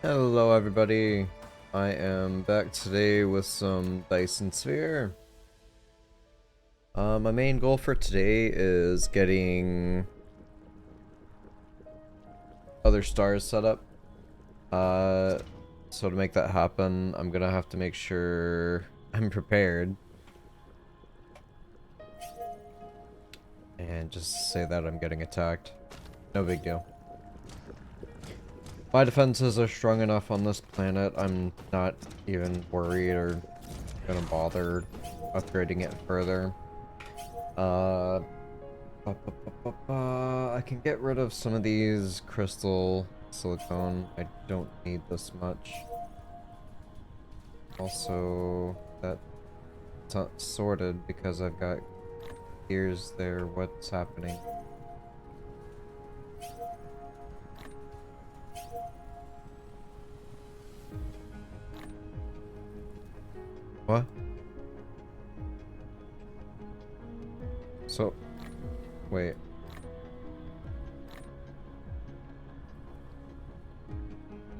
Hello everybody, I am back today with some Dyson Sphere. My main goal for today is getting other stars set up. So to make that happen, I'm gonna have to make sure I'm prepared. And just say that I'm getting attacked. No big deal. My defenses are strong enough on this planet, I'm not even worried or gonna bother upgrading it further. I can get rid of some of these crystal silicone. I don't need this much. Also, that's not sorted because I've got gears there. What's happening? What? So, wait.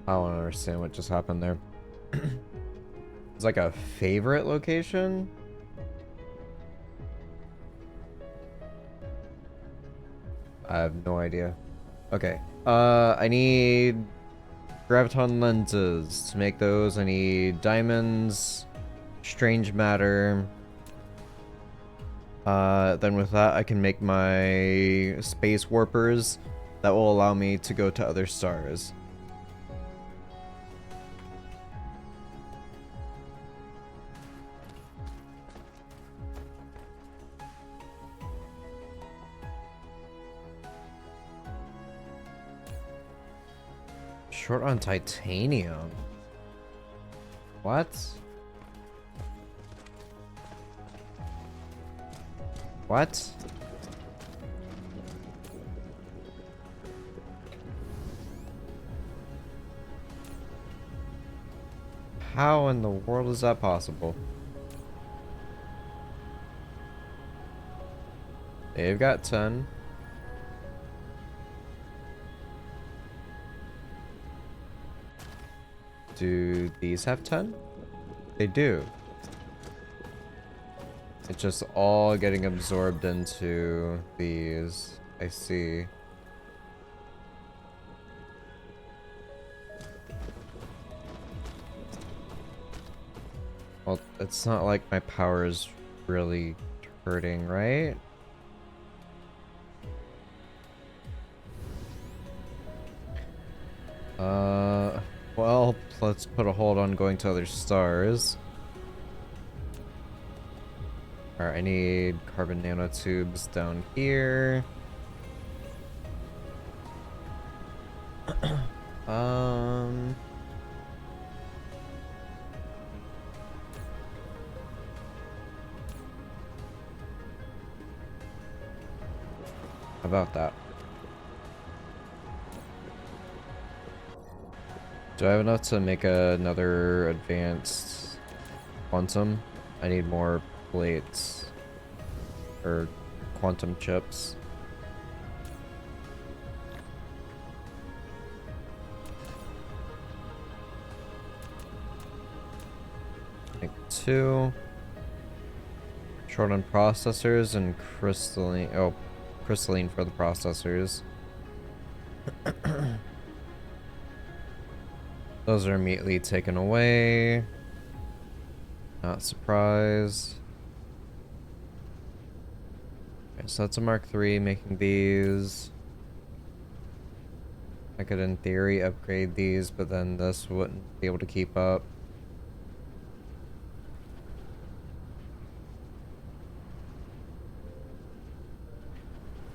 I don't understand what just happened there. It's like a favorite location? I have no idea. Okay. I need graviton lenses. To make those, I need diamonds, strange matter. Then with that, I can make my space warpers that will allow me to go to other stars. Short on titanium. What? What? How in the world is that possible? They've got 10. Do these have 10? They do. It's just all getting absorbed into these. I see. Well, it's not like my power is really hurting, right? Well, let's put a hold on going to other stars. Alright, I need carbon nanotubes down here. um... How about that? Do I have enough to make another advanced quantum? I need more plates. Or quantum chips. Make 2. Short on processors and crystalline. Oh, crystalline for the processors. Those are immediately taken away. Not surprised. Okay, so that's a Mark III, making these. I could, in theory, upgrade these, but then this wouldn't be able to keep up.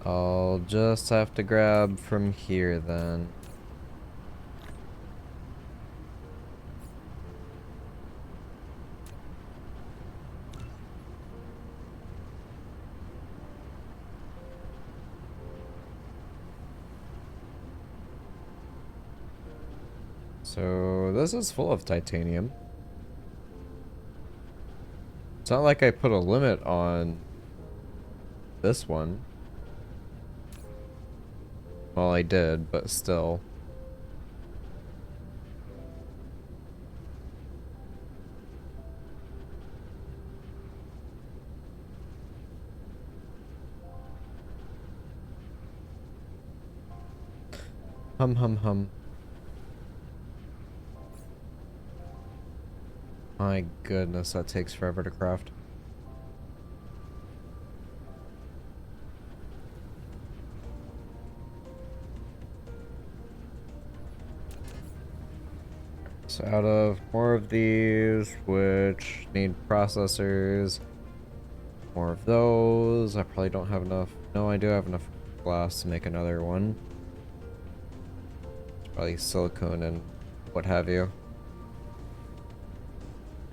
I'll just have to grab from here then. So this is full of titanium. It's not like I put a limit on this one. Well, I did, but still. Hum hum hum. My goodness, that takes forever to craft. So out of more of these, which need processors, more of those. I probably don't have enough. No, I do have enough glass to make another one. It's probably silicone and what have you.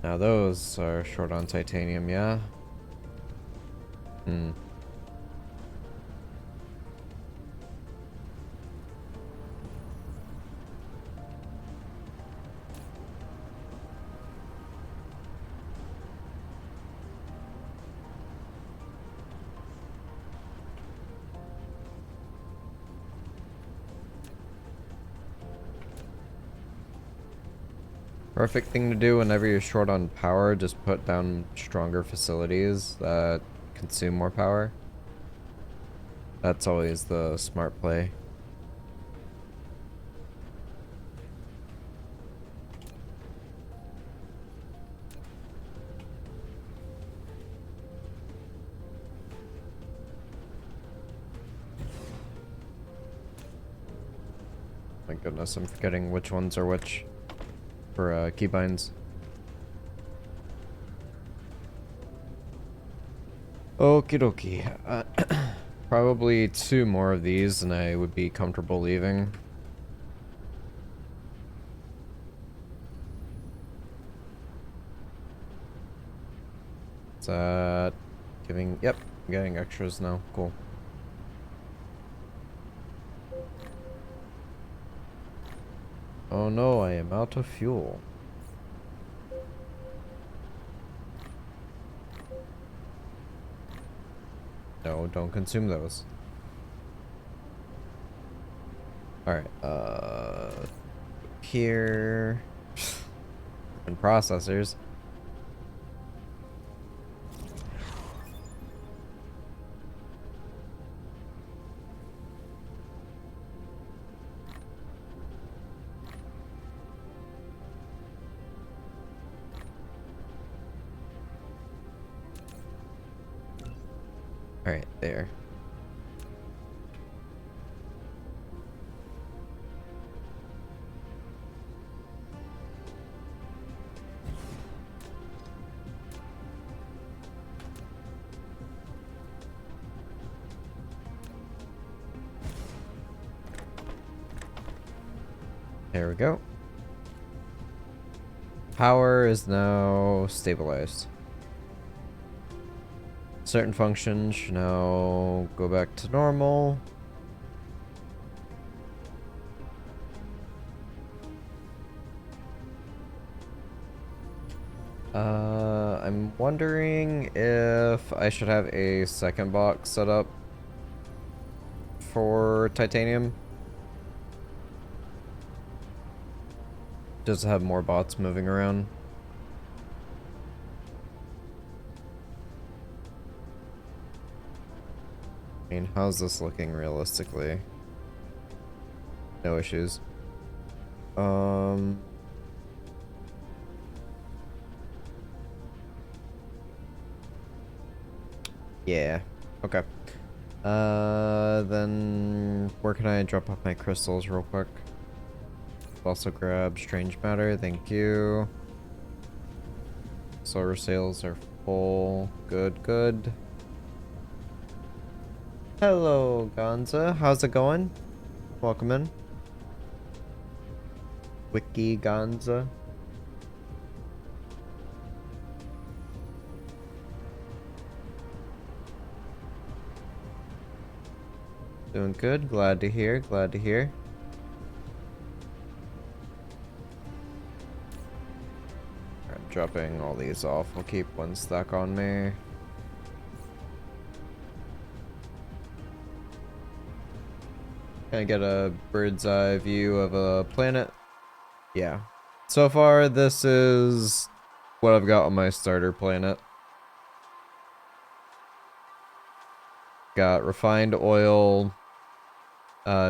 Now those are short on titanium, yeah? Hmm. Perfect thing to do whenever you're short on power, just put down stronger facilities that consume more power. That's always the smart play. My goodness, I'm forgetting which ones are which for keybinds. Okie dokie. Probably 2 more of these and I would be comfortable leaving. Is that giving? Yep, I'm getting extras now. Cool. Oh no, I am out of fuel. No, don't consume those. Alright, here. And processors. Alright, there. There we go. Power is now stabilized. Certain functions should now go back to normal. I'm wondering if I should have a second box set up for titanium. Just to have more bots moving around. I mean, how's this looking realistically? No issues. Yeah. Okay. Then where can I drop off my crystals real quick? Also grab strange matter, thank you. Solar sails are full. Good, good. Hello, Gonza. How's it going? Welcome in. Wiki Gonza. Doing good. Glad to hear. Glad to hear. I'm dropping all these off. I'll keep one stack on me. Can I get a bird's eye view of a planet? Yeah. So far, this is what I've got on my starter planet. Got refined oil,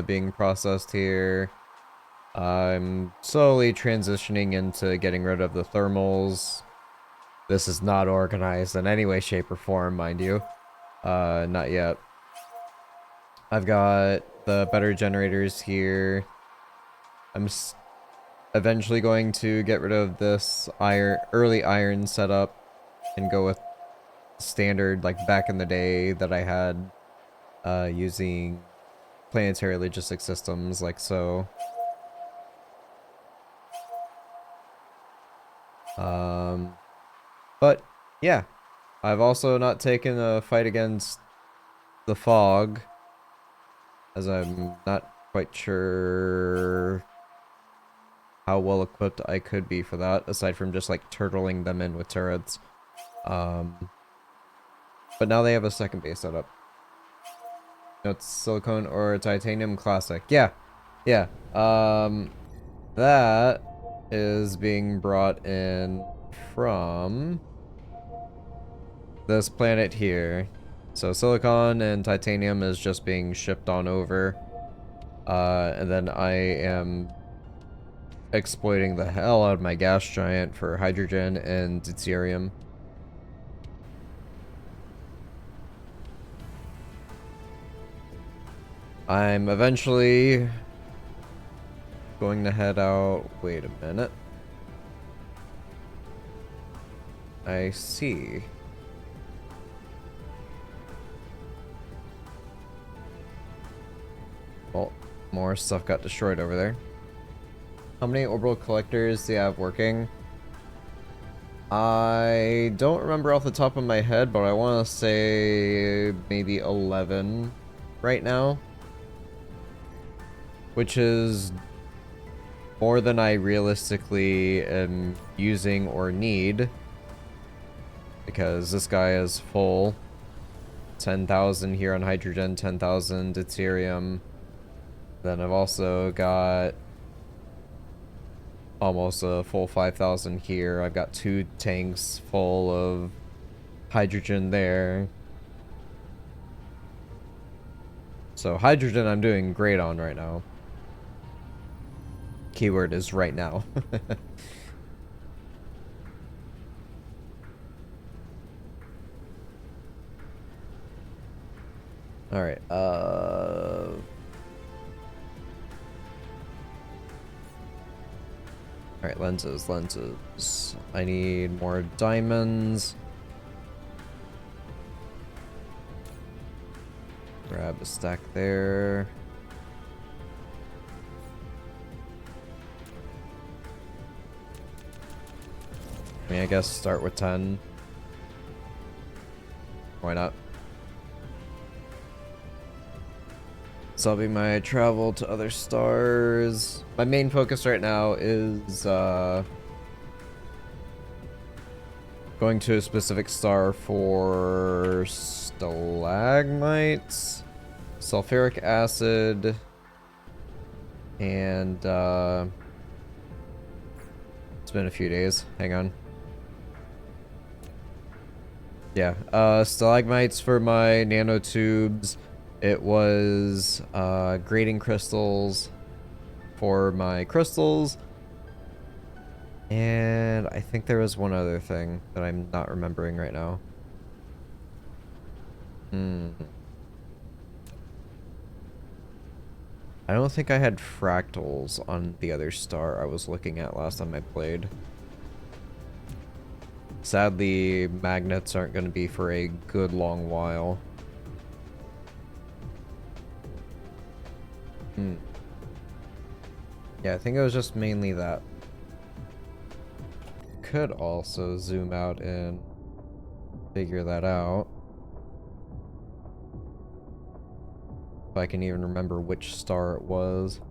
being processed here. I'm slowly transitioning into getting rid of the thermals. This is not organized in any way, shape, or form, mind you. Not yet. I've got the better generators here. I'm eventually going to get rid of this early iron setup and go with standard, like back in the day that I had, using planetary logistics systems, like so. But yeah, I've also not taken a fight against the fog, as I'm not quite sure how well equipped I could be for that, aside from just like turtling them in with turrets. But now they have a second base setup. You know, it's silicone or titanium classic. Yeah, yeah. That is being brought in from this planet here. So silicon and titanium is just being shipped on over. And then I am exploiting the hell out of my gas giant for hydrogen and deuterium. I'm eventually going to head out. Wait a minute. I see. Well, more stuff got destroyed over there. How many orbital collectors do you have working? I don't remember off the top of my head, but I want to say maybe 11 right now. Which is more than I realistically am using or need. Because this guy is full. 10,000 here on hydrogen, 10,000 deuterium. Then I've also got almost a full 5,000 here. I've got 2 tanks full of hydrogen there. So hydrogen I'm doing great on right now. Keyword is right now. Alright, Alright, lenses. I need more diamonds. Grab a stack there. I mean, I guess start with 10. Why not? So that'll be my travel to other stars. My main focus right now is going to a specific star for stalagmites, sulfuric acid, and it's been a few days. Hang on. Yeah, stalagmites for my nanotubes. It was grading crystals for my crystals. And I think there was one other thing that I'm not remembering right now. I don't think I had fractals on the other star I was looking at last time I played. Sadly, magnets aren't going to be for a good long while. Yeah, I think it was just mainly that. Could also zoom out and figure that out. If I can even remember which star it was.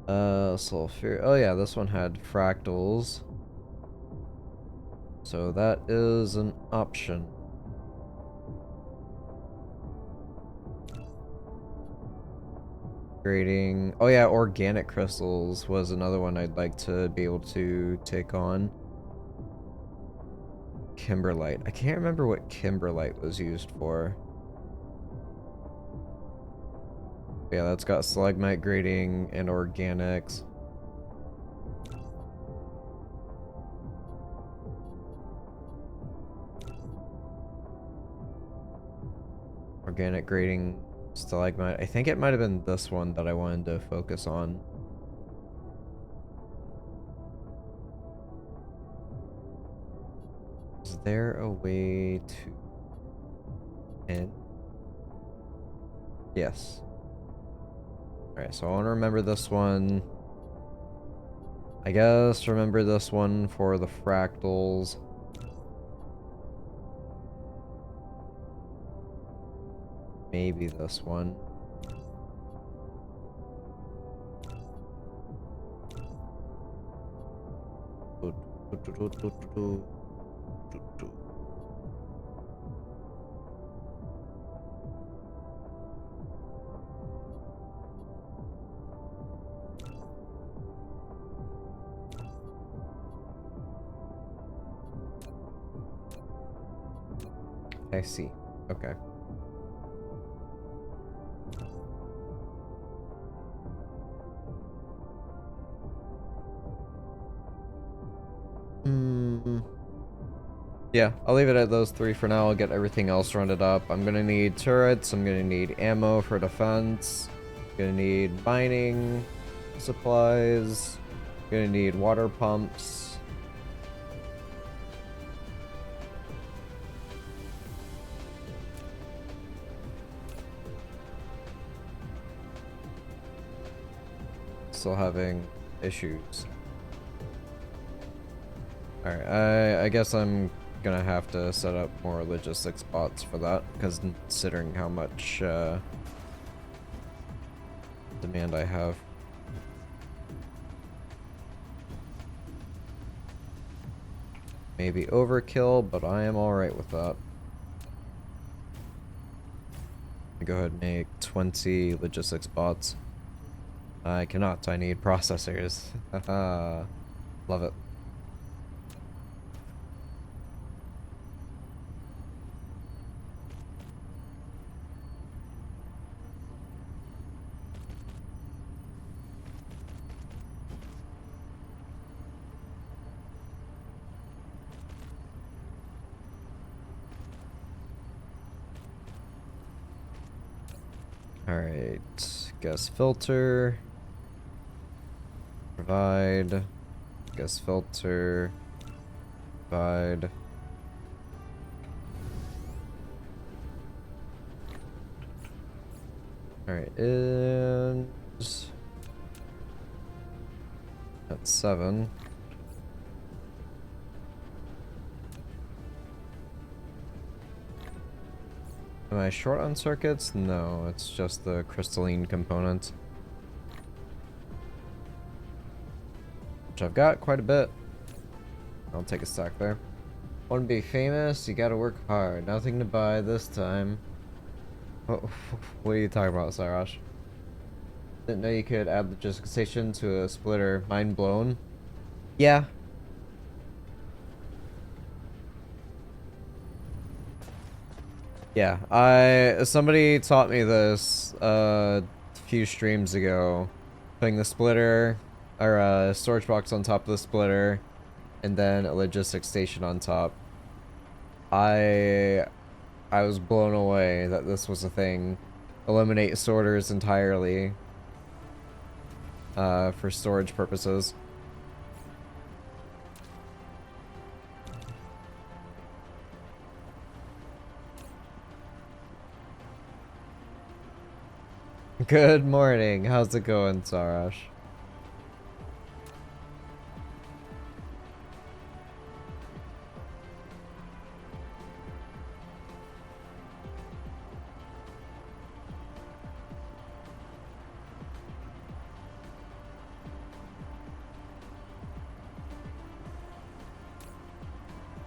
Sulfur. Oh yeah, this one had fractals. So that is an option. Grading. Oh yeah, organic crystals was another one I'd like to be able to take on. Kimberlite. I can't remember what kimberlite was used for. Yeah, that's got stalagmite grading and organics. Organic grading, stalagmite. I think it might have been this one that I wanted to focus on. Is there a way to end? Yes. Alright, so I want to remember this one. I guess remember this one for the fractals. Maybe this one. I see. Okay. Yeah, I'll leave it at those three for now. I'll get everything else rounded up. I'm gonna need turrets. I'm gonna need ammo for defense. I'm gonna need mining supplies. I'm gonna need water pumps. Still having issues. Alright, I guess I'm gonna have to set up more logistics bots for that, because considering how much demand I have. Maybe overkill, but I am alright with that. Go ahead and make 20 logistics bots. I cannot, I need processors. Haha. Love it. Alright, gas filter. Provide. Gas filter. Provide. Alright, and that's 7. Am I short on circuits? No, it's just the crystalline component. Which I've got quite a bit. I'll take a stack there. Want to be famous? You gotta work hard. Nothing to buy this time. What are you talking about, Sarash? Didn't know you could add logistics station to a splitter. Mind blown? Yeah. Yeah, somebody taught me this a few streams ago. Putting the splitter or a storage box on top of the splitter and then a logistics station on top. I was blown away that this was a thing. Eliminate sorters entirely for storage purposes. Good morning. How's it going, Sarash?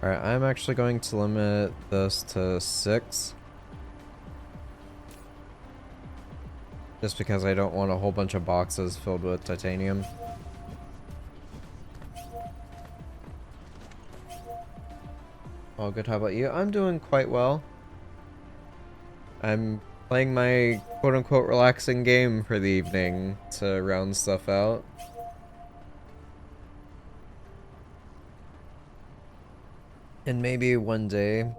Alright, I'm actually going to limit this to 6. Just because I don't want a whole bunch of boxes filled with titanium. All good, how about you? I'm doing quite well. I'm playing my quote-unquote relaxing game for the evening to round stuff out. And maybe one day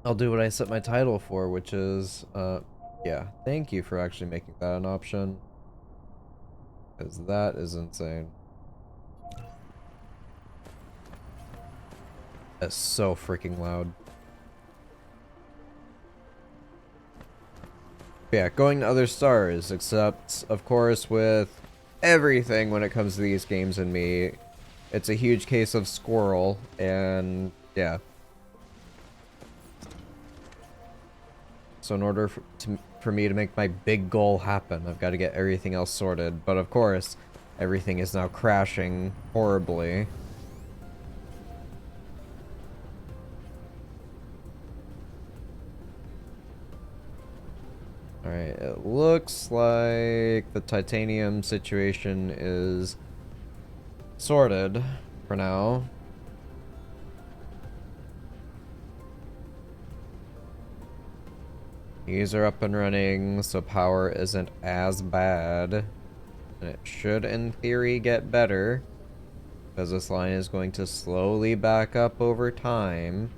I'll do what I set my title for, which is, yeah, thank you for actually making that an option. Because that is insane. That's so freaking loud. But yeah, going to other stars, except, of course, with everything when it comes to these games and me, it's a huge case of squirrel, and yeah. So in order for me to make my big goal happen, I've got to get everything else sorted. But of course, everything is now crashing horribly. Alright, it looks like the titanium situation is sorted for now. These are up and running, so power isn't as bad. And it should, in theory, get better. Because this line is going to slowly back up over time.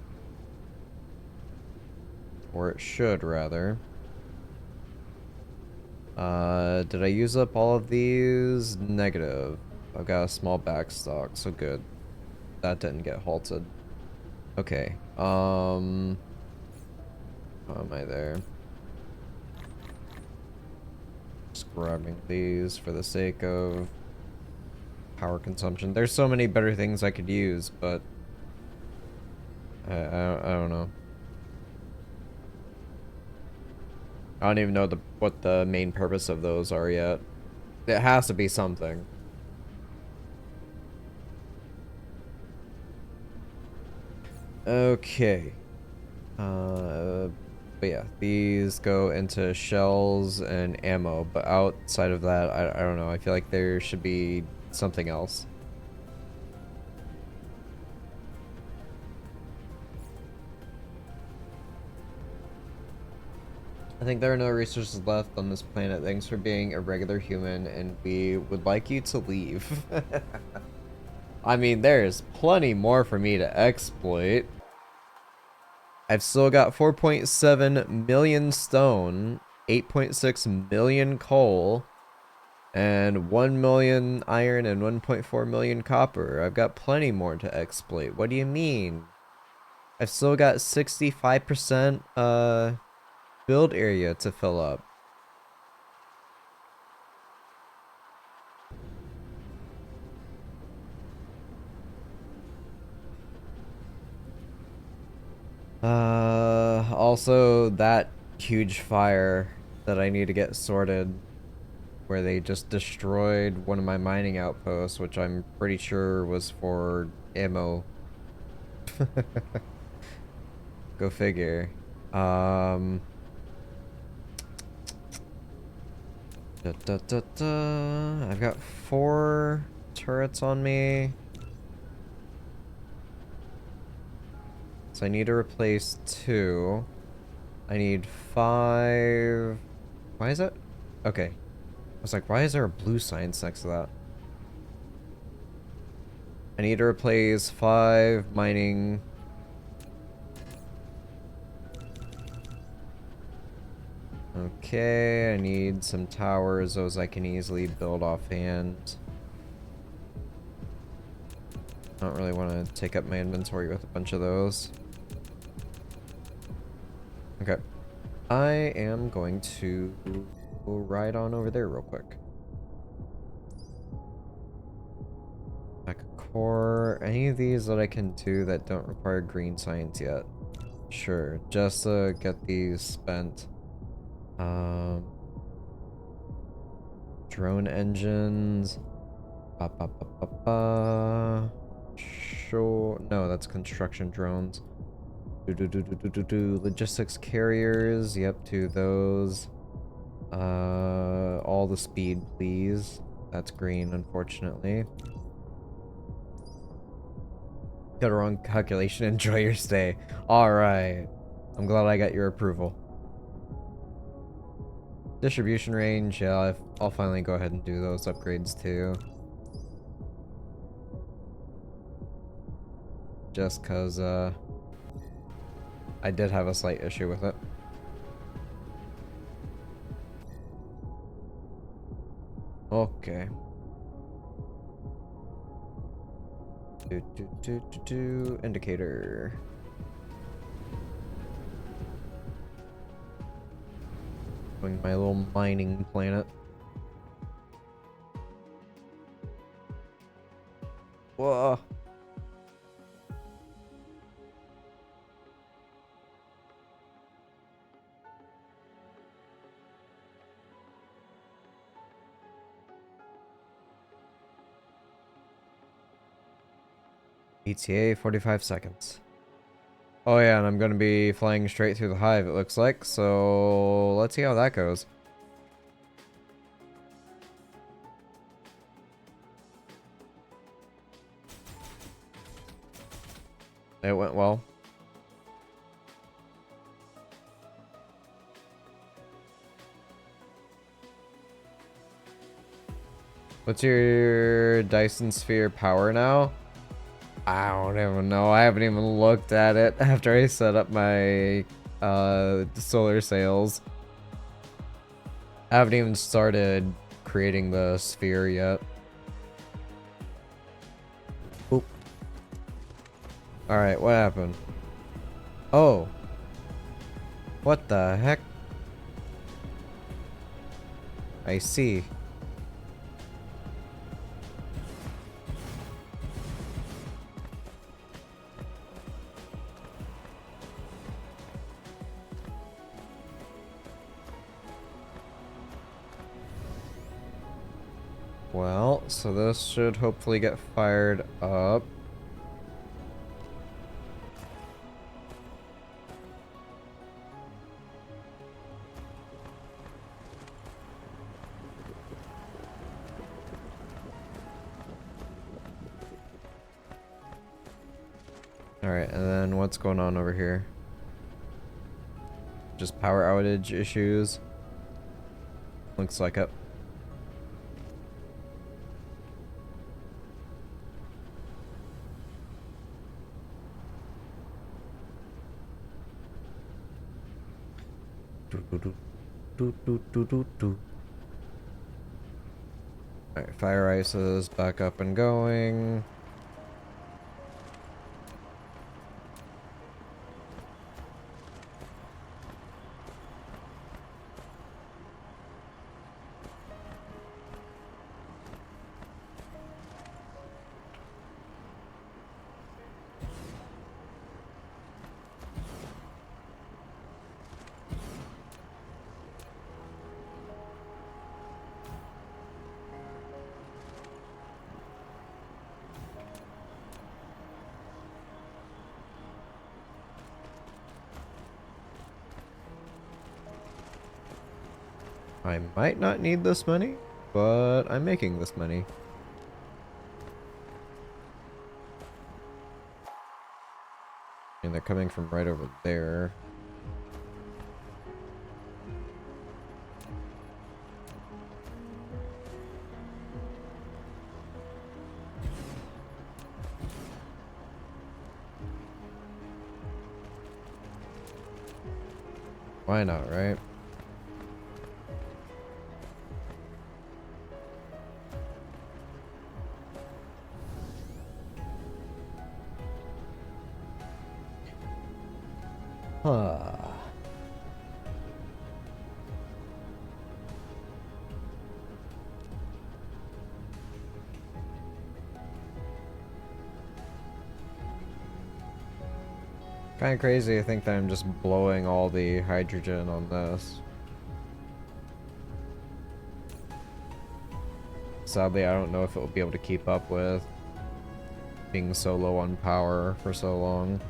Or it should, rather. Did I use up all of these? Negative. I've got a small backstock, so good. That didn't get halted. Okay, how am I there? Just grabbing these for the sake of power consumption. There's so many better things I could use, but I don't know. I don't even know what the main purpose of those are yet. It has to be something. Okay. But yeah, these go into shells and ammo, but outside of that, I don't know. I feel like there should be something else. I think there are no resources left on this planet. Thanks for being a regular human, and we would like you to leave. I mean, there's plenty more for me to exploit. I've still got 4.7 million stone, 8.6 million coal, and 1 million iron and 1.4 million copper. I've got plenty more to exploit. What do you mean? I've still got 65% build area to fill up. Also that huge fire that I need to get sorted, where they just destroyed one of my mining outposts, which I'm pretty sure was for ammo. Go figure. I've got 4 turrets on me. So I need to replace 2. I need 5. Why is it? Okay. I was like, why is there a blue sign next to that? I need to replace 5 mining. Okay, I need some towers. Those I can easily build offhand. I don't really want to take up my inventory with a bunch of those. Okay. I am going to ride on over there real quick. Back core. Any of these that I can do that don't require green science yet? Sure. Just to get these spent. Drone engines. Ba, ba, ba, ba, ba. Sure. No, that's construction drones. Logistics carriers. Yep, to those. All the speed, please. That's green, unfortunately. Got a wrong calculation. Enjoy your stay. Alright. I'm glad I got your approval. Distribution range, yeah, I'll finally go ahead and do those upgrades too. Just cause, I did have a slight issue with it. Okay. Indicator. Going my little mining planet. Whoa. ETA 45 seconds. Oh yeah, and I'm gonna be flying straight through the hive, it looks like, so let's see how that goes. It went well. What's your Dyson Sphere power now? I don't even know. I haven't even looked at it after I set up my solar sails. I haven't even started creating the sphere yet. Oop. Alright, what happened? Oh. What the heck? I see. Well, so this should hopefully get fired up. Alright, and then what's going on over here? Just power outage issues. Looks like it. Alright, fire ice is back up and going. I might not need this money, but I'm making this money. And they're coming from right over there. Why not, right? Huh. Kind of crazy to think that I'm just blowing all the hydrogen on this. Sadly, I don't know if it will be able to keep up with being so low on power for so long.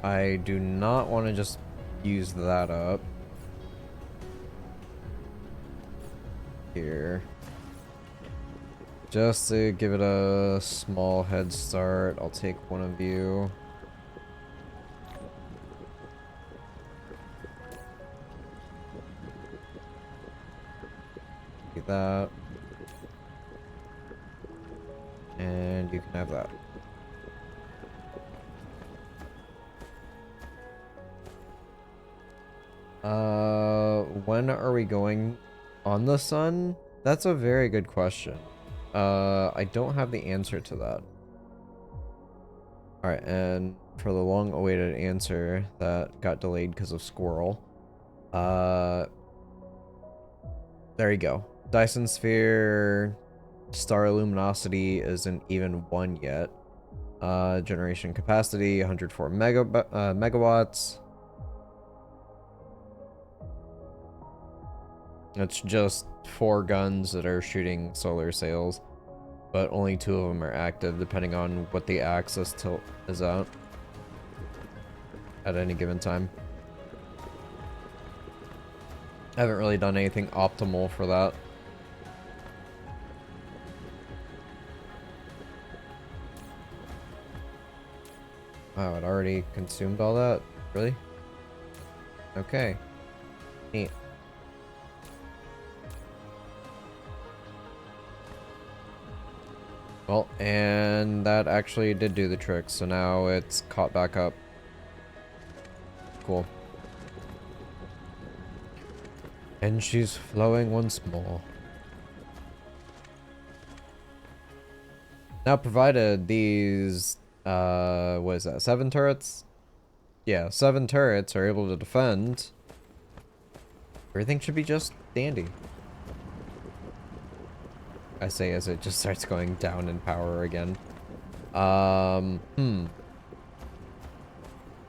I do not want to just use that up. Here. Just to give it a small head start, I'll take one of you. Get that. And you can have that. When are we going on the sun? That's a very good question. I don't have the answer to that. Alright, and for the long-awaited answer that got delayed because of Squirrel, there you go. Dyson Sphere star luminosity isn't even 1 yet. Generation capacity, 104 megawatts. It's just 4 guns that are shooting solar sails, but only 2 of them are active, depending on what the axis tilt is at any given time. I haven't really done anything optimal for that. Wow, it already consumed all that? Really? Okay. Neat. Well, and that actually did do the trick, so now it's caught back up. Cool. And she's flowing once more. Now, provided these, what is that, 7 turrets? Yeah, 7 turrets are able to defend. Everything should be just dandy. I say as it just starts going down in power again.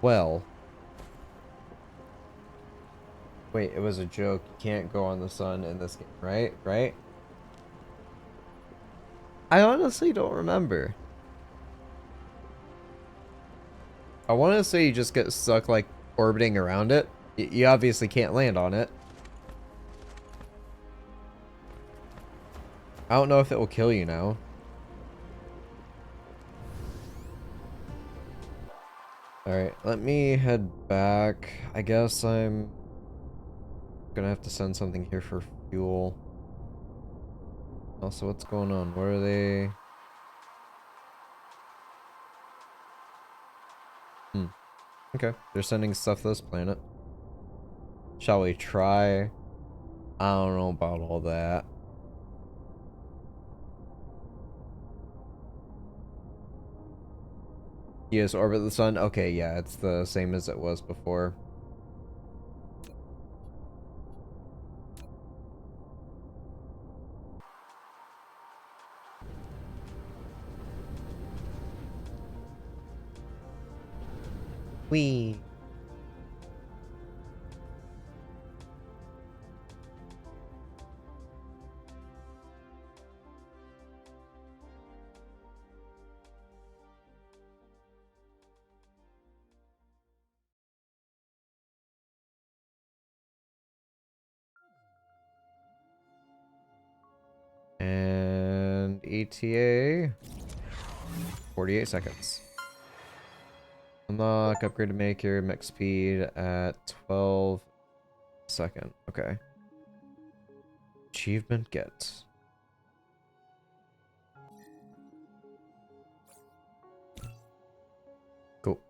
Well. Wait, it was a joke. You can't go on the sun in this game, right? Right? I honestly don't remember. I want to say you just get stuck, like, orbiting around it. You obviously can't land on it. I don't know if it will kill you now. Alright, let me head back. I guess I'm gonna have to send something here for fuel. Also, what's going on? What are they? Okay, they're sending stuff to this planet. Shall we try? I don't know about all that. Yes, orbit the sun. Okay, yeah, it's the same as it was before. Whee! And ETA 48 seconds. Unlock, upgrade to make your mech speed at 12 second. Okay. Achievement get. Cool.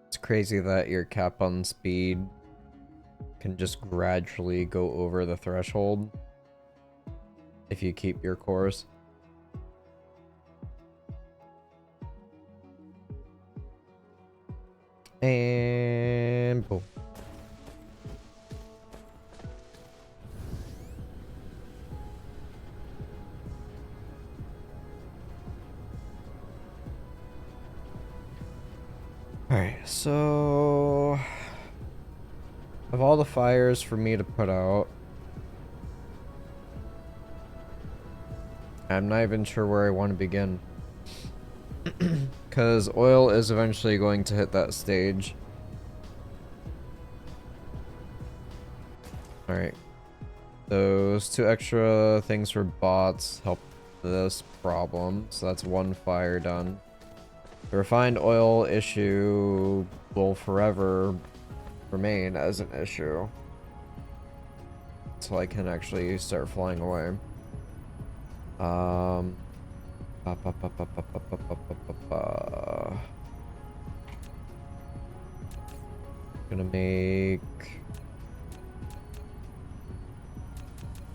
It's crazy that your cap on speed can just gradually go over the threshold if you keep your course. And boom. Alright, so of all the fires for me to put out, I'm not even sure where I want to begin. Because oil is eventually going to hit that stage. Alright. Those 2 extra things for bots help this problem. So that's 1 fire done. The refined oil issue will forever remain as an issue. Until I can actually start flying away. Gonna make...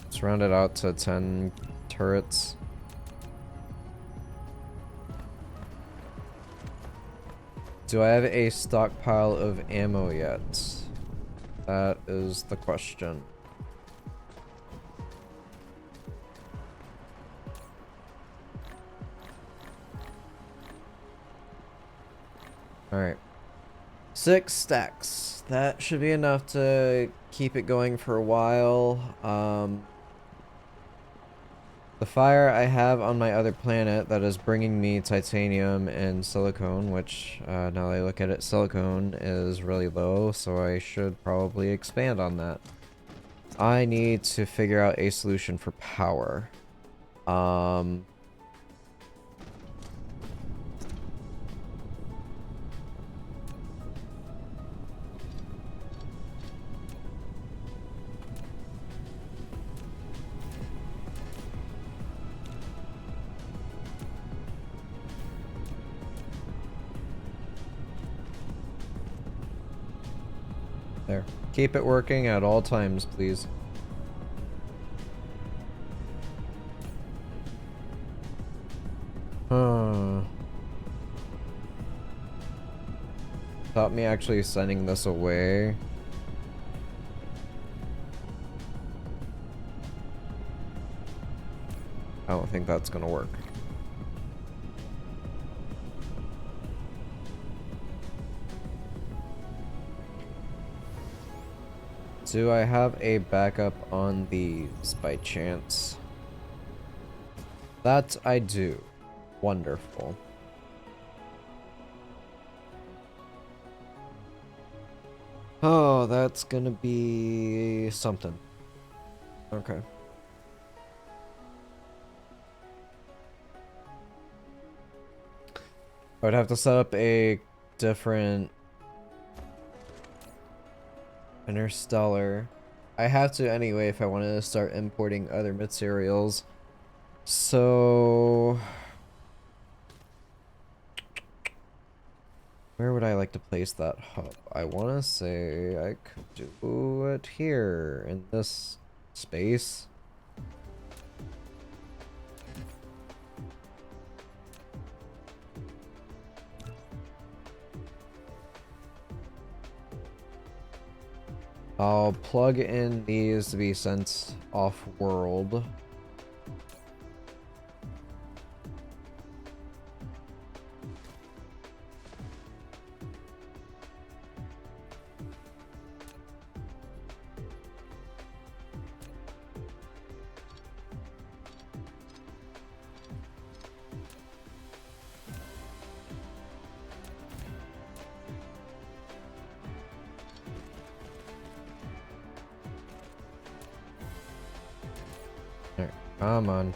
Let's round it out to 10 turrets. Do I have a stockpile of ammo yet? That is the question. Alright. 6 stacks. That should be enough to keep it going for a while. The fire I have on my other planet that is bringing me titanium and silicone, which, now that I look at it, silicone is really low, so I should probably expand on that. I need to figure out a solution for power. There. Keep it working at all times, please. Stop me actually sending this away. I don't think that's gonna work. Do I have a backup on these by chance? That I do. Wonderful. Oh, that's gonna be something. Okay. I would have to set up a different interstellar. I have to anyway if I wanted to start importing other materials. So... where would I like to place that hub? I want to say I could do it here in this space. I'll plug in these to be sent off-world. Alright, come on.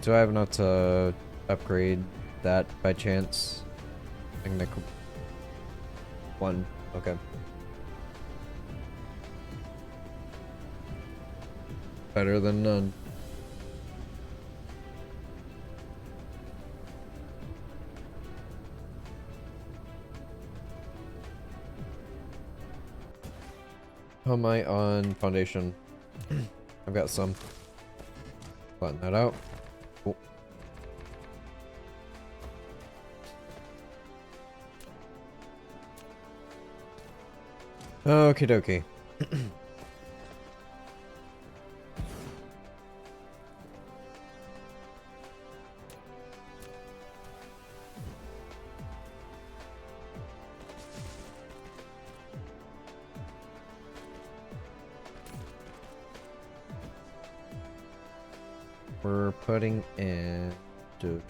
Do I have enough to upgrade that by chance? I think one. Okay. Better than none. How am I on foundation? I've got some. Flatten that out. Cool. Okie dokie. we're putting in you.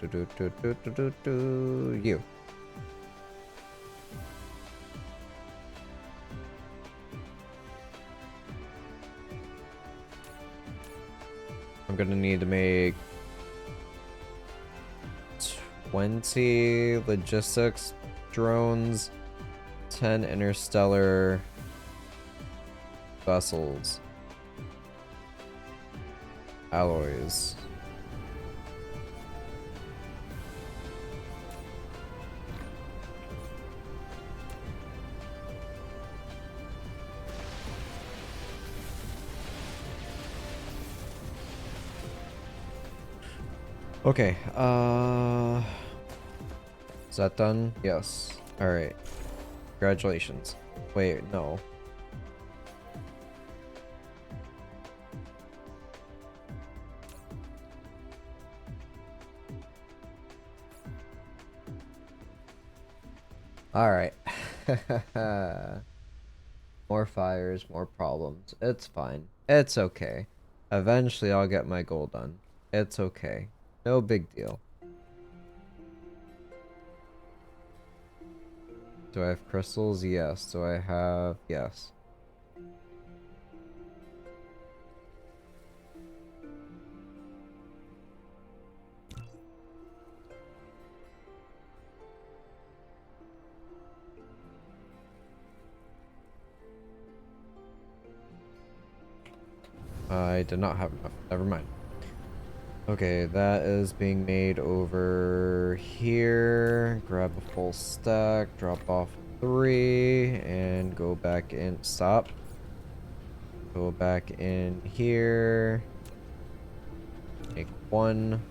I'm gonna need to make 20 logistics drones, 10 interstellar vessels, alloys. Okay, is that done? Yes. Alright. Congratulations. Wait, no. Alright. More fires, more problems. It's fine. It's okay. Eventually I'll get my goal done. It's okay. No big deal. Do I have crystals? Yes. Do I have... Yes. I did not have enough. Never mind. Okay, that is being made over here. Grab a full stack, drop off 3, and go back in. Stop. Go back in here. Make 1.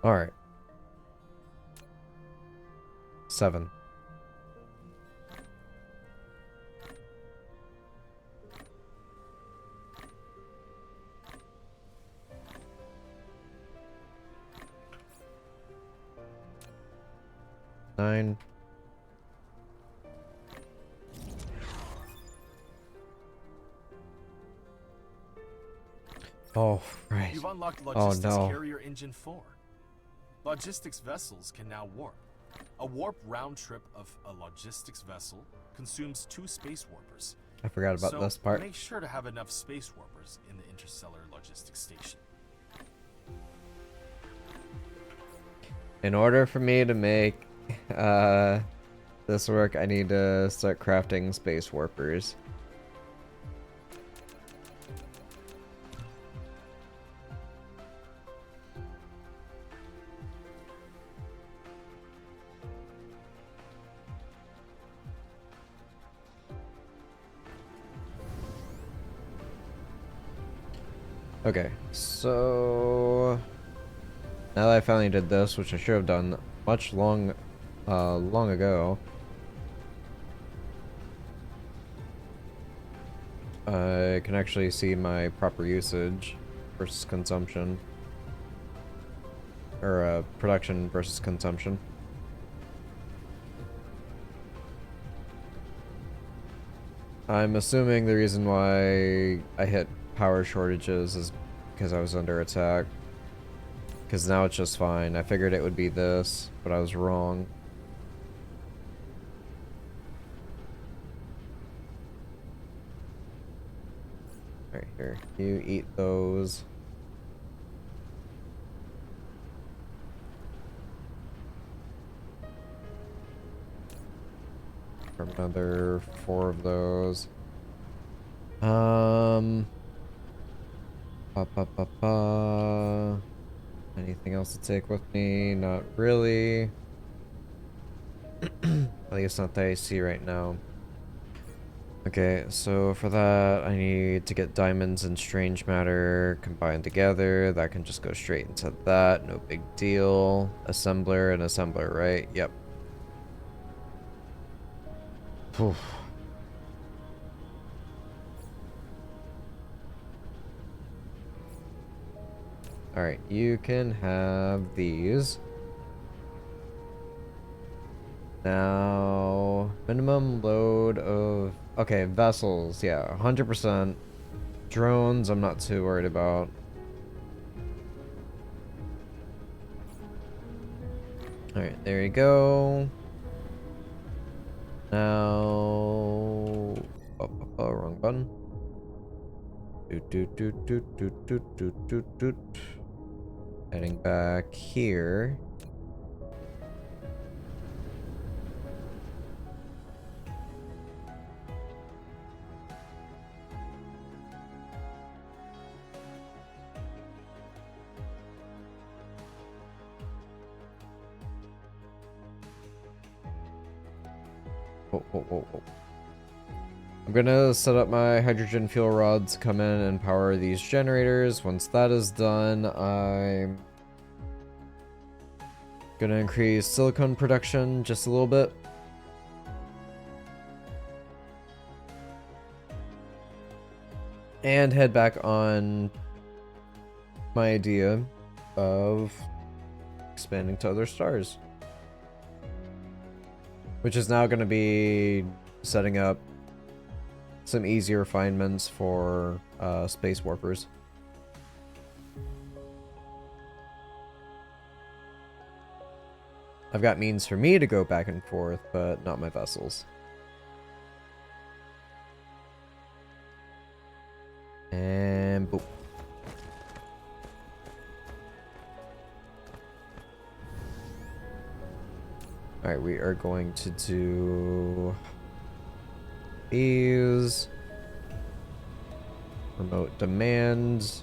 All right. 7. Nine. Oh, right. You've unlocked Logistics Oh, no. Carrier Engine 4. Logistics vessels can now warp. A warp round trip of a logistics vessel consumes 2 space warpers. I forgot about this part. Make sure to have enough space warpers in the interstellar logistics station. In order for me to make this work, I need to start crafting space warpers. Okay, so now that I finally did this, which I should have done much long ago, I can actually see my proper usage versus consumption, or production versus consumption. I'm assuming the reason why I hit power shortages is because I was under attack. Because now it's just fine. I figured it would be this, but I was wrong. Right here. You eat those. For another 4 of those. Anything else to take with me? Not really. At least not that I see right now. Okay, so for that, I need to get diamonds and strange matter combined together. That can just go straight into that. No big deal. Assembler and assembler, right? Yep. Phew. Alright, you can have these. Now, minimum load of... Okay, vessels, yeah, 100%. Drones, I'm not too worried about. Alright, there you go. Now... wrong button. Heading back here. Whoa. I'm gonna set up my hydrogen fuel rods to come in and power these generators. Once that is done, I'm gonna increase silicone production just a little bit. And head back on my idea of expanding to other stars. Which is now gonna be setting up some easier refinements for space warpers. I've got means for me to go back and forth, but not my vessels. And boop. Alright, we are going to do these. Remote demand.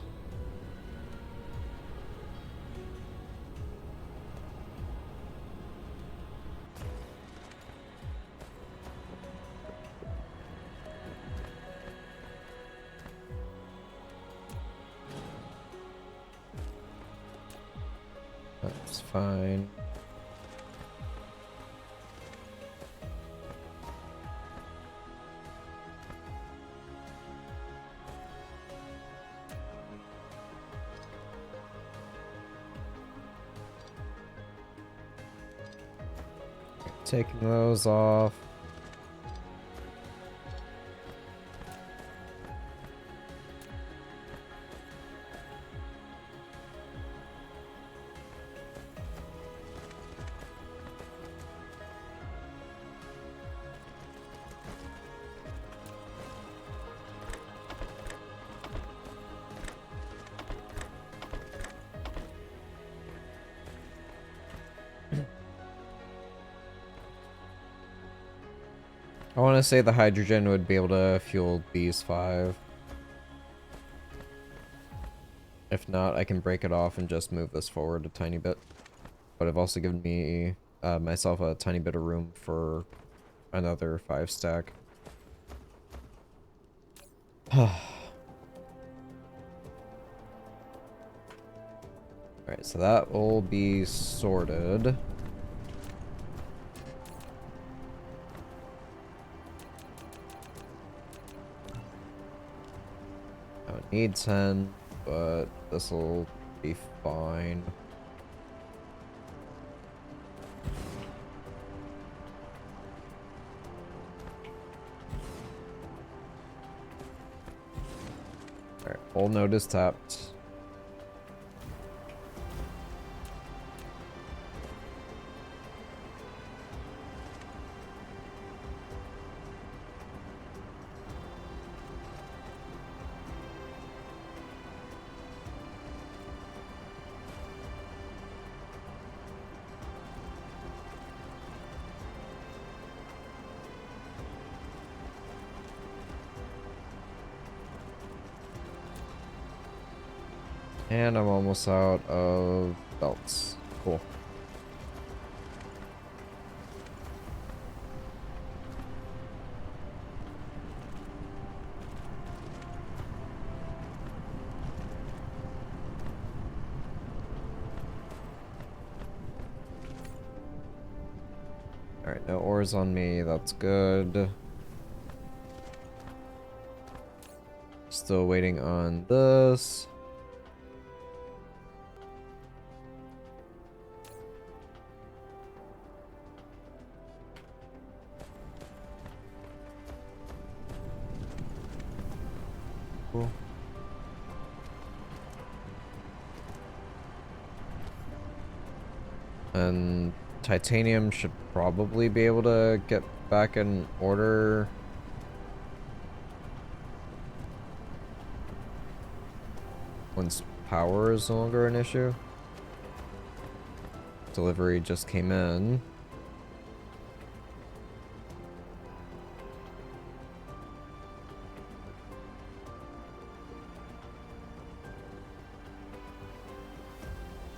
That's fine. Taking those off. I want to say the hydrogen would be able to fuel these 5. If not, I can break it off and just move this forward a tiny bit. But I've also given me myself a tiny bit of room for another 5 stack. Alright, so that will be sorted. I don't need 10, but this will be fine. Alright, full node is tapped. And I'm almost out of belts. Cool. Alright, no ores on me, that's good. Still waiting on this. Cool. And titanium should probably be able to get back in order. Once power is no longer an issue. Delivery just came in.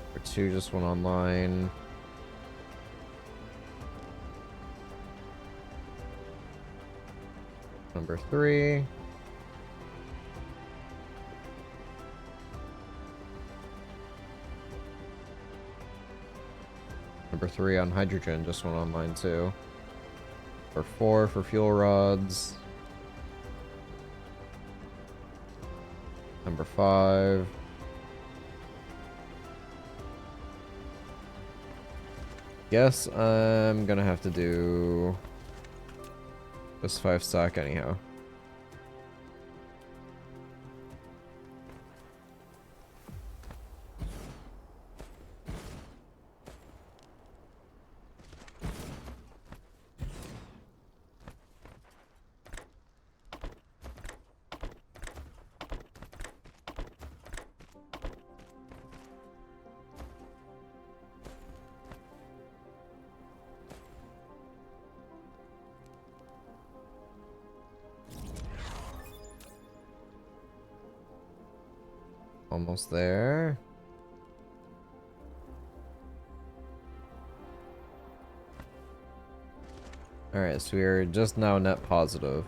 Number 2 just went online. Number 3. Number 3 on hydrogen just went online too. Number 4 for fuel rods. Number 5. Guess I'm gonna have to do this 5 stack anyhow. Almost there. Alright, so we are just now net positive.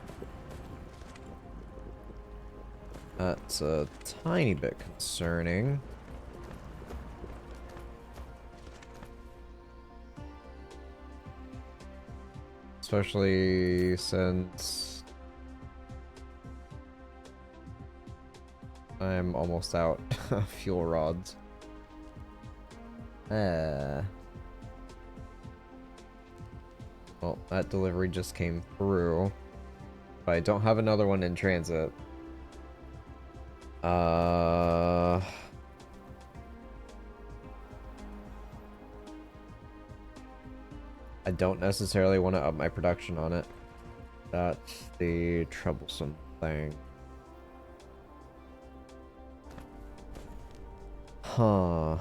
That's a tiny bit concerning. Especially since I'm almost out of fuel rods. Well, that delivery just came through. But I don't have another one in transit. I don't necessarily want to up my production on it. That's the troublesome thing. Huh.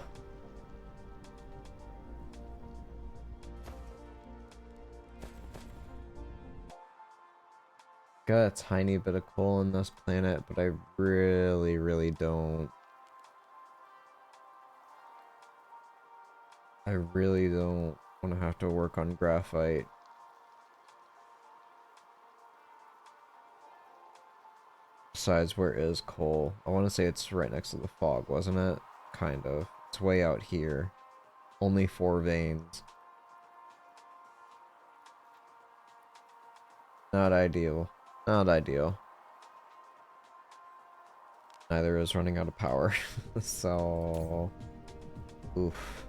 Got a tiny bit of coal on this planet, but I really don't. I really don't want to have to work on graphite. Besides, where is coal? I want to say it's right next to the fog, wasn't it? Kind of. It's way out here. Only 4 veins. Not ideal. Not ideal. Neither is running out of power. So... oof.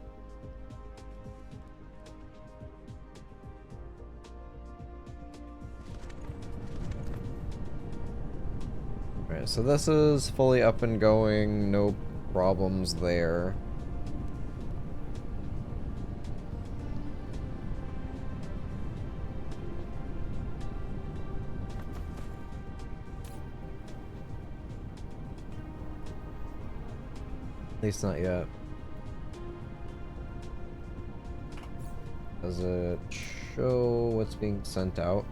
Alright, so this is fully up and going. No problems there. At least not yet. Does it show what's being sent out?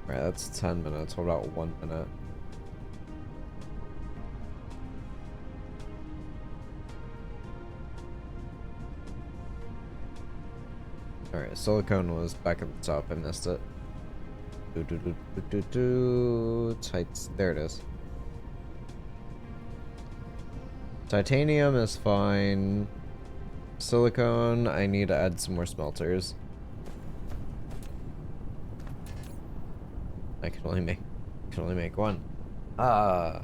Alright, that's 10 minutes. What about 1 minute? Alright, silicone was back at the top. I missed it. Tights. There it is. Titanium is fine. silicone. I need to add some more smelters. I can only make one. Ah,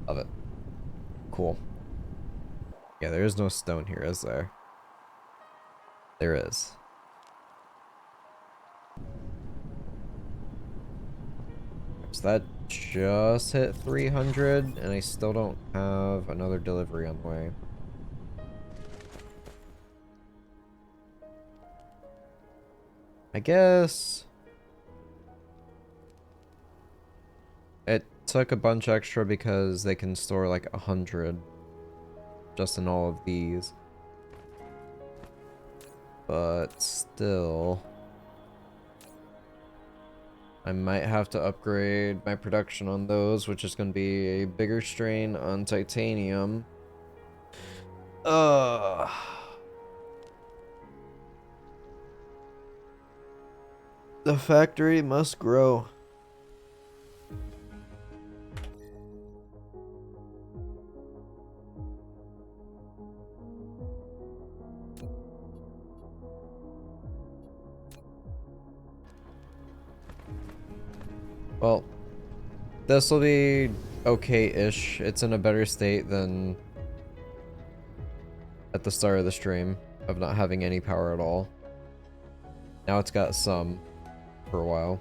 love it. Cool. Yeah, there is no stone here, is there? There is. So that just hit 300, and I still don't have another delivery on the way. I guess it took a bunch extra because they can store like 100 just in all of these. But still, I might have to upgrade my production on those, which is going to be a bigger strain on titanium. Ugh. The factory must grow. Well, this will be okay-ish. It's in a better state than at the start of the stream of not having any power at all. Now it's got some for a while.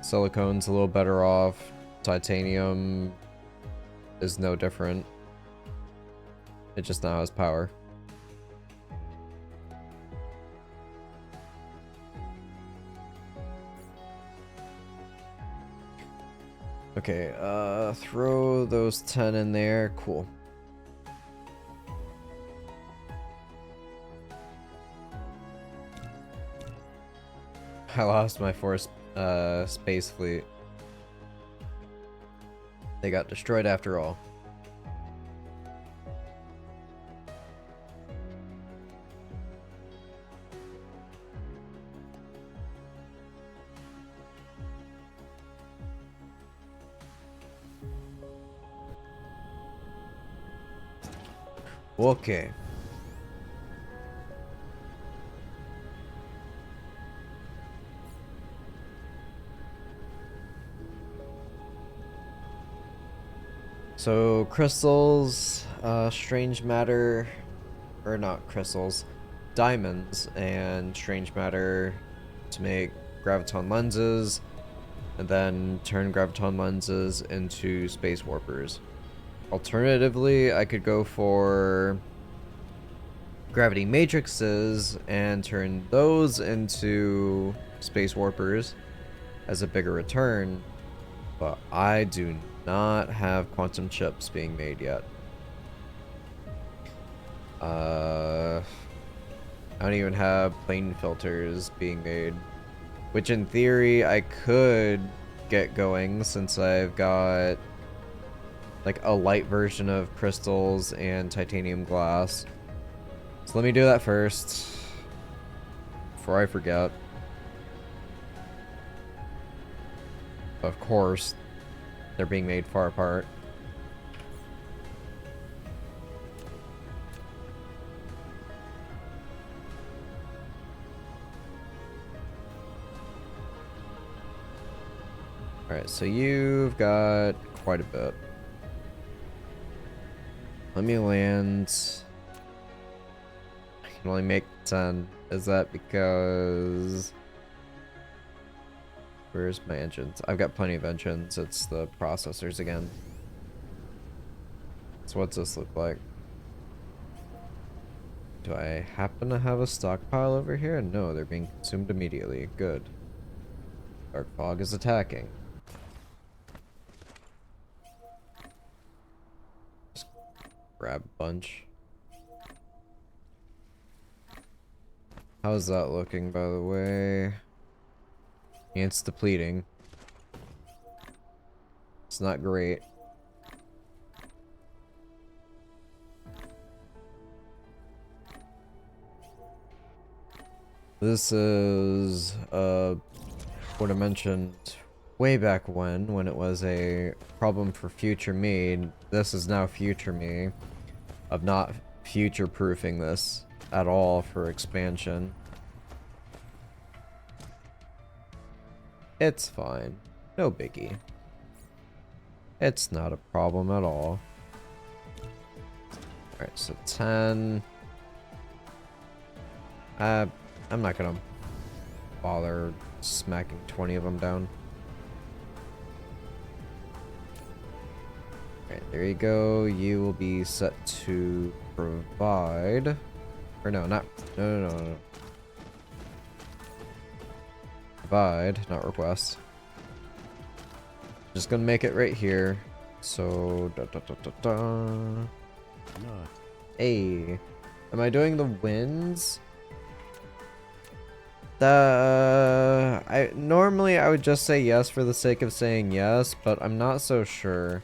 Silicone's a little better off. Titanium is no different. It just now has power. Okay, throw those 10 in there. Cool. I lost my force space fleet. They got destroyed after all. Okay. So crystals, strange matter, or not crystals, diamonds and strange matter to make graviton lenses, and then turn graviton lenses into space warpers. Alternatively, I could go for gravity matrices and turn those into space warpers as a bigger return, but I do not have quantum chips being made yet. I don't even have plane filters being made, which in theory I could get going since I've got like a light version of crystals and titanium glass. So let me do that first before I forget. Of course, they're being made far apart. Alright, so you've got quite a bit. Let me land. I can only make 10. Is that because... Where's my engines? I've got plenty of engines. It's the processors again. So what's this look like? Do I happen to have a stockpile over here? No, they're being consumed immediately. Good. Dark fog is attacking. Just grab a bunch. How's that looking, by the way? It's depleting. It's not great. This is what I mentioned way back when it was a problem for future me. This is now future me of not future-proofing this at all for expansion. It's fine. No biggie. It's not a problem at all. Alright, so 10. I'm not gonna bother smacking 20 of them down. Alright, there you go. You will be set to provide. Or no, not. No. Provide, not request. Just gonna make it right here. So. Hey. Am I doing the winds? Normally I would just say yes for the sake of saying yes, but I'm not so sure.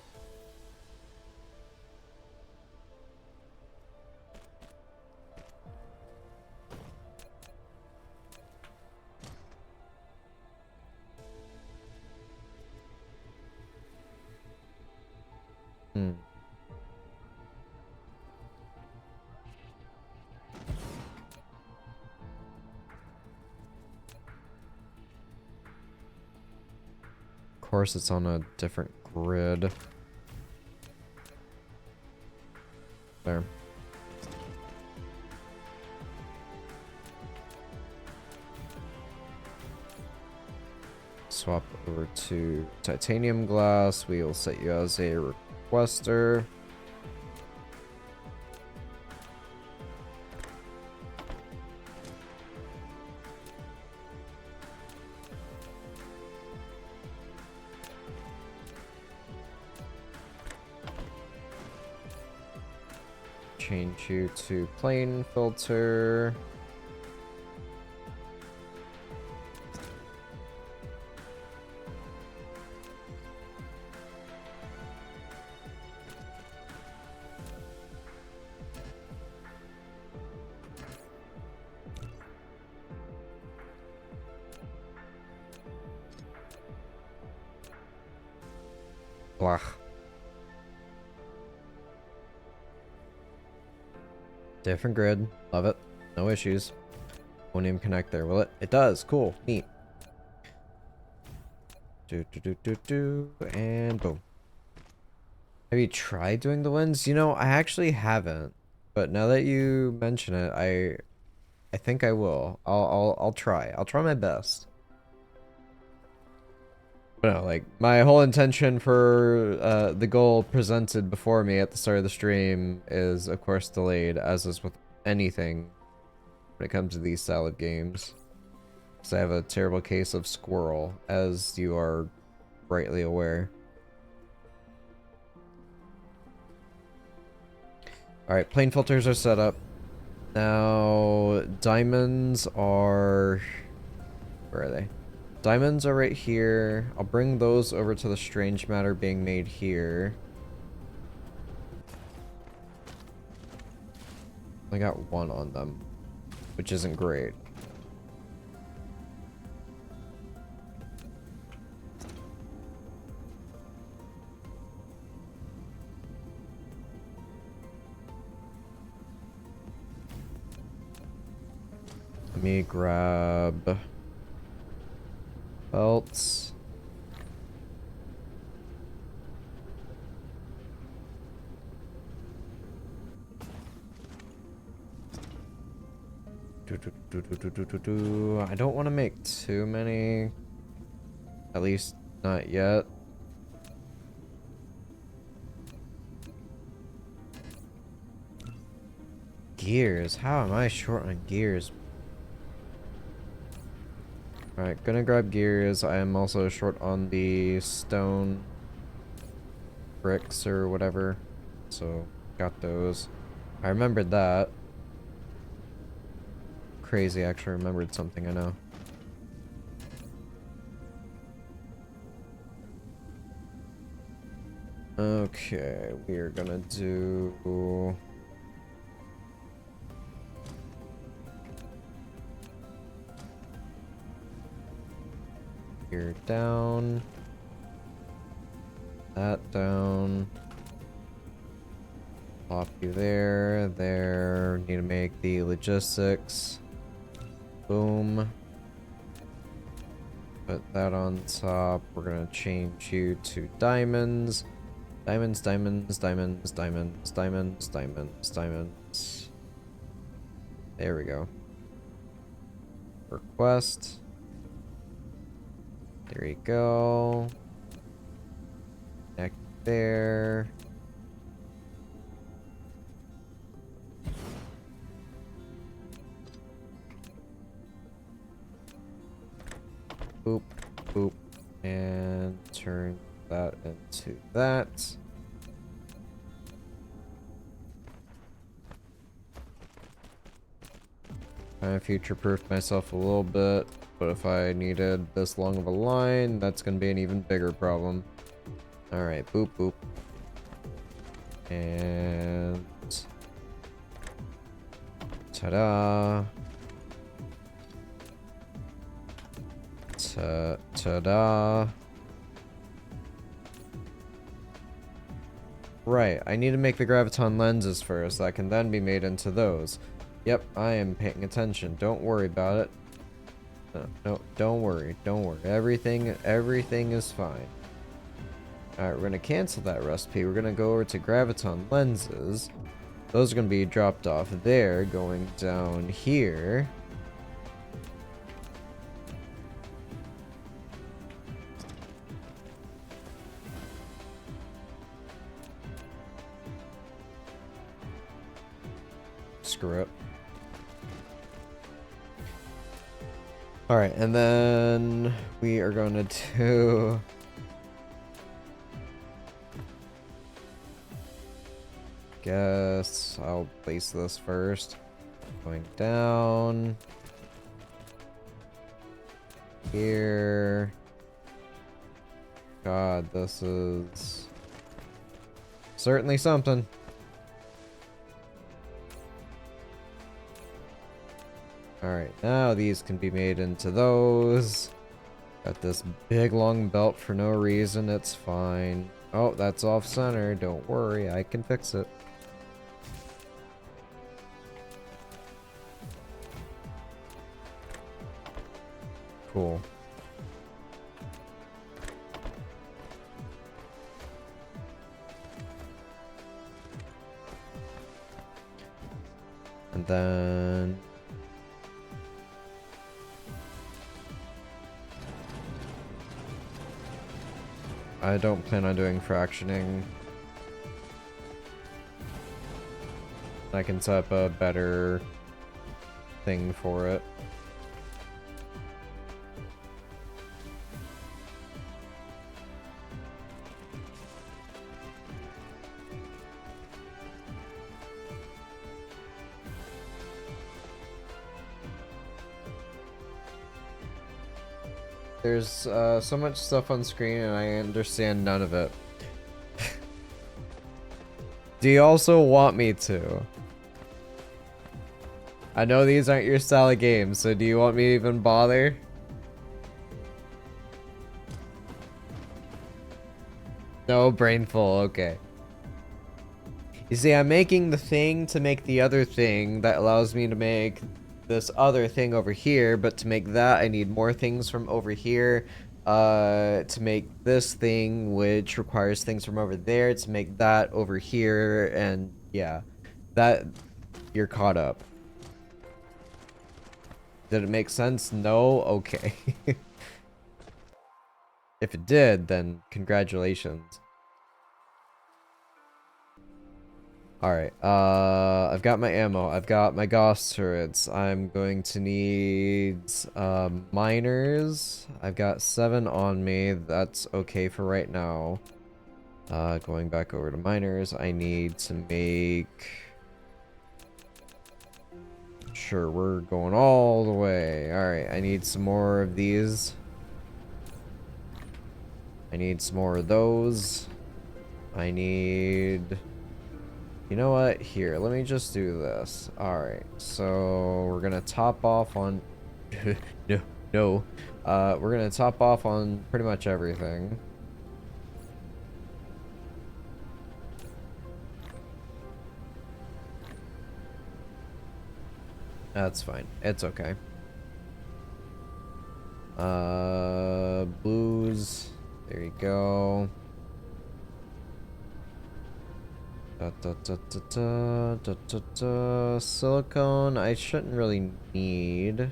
Of course, it's on a different grid. There. Swap over to titanium glass. We will set you as a requester. Change you to plain filter. Blah. Different grid. Love it. No issues. Won't even connect there, will it? It does. Cool. Neat. And boom. Have you tried doing the winds? You know, I actually haven't. But now that you mention it, I think I will. I'll try. I'll try my best. But no, like, my whole intention for the goal presented before me at the start of the stream is, of course, delayed, as is with anything when it comes to these style of games. Because I have a terrible case of squirrel, as you are rightly aware. Alright, plane filters are set up. Now, diamonds are... Where are they? Diamonds are right here. I'll bring those over to the strange matter being made here. I got one on them, which isn't great. Let me grab belts. I don't want to make too many. At least not yet. Gears. How am I short on gears? Alright, gonna grab gears. I am also short on the stone bricks or whatever. So, got those. I remembered that. Crazy, I actually remembered something, I know. Okay, we are gonna do... Here down. That down. Plop you there, there. Need to make the logistics. Boom. Put that on top. We're gonna change you to diamonds. Diamonds, diamonds, diamonds, diamonds, diamonds, diamonds, diamonds. There we go. Request. There you go. Connect there. Boop, boop, and turn that into that. I future-proofed myself a little bit, but if I needed this long of a line, that's gonna be an even bigger problem. Alright, boop, boop. And... ta-da! Ta-da! Right, I need to make the graviton lenses first, that can then be made into those. Yep, I am paying attention. Don't worry about it. No, don't worry. Don't worry. Everything is fine. Alright, we're gonna cancel that recipe. We're gonna go over to graviton lenses. Those are gonna be dropped off there, going down here. Screw it. Alright, and then we are going to do... guess I'll place this first. Going down. Here. God, this is... certainly something. Alright, now these can be made into those. Got this big long belt for no reason, it's fine. Oh, that's off center, don't worry, I can fix it. Cool. And then... I don't plan on doing fractioning. I can set up a better thing for it. There's so much stuff on screen and I understand none of it. Do you also want me to? I know these aren't your style of games, so do you want me to even bother? No, brainful, okay. You see, I'm making the thing to make the other thing that allows me to make this other thing over here, but to make that I need more things from over here to make this thing, which requires things from over there to make that over here, and yeah, that you're caught up. Did it make sense? No? Okay. If it did, then congratulations. Alright, I've got my ammo, I've got my Gauss turrets, I'm going to need, miners. I've got 7 on me, that's okay for right now. Going back over to miners, I need to make... Sure, we're going all the way. Alright, I need some more of these. I need some more of those. I need... You know what? Here, let me just do this. Alright, so we're gonna top off on... no. We're gonna top off on pretty much everything. That's fine. It's okay. Blues. There you go. Silicone, I shouldn't really need.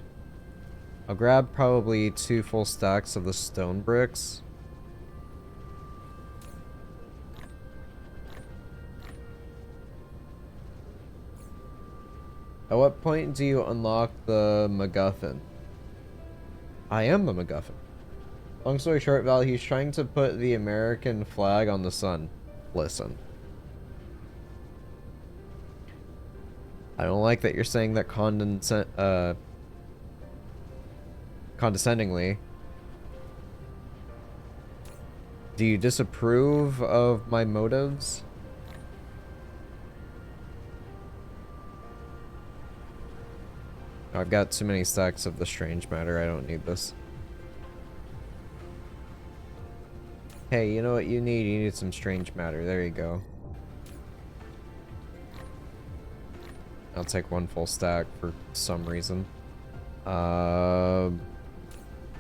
I'll grab probably 2 full stacks of the stone bricks. At what point do you unlock the MacGuffin? I am the MacGuffin. Long story short, Val, he's trying to put the American flag on the sun. Listen. I don't like that you're saying that condescendingly. Do you disapprove of my motives? I've got too many stacks of the strange matter. I don't need this. Hey, you know what you need? You need some strange matter. There you go. I'll take 1 full stack for some reason.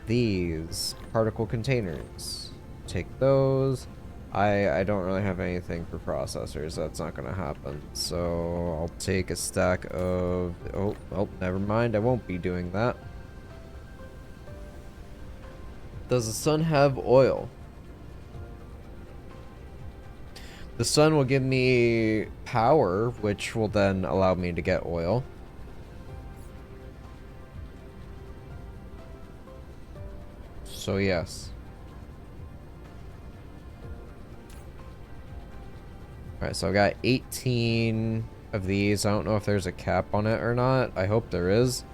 These particle containers. Take those. I don't really have anything for processors. That's not gonna happen. So I'll take a stack of... Oh, well, never mind. I won't be doing that. Does the sun have oil? The sun will give me power, which will then allow me to get oil. So yes. Alright, so I've got 18 of these. I don't know if there's a cap on it or not. I hope there is.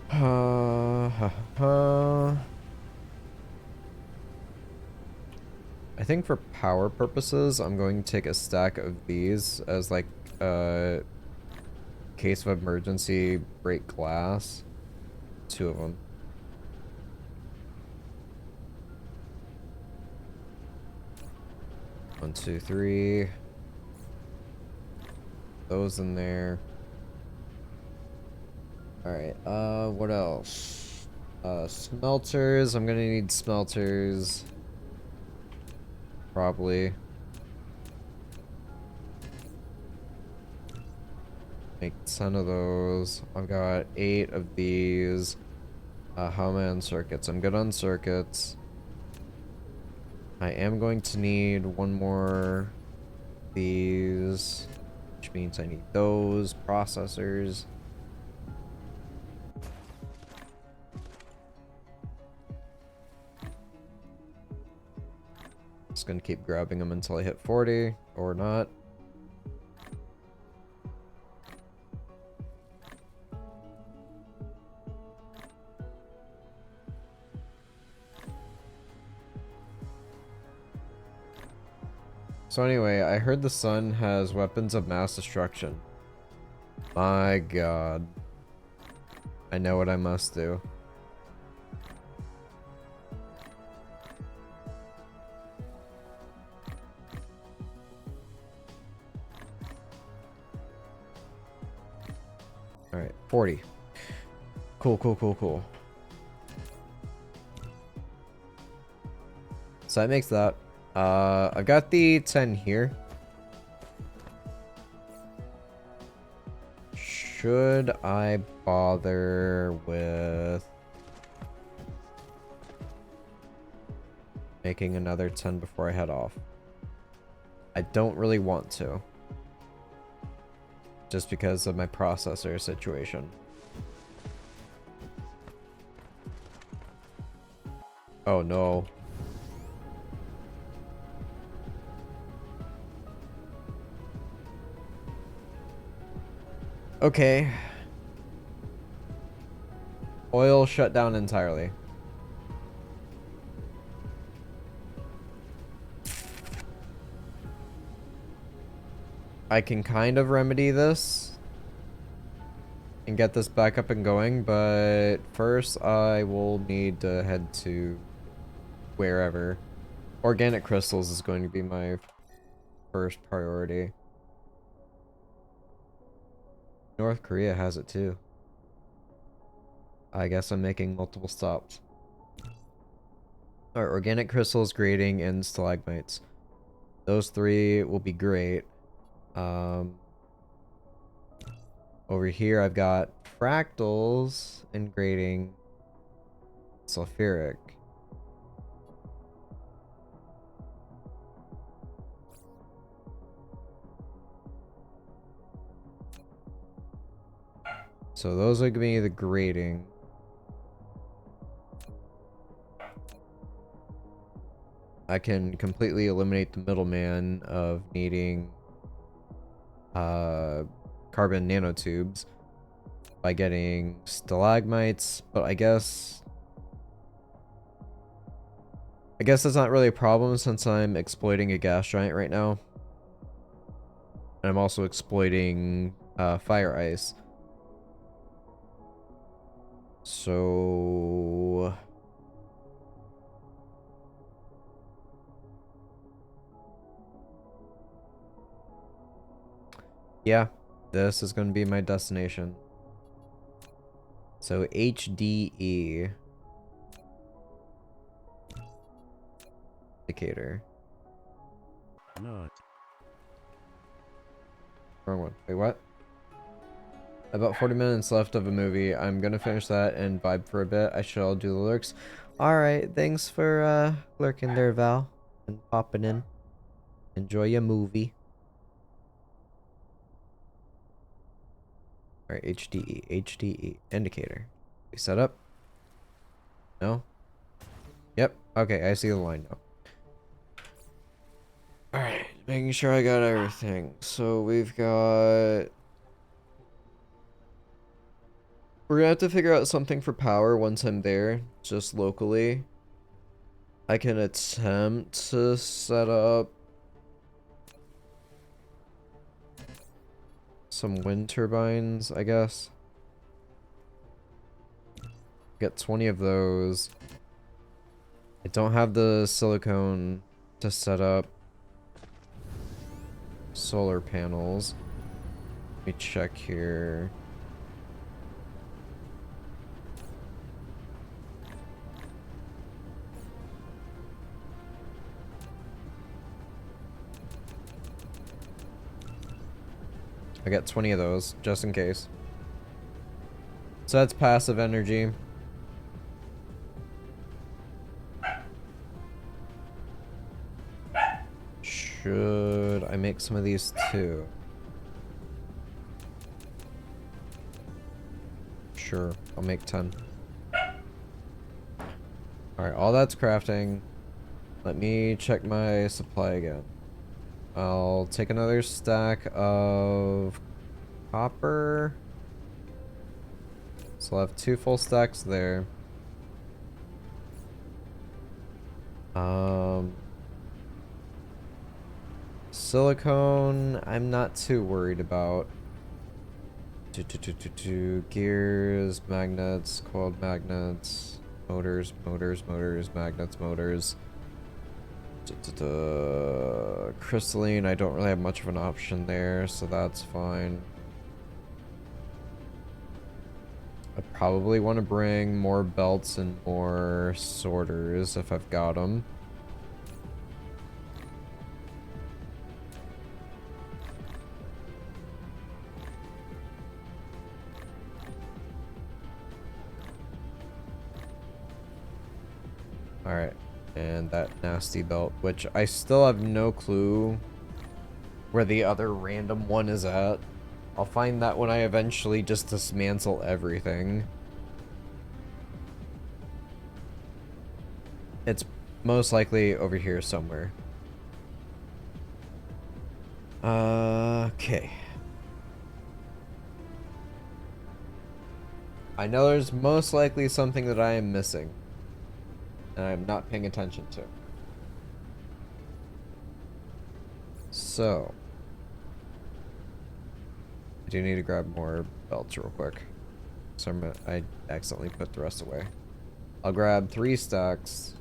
I think for power purposes, I'm going to take a stack of these as like case of emergency break glass. 2 of them. One, two, three. Those in there. Alright, what else? Smelters. I'm gonna need smelters. Probably. Make 10 of those. I've got 8 of these. How am I on circuits? I'm good on circuits. I am going to need 1 more of these, which means I need those processors. Just gonna keep grabbing them until I hit 40 or not. So anyway, I heard the sun has weapons of mass destruction. My god. I know what I must do. Alright, 40. Cool, cool, cool, cool. So that makes that. I've got the 10 here. Should I bother with making another 10 before I head off? I don't really want to. Just because of my processor situation. Oh no. Okay. Oil shut down entirely. I can kind of remedy this and get this back up and going, but first I will need to head to wherever. Organic crystals is going to be my first priority. You North Korea has it too. I guess I'm making multiple stops. Alright, organic crystals, grading, and stalagmites. Those three will be great. Over here I've got fractals and grading, sulfuric. So those are gonna be the grading. I can completely eliminate the middleman of needing carbon nanotubes by getting stalagmites, but I guess that's not really a problem since I'm exploiting a gas giant right now. And I'm also exploiting fire ice. So yeah, this is going to be my destination. So HDE indicator. No. Wrong one. Wait, what? About 40 minutes left of a movie. I'm gonna finish that and vibe for a bit. I shall do the lurks. Alright, thanks for lurking there, Val. And popping in. Enjoy your movie. Alright, HDE indicator. We set up? No? Yep. Okay, I see the line now. Alright, making sure I got everything. So we've got... We're gonna have to figure out something for power once I'm there, just locally. I can attempt to set up some wind turbines, I guess. Get 20 of those. I don't have the silicone to set up solar panels. Let me check here. I got 20 of those, just in case. So that's passive energy. Should I make some of these too? Sure, I'll make 10. Alright, all that's crafting. Let me check my supply again. I'll take another stack of copper. So I'll have 2 full stacks there. Silicone, I'm not too worried about. Gears, magnets, coiled magnets, motors, magnets, motors. Crystalline, I don't really have much of an option there, so that's fine. I probably want to bring more belts and more sorters if I've got them. Alright, and that nasty belt, which I still have no clue where the other random one is at. I'll find that when I eventually just dismantle everything. It's most likely over here somewhere. Okay. I know there's most likely something that I am missing. And I'm not paying attention to. So. I do need to grab more belts real quick. So I accidentally put the rest away. I'll grab 3 stacks.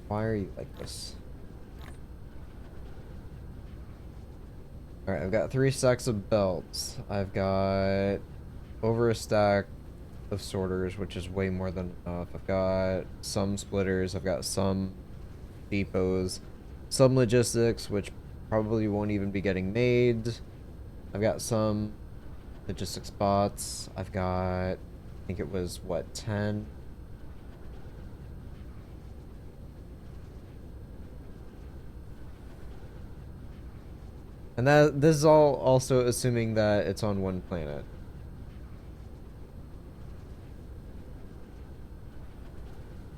Why are you like this? Alright, I've got 3 stacks of belts. I've got over a stack of sorters, which is way more than enough. I've got some splitters, I've got some depots, some logistics, which probably won't even be getting made. I've got some logistics bots. I've got, I think it was, what, 10? And this is all also assuming that it's on one planet.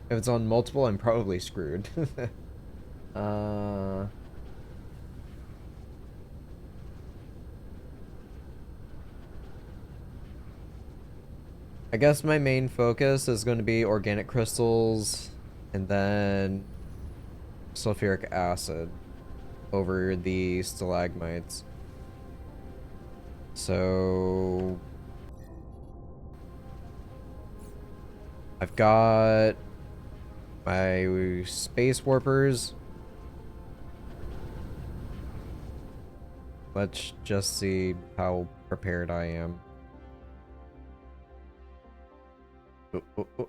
If it's on multiple, I'm probably screwed. uh... I guess my main focus is going to be organic crystals and then sulfuric acid over the stalagmites. So I've got my space warpers. Let's just see how prepared I am. Oh.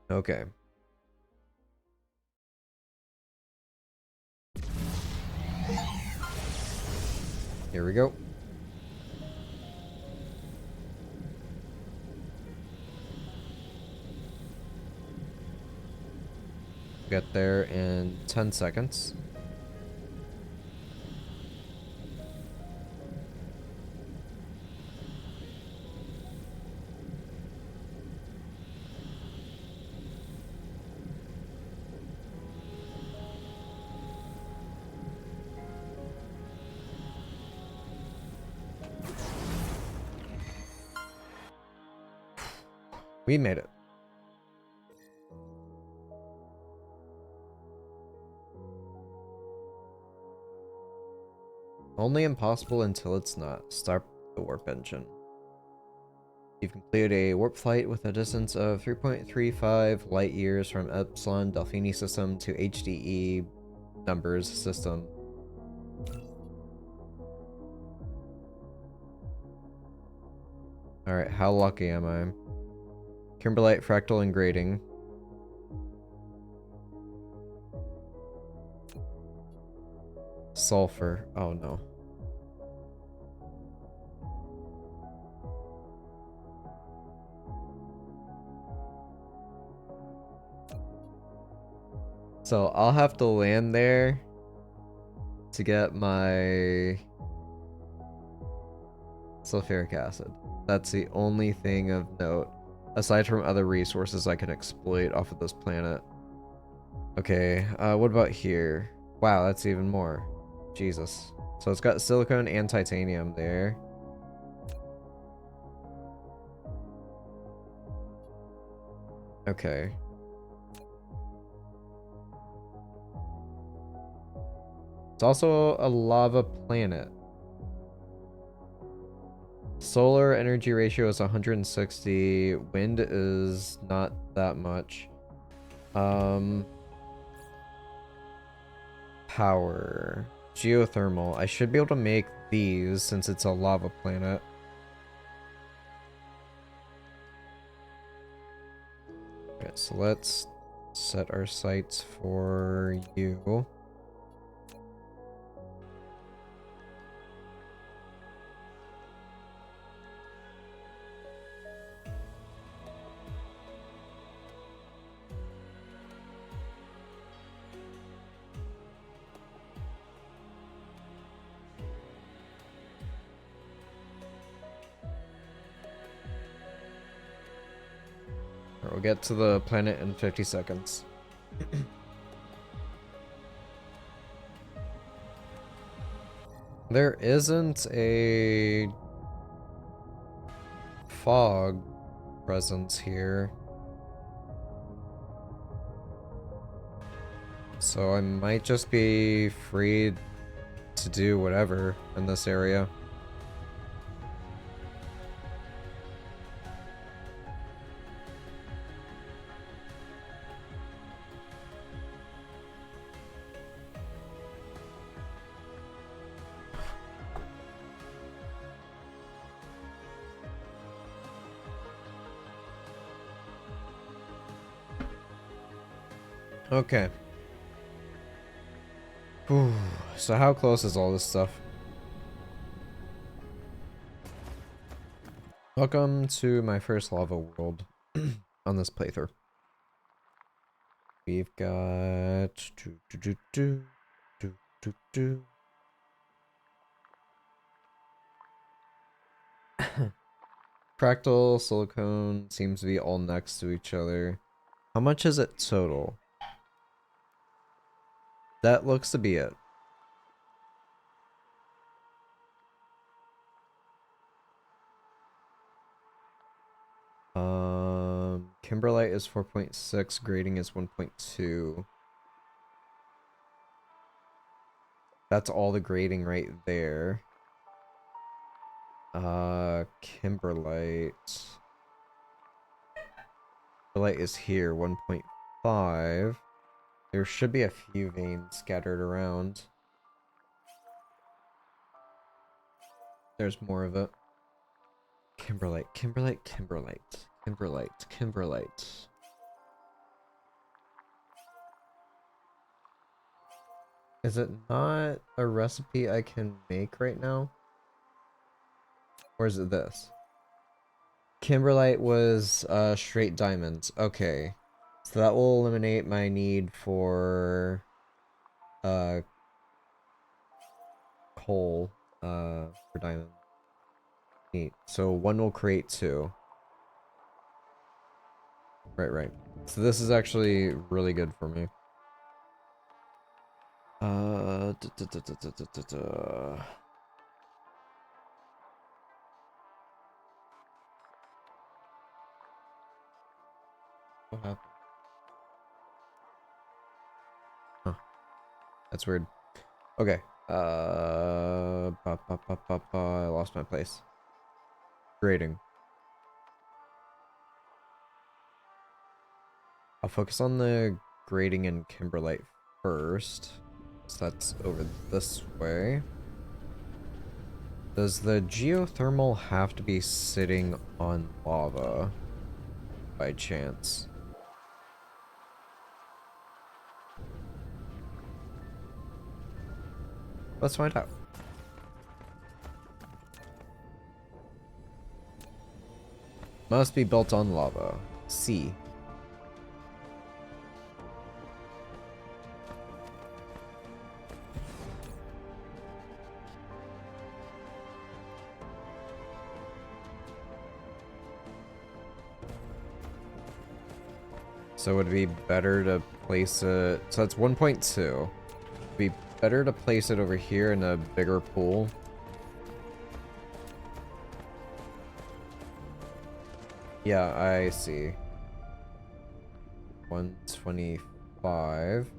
Okay. Here we go. Get there in 10 seconds. We made it. Only impossible until it's not. Start the warp engine. You've completed a warp flight with a distance of 3.35 light years from Epsilon Delphini system to HDE numbers system. Alright, how lucky am I? Kimberlite fractal and grading. Sulfur. Oh no. So I'll have to land there to get my sulfuric acid. That's the only thing of note, aside from other resources I can exploit off of this planet. Okay, what about here? Wow, that's even more. Jesus. So it's got silicone and titanium there. Okay. It's also a lava planet. Solar energy ratio is 160. Wind is not that much. Power. Geothermal. I should be able to make these since it's a lava planet. Okay, so let's set our sights for you. We'll get to the planet in 50 seconds. There isn't a fog presence here. So I might just be free to do whatever in this area. Okay. Whew. So how close is all this stuff? Welcome to my first lava world on this playthrough. We've got fractal, silicone seems to be all next to each other. How much is it total? That looks to be it. Kimberlite is 4.6, grading is 1.2. That's all the grading right there. Kimberlite. Kimberlite is here, 1.5. There should be a few veins scattered around. There's more of it. Kimberlite, Kimberlite, Kimberlite, Kimberlite, Kimberlite. Is it not a recipe I can make right now? Or is it this? Kimberlite was straight diamonds. Okay. So that will eliminate my need for coal for diamond. Neat. So one will create two. Right. So this is actually really good for me. What happened? Huh. That's weird. Okay. I lost my place. Grading. I'll focus on the grading in Kimberlite first. So that's over this way. Does the geothermal have to be sitting on lava by chance? Let's find out. Must be built on lava. C. So would it be better to place it... So that's 1.2. Would be better to place it over here in a bigger pool. Yeah, I see. 125.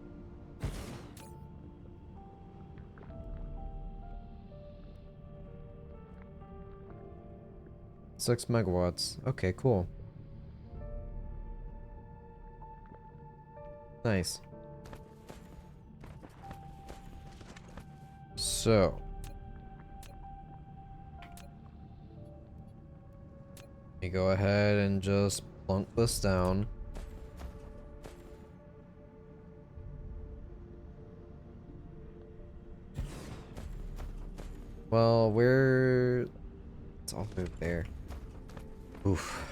Six megawatts. Okay, cool. Nice. So. Let me go ahead and just plunk this down. Well, it's all the way there. Oof.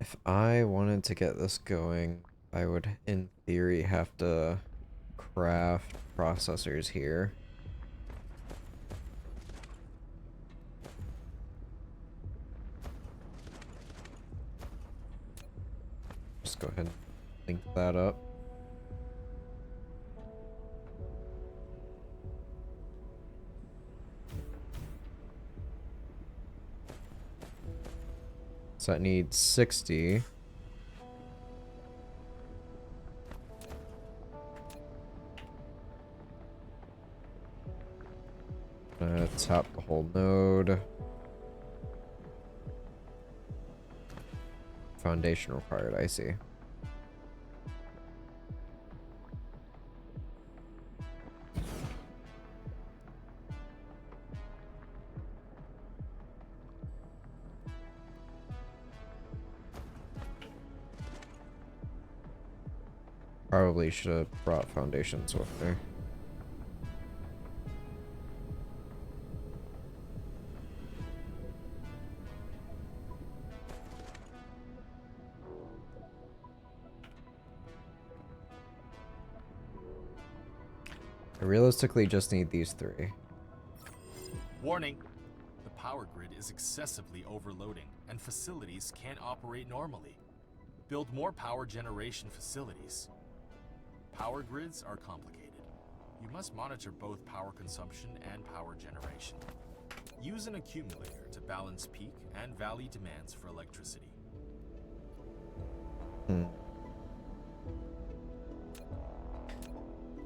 If I wanted to get this going, I would, in theory, have to craft processors here. Just go ahead and link that up. So that needs 60. Tap the whole node. Foundation required, I see. Probably should have brought foundations with me. I realistically just need these 3. Warning! The power grid is excessively overloading, and facilities can't operate normally. Build more power generation facilities. Power grids are complicated. You must monitor both power consumption and power generation. Use an accumulator to balance peak and valley demands for electricity.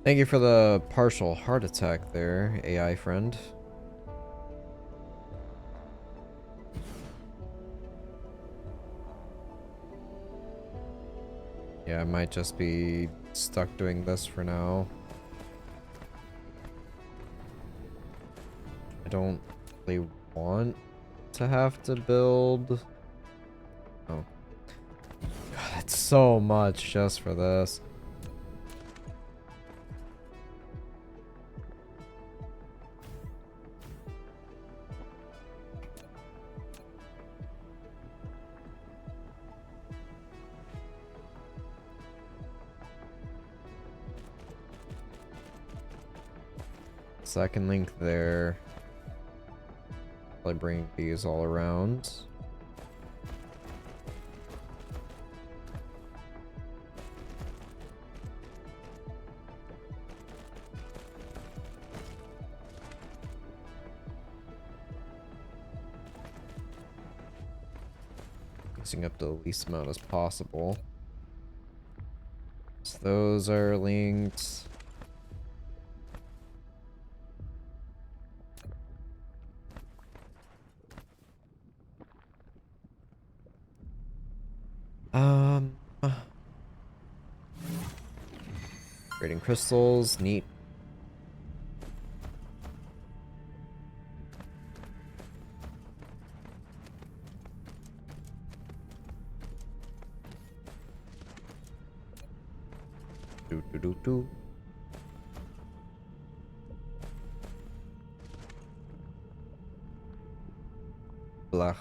Thank you for the partial heart attack there, AI friend. Yeah, I might just be stuck doing this for now. I don't really want to have to build. Oh. God, that's so much just for this. Second link there. Probably bring these all around. Using up the least amount as possible. So those are linked. Creating crystals, neat. Do do do do. Blah.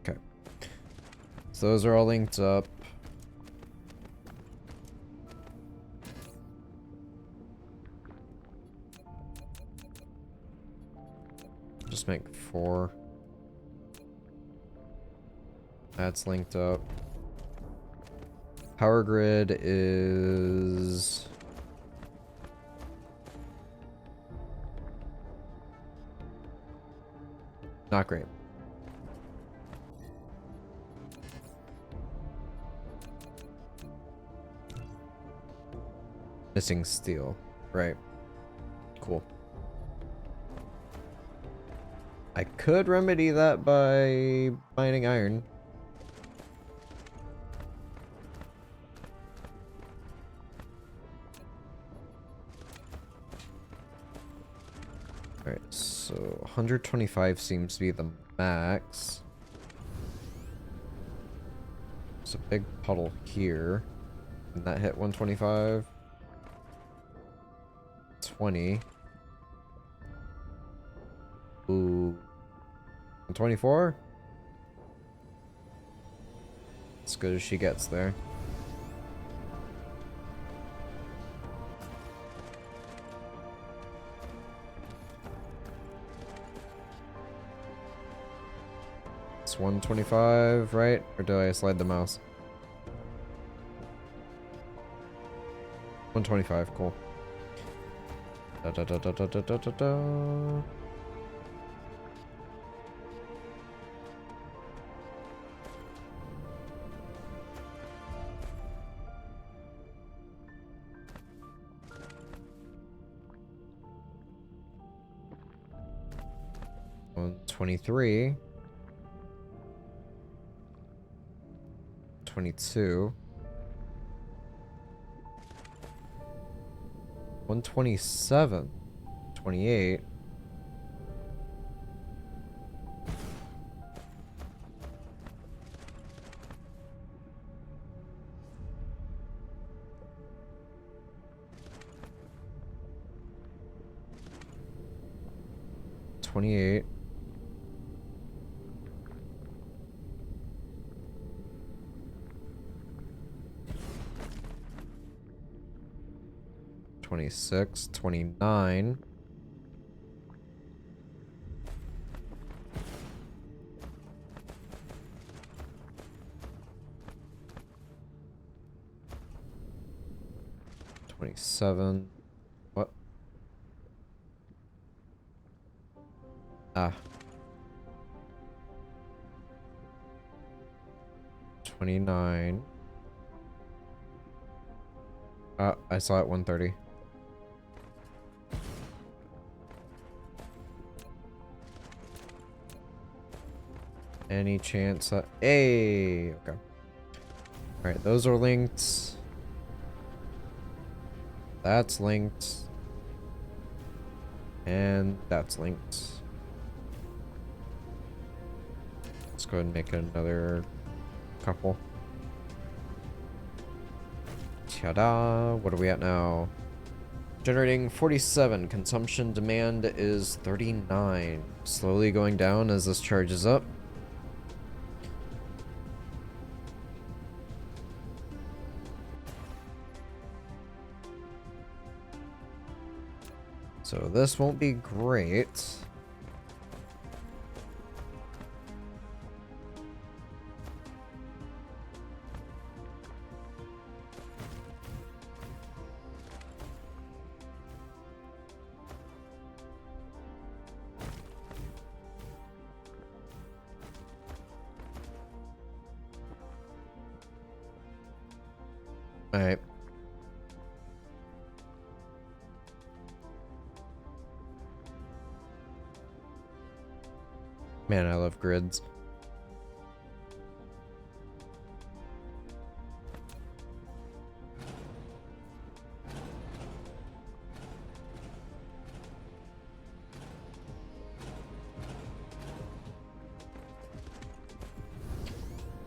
Okay. So those are all linked up. Just make 4. That's linked up. Power grid is not great. Missing steel. Right. Cool. I could remedy that by mining iron. Alright, so 125 seems to be the max. There's a big puddle here. Can that hit 125? 20. Ooh. 124? As good as she gets there. It's 125, right? Or do I slide the mouse? 125, cool. Da da da da da da da da da. On 23. 22. 127. 28. 28. 26, 29. 27. What? Ah. 29. I saw it 130. Any chance that... Hey! Okay. Alright, those are linked. That's linked. And that's linked. Let's go ahead and make another couple. Ta-da! What are we at now? Generating 47. Consumption demand is 39. Slowly going down as this charges up. So this won't be great. Alright. Man, I love grids.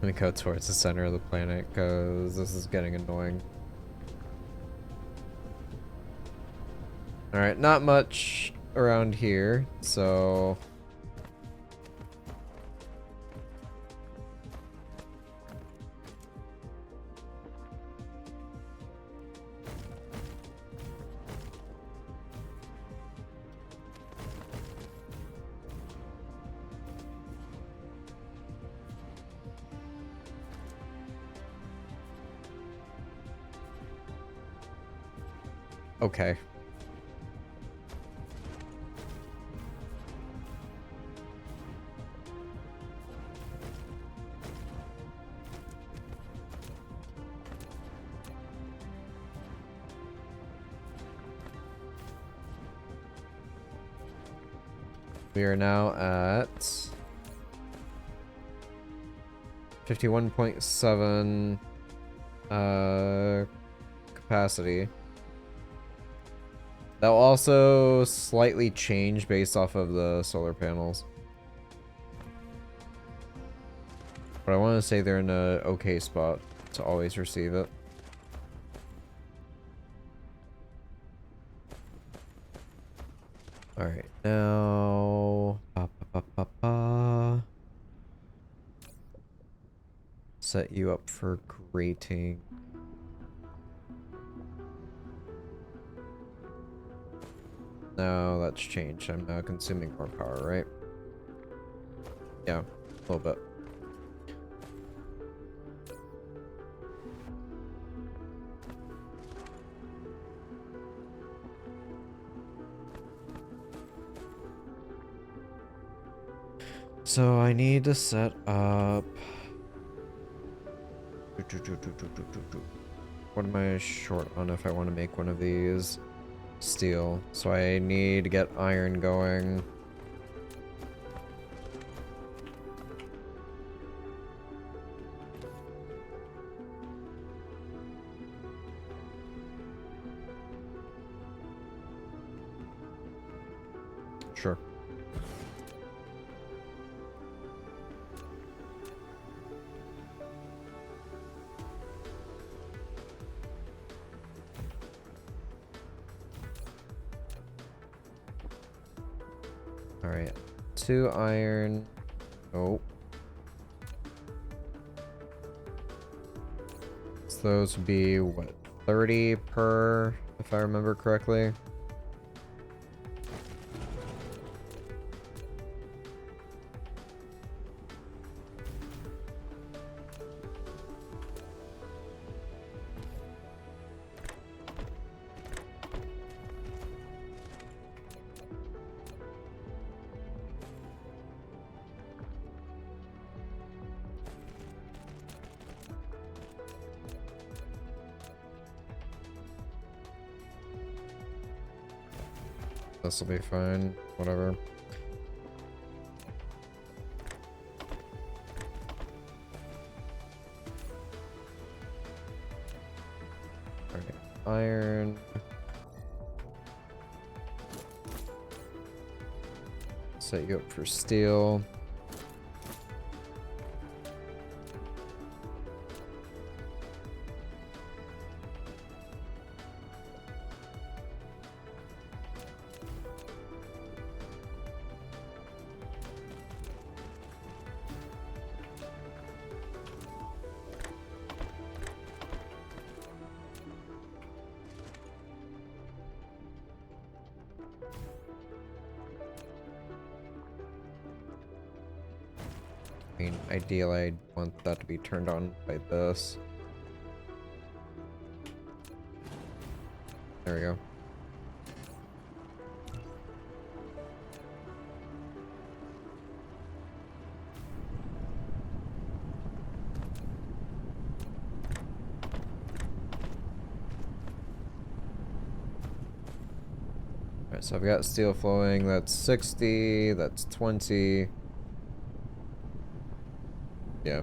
Let me go towards the center of the planet because this is getting annoying. Alright, not much around here, so... Okay. We are now at 51.7 capacity. That'll also slightly change based off of the solar panels. But I want to say they're in a okay spot to always receive it. Alright, now... Set you up for grating. No, that's changed. I'm now consuming more power, right? Yeah, a little bit. So I need to set up. What am I short on if I want to make one of these? Steel. So I need to get iron going. Sure. Alright. 2 iron. Oh. So those would be, what, 30 per, if I remember correctly? This will be fine. Whatever. Alright. Iron. Set you up for steel. I mean, ideally, I'd want that to be turned on by this. There we go. Alright, so I've got steel flowing, that's 60, that's 20. Yeah.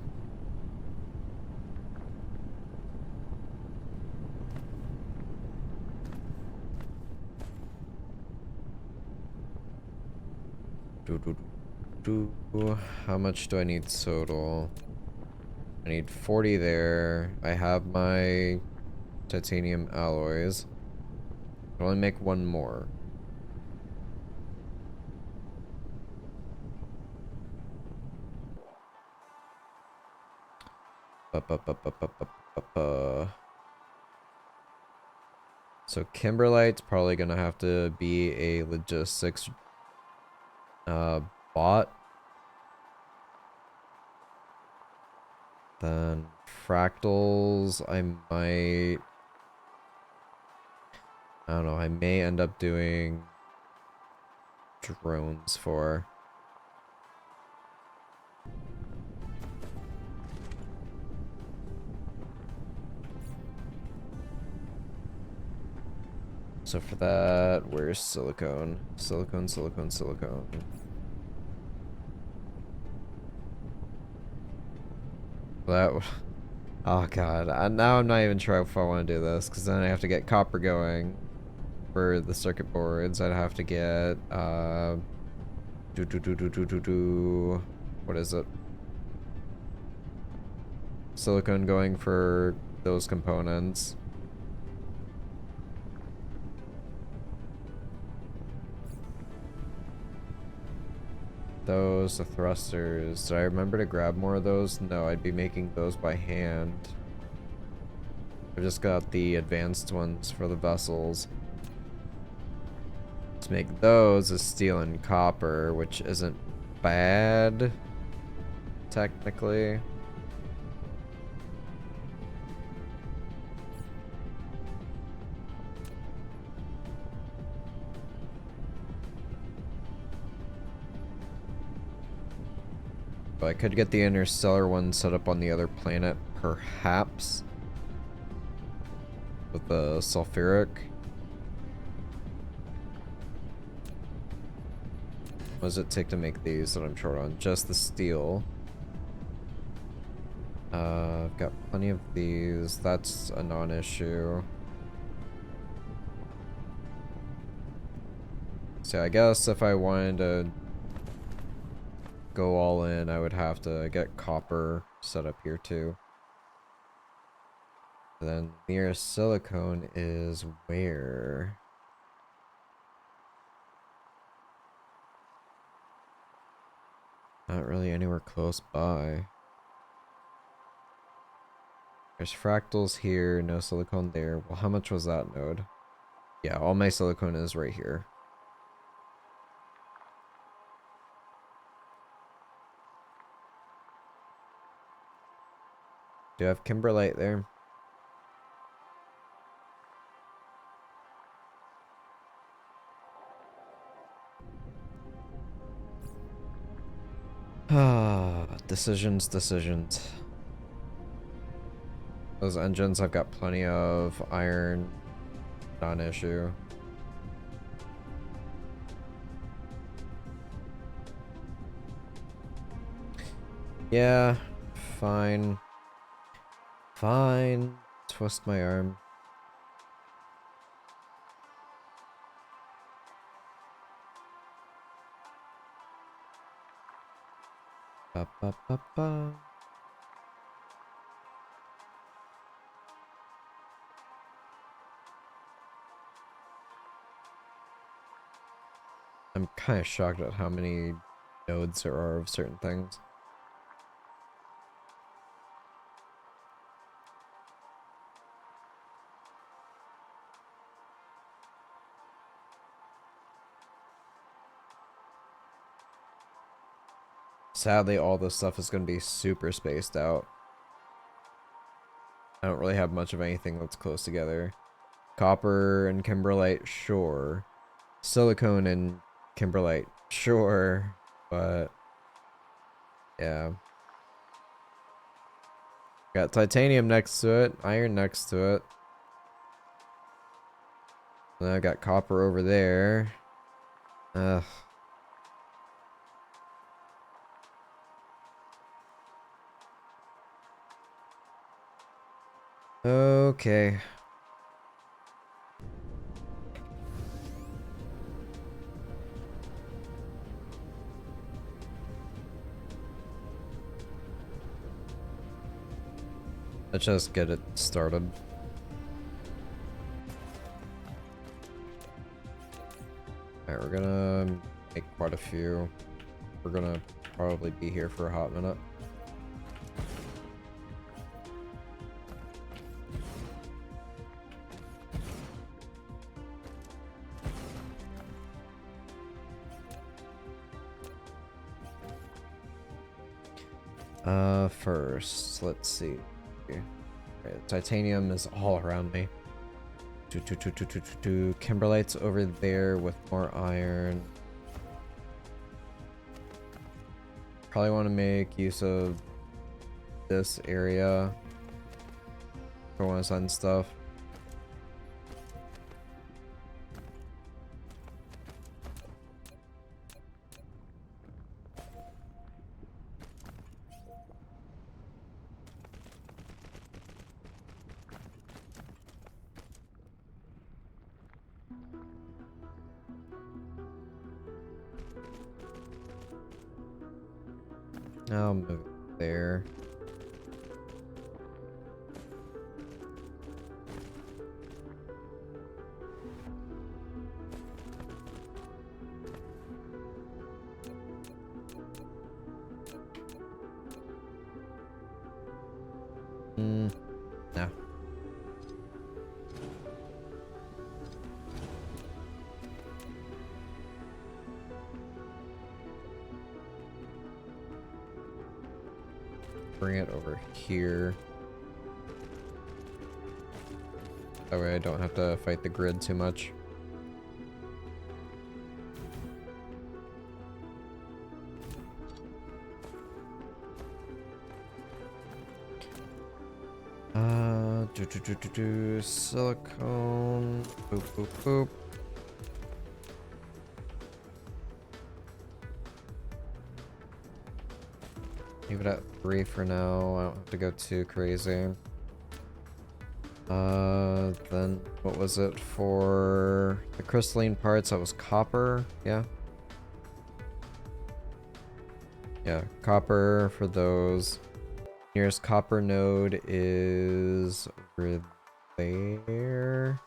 How much do I need total? I need 40 there. I have my titanium alloys. I can only make one more. So Kimberlite's probably gonna have to be a logistics bot. Then fractals, I don't know, I may end up doing drones for. So for that, where's silicone? Silicone, silicone, silicone. That, oh god, now I'm not even sure if I want to do this, because then I have to get copper going for the circuit boards. I'd have to get, what is it? Silicone going for those components. Those, the thrusters. Did I remember to grab more of those? No, I'd be making those by hand. I've just got the advanced ones for the vessels. To make those is steel and copper, which isn't bad, technically. I could get the interstellar one set up on the other planet, perhaps. With the sulfuric. What does it take to make these that I'm short on? Just the steel. I've got plenty of these. That's a non-issue. So I guess if I wanted to go all in, I would have to get copper set up here too. Then nearest silicone is where? Not really anywhere close by. There's fractals here, no silicone there. Well, how much was that node? Yeah, all my silicone is right here. Do I have kimberlite there? Ah, decisions. Those engines, I've got plenty of iron, non-issue. Yeah, fine. Fine. Twist my arm. Ba, ba, ba, ba. I'm kind of shocked at how many nodes there are of certain things. Sadly, all this stuff is going to be super spaced out. I don't really have much of anything that's close together. Copper and kimberlite, sure. Silicone and kimberlite, sure. But yeah. Got titanium next to it, iron next to it. Then I got copper over there. Ugh. Okay. Let's just get it started. Alright, we're gonna make quite a few. We're gonna probably be here for a hot minute. First, let's see. Right, titanium is all around me. Kimberlite's over there with more iron. Probably want to make use of this area for one sun stuff. I'll move it there. No. Bring it over here. That way I don't have to fight the grid too much. Silicone. Boop, boop, boop. Leave it at 3 for now. I don't have to go too crazy. Then what was it for the crystalline parts? That was copper, yeah. Yeah, copper for those. Nearest copper node is over there.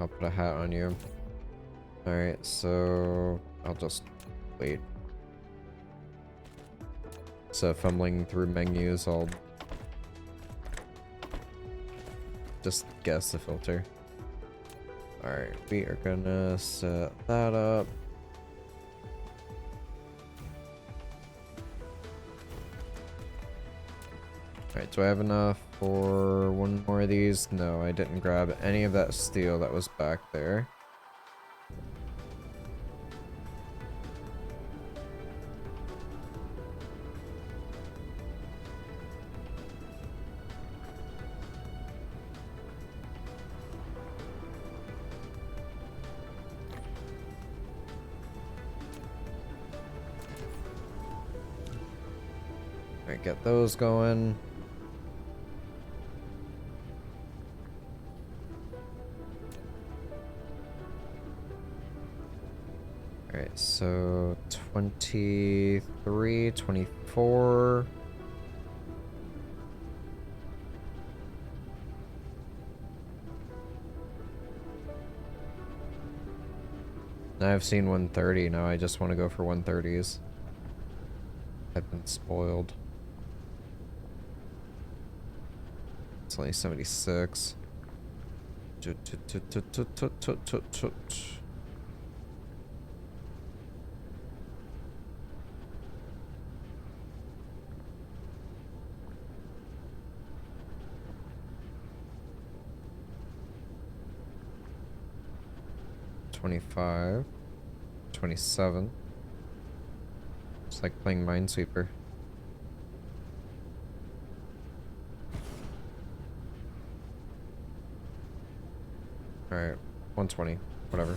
I'll put a hat on you. Alright, so I'll just wait. So fumbling through menus, I'll just guess the filter. Alright, we are gonna set that up. Alright, do I have enough for one more of these? No, I didn't grab any of that steel that was back there. Alright, get those going. Alright, so 23, 24. Now I've seen 130, now I just want to go for 130s. I've been spoiled. It's only 76. 25, 27. It's like playing Minesweeper. Alright, 120, whatever.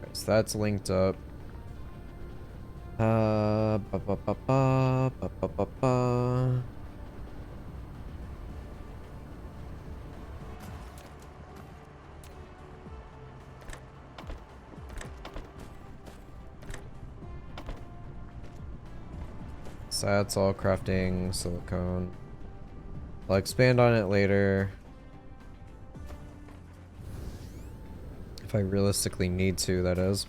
Alright, so that's linked up. Ba ba ba ba ba ba ba ba. So that's all crafting silicone. I'll expand on it later. If I realistically need to, that is.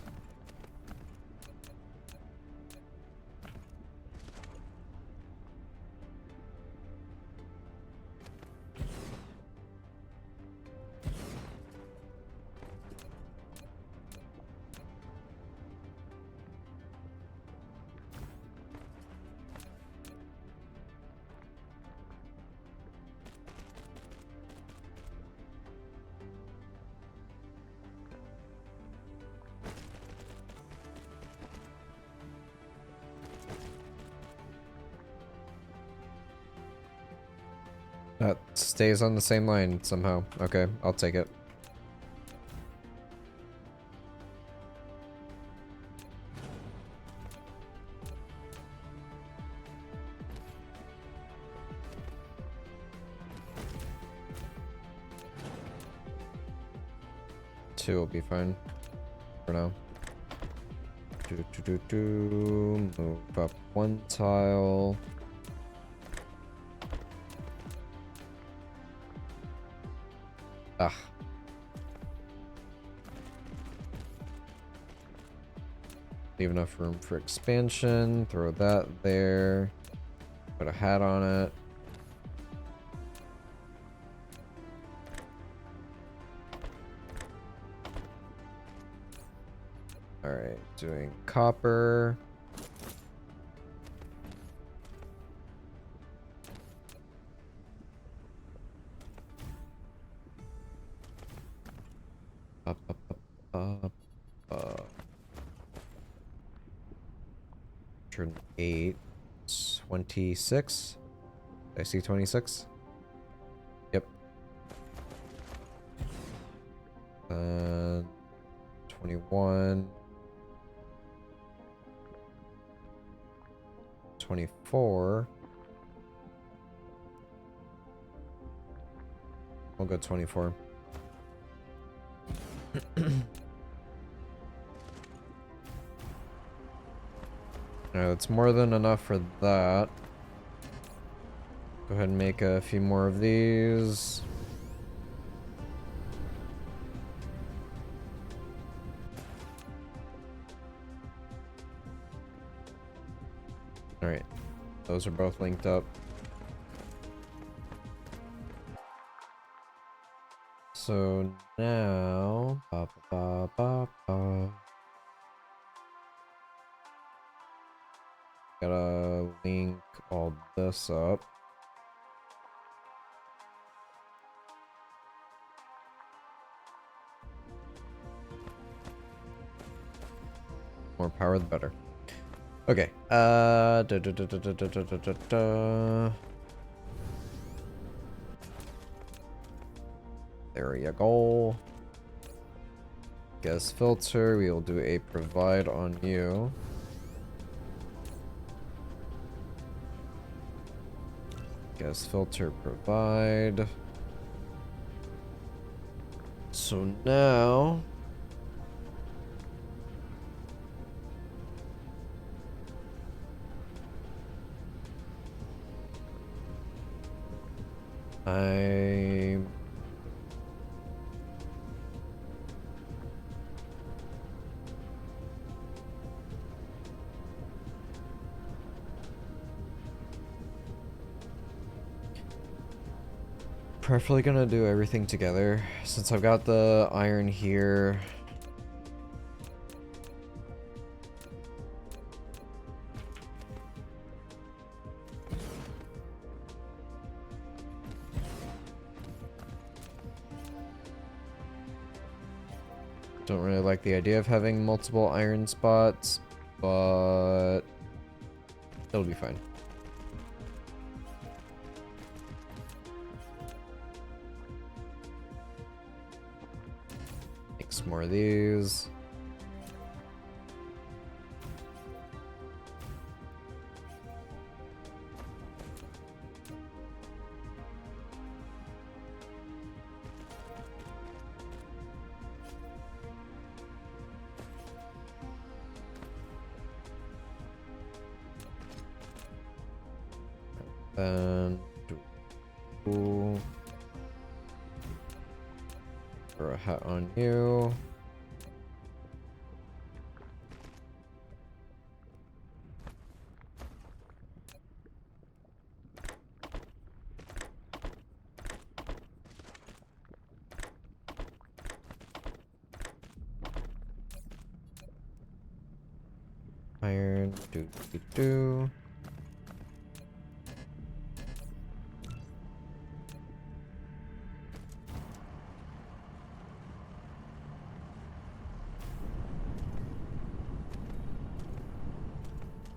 That stays on the same line somehow. Okay, I'll take it. Two will be fine for now. Move up one tile. Ah. Leave enough room for expansion. Throw that there. Put a hat on it. Alright, doing copper. 8, 26. I see 26. Yep. 21. 24. We'll go 24. Alright, that's more than enough for that. Go ahead and make a few more of these. Alright, those are both linked up. So now, gotta link all this up. More power, the better. Okay. There you go. Gas filter. We will do a provide on you. Gas filter provide. So now I'm preferably gonna do everything together since I've got the iron here. Don't really like the idea of having multiple iron spots, but it'll be fine. Make some more of these. Then throw a hat on you. Iron, do.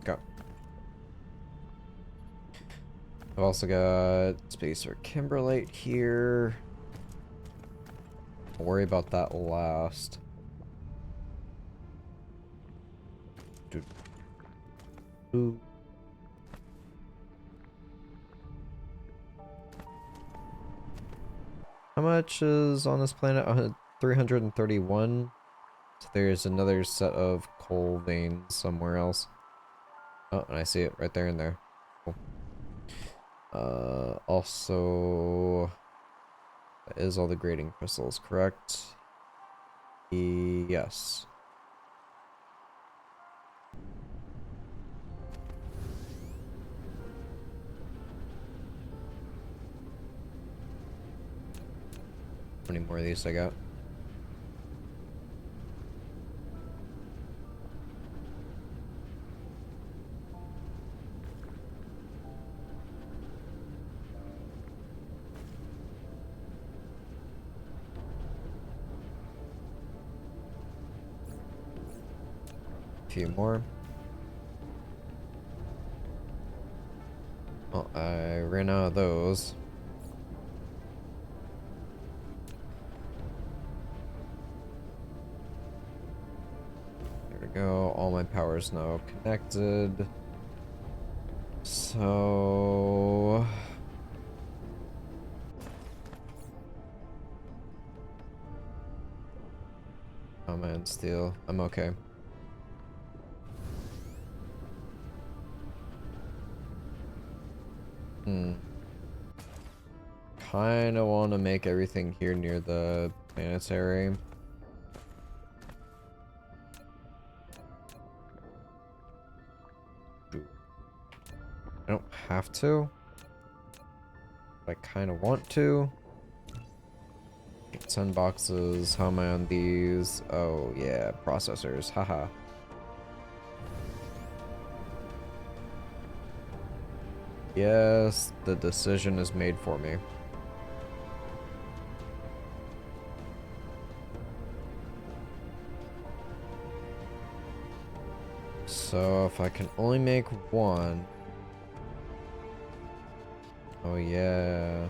Go. I've also got spacer kimberlite here. I'll worry about that last. Ooh. How much is on this planet? 331. So there's another set of coal veins somewhere else. Oh, and I see it right there and there. Cool. Also, that is all the grading crystals, correct? Yes. How many more of these I got? A few more. we ran out of those. There we go. All my power's now connected. So... I'm in steel. I'm okay. Kinda want to make everything here near the planetary. I don't have to. But I kinda want to. 10 boxes. How am I on these? Oh yeah, processors. Haha. Yes, the decision is made for me. So if I can only make one. Oh yeah.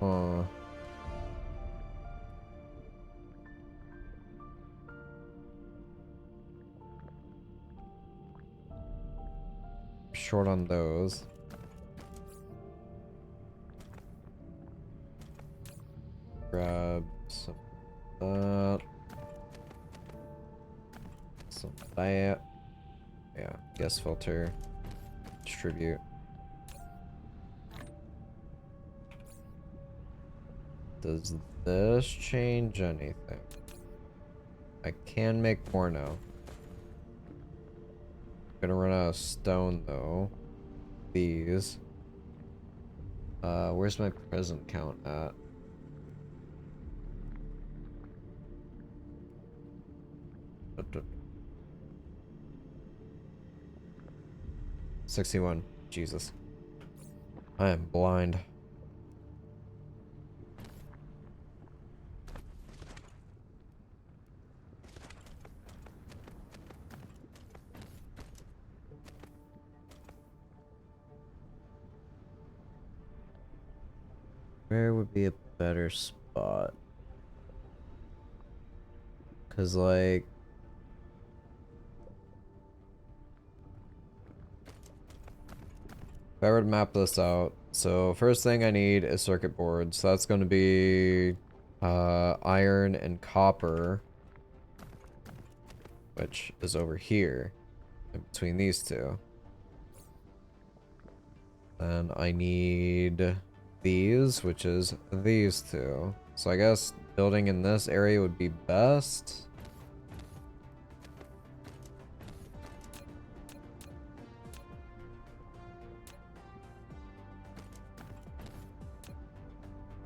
Huh. Short on those. Grab some of that. Some of that. Yeah, gas filter. Distribute. Does this change anything? I can make more now. Gonna run out of stone though. These. Where's my present count at? Uh, 61. Jesus. I am blind. Where would be a better spot? Cause like... if I were to map this out, so first thing I need is circuit boards. So that's going to be iron and copper, which is over here, in between these two. Then I need these, which is these two. So I guess building in this area would be best.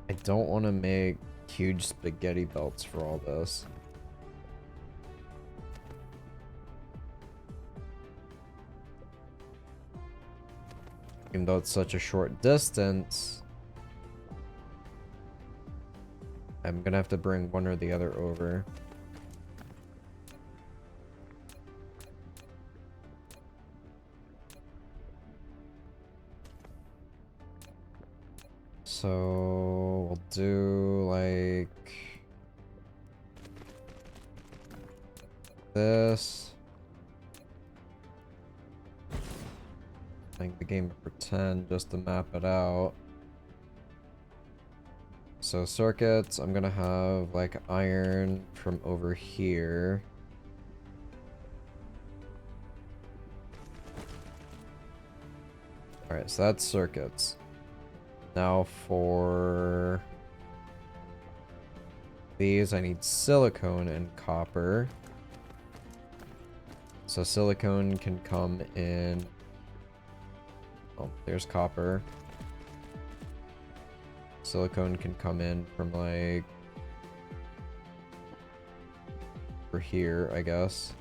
I don't want to make huge spaghetti belts for all this. Even though it's such a short distance, I'm gonna have to bring one or the other over. So we'll do like this. Playing the game of pretend just to map it out. So circuits, I'm gonna have like iron from over here. Alright, so that's circuits. Now for these, I need silicone and copper. So silicone can come in... oh, there's copper. Silicone can come in from like... over here, I guess.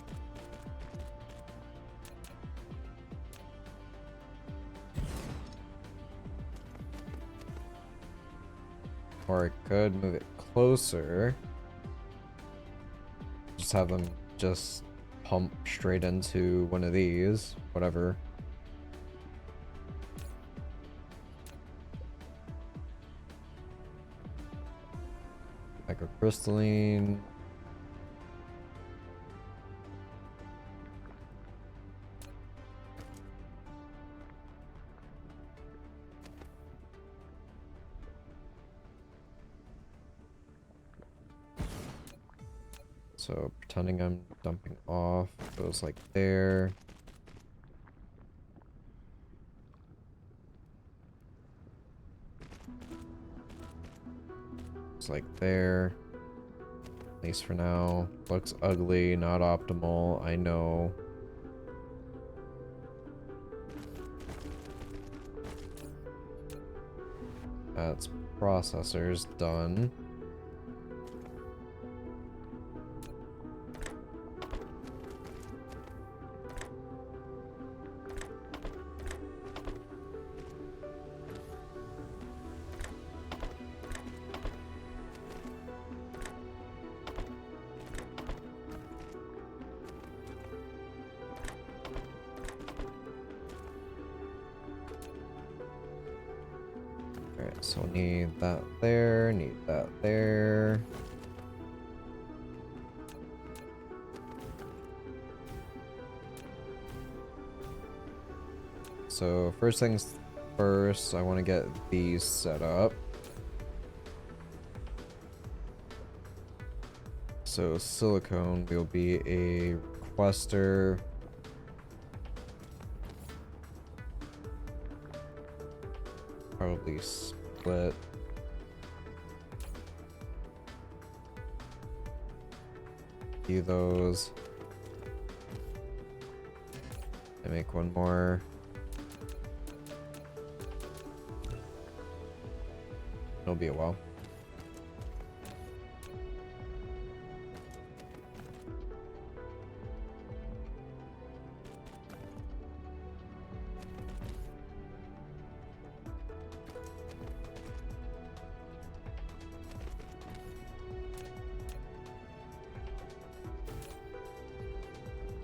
Or I could move it closer. Just have them just pump straight into one of these. Whatever. Microcrystalline. So pretending I'm dumping off goes like there. It's like there. At least for now. Looks ugly, not optimal, I know. That's processors done. Alright, so need that there, need that there. So first things first, I want to get these set up. So silicone will be a requester. Probably split. Do those. I make one more. It'll be a while.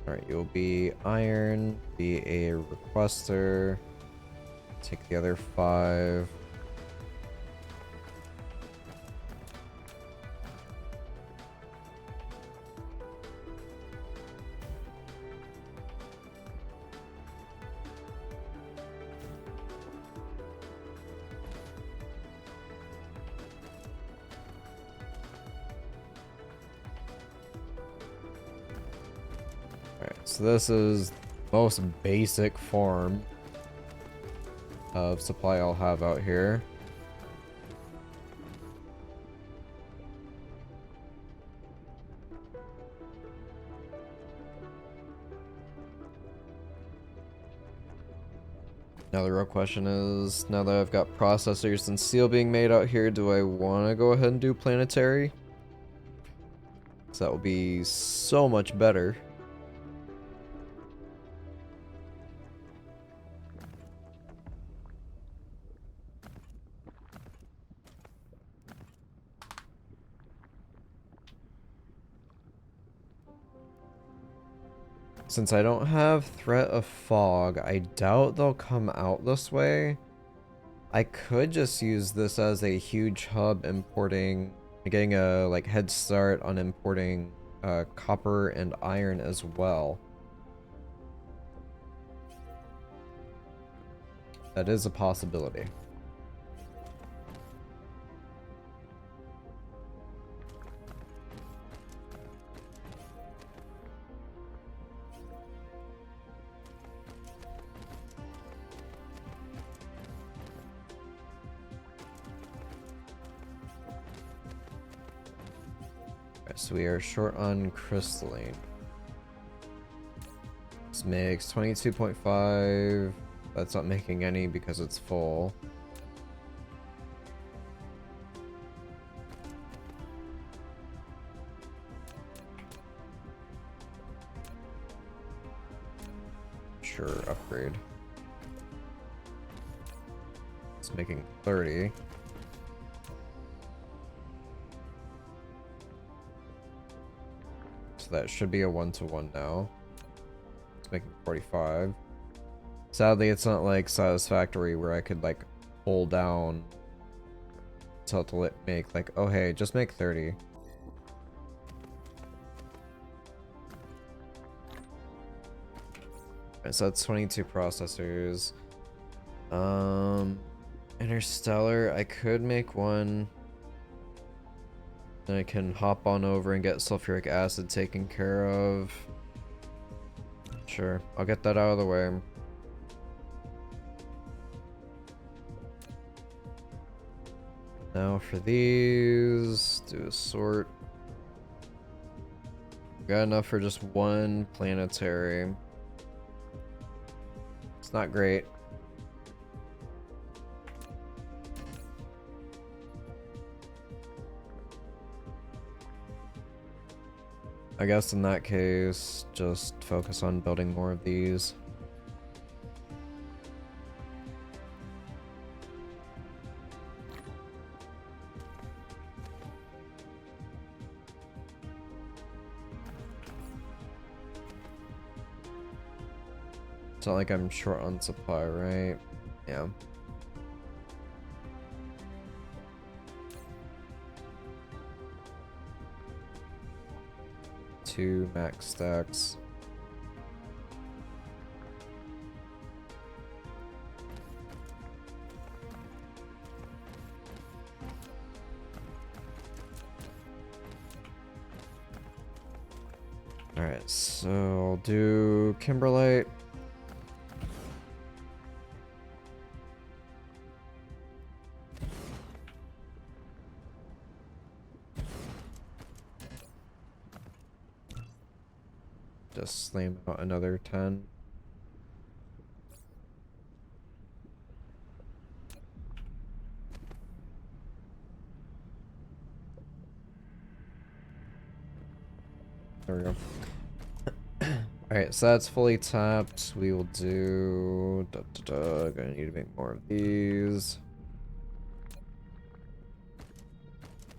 Alright, you'll be iron, be a requester. Take the other 5. So this is the most basic form of supply I'll have out here. Now the real question is, now that I've got processors and steel being made out here, do I want to go ahead and do planetary? So that will be so much better. Since I don't have threat of fog, I doubt they'll come out this way. I could just use this as a huge hub importing, getting a like head start on importing copper and iron as well. That is a possibility. So we are short on crystalline. This makes 22.5. That's not making any because it's full. Sure, upgrade. It's making 30. That should be a 1-to-1 now. It's making 45. Sadly, it's not like satisfactory where I could like pull down tell it to make like, oh hey, just make 30. Alright, so that's 22 processors. Interstellar, I could make one. Then I can hop on over and get sulfuric acid taken care of. Sure, I'll get that out of the way. Now for these, do a sort. Got enough for just one planetary. It's not great. I guess in that case, just focus on building more of these. It's not like I'm short on supply, right? Yeah. Two max stacks. Alright, so I'll do Kimberlite. Just slam out another 10. There we go. Alright, so that's fully tapped. We will do... Gonna need to make more of these.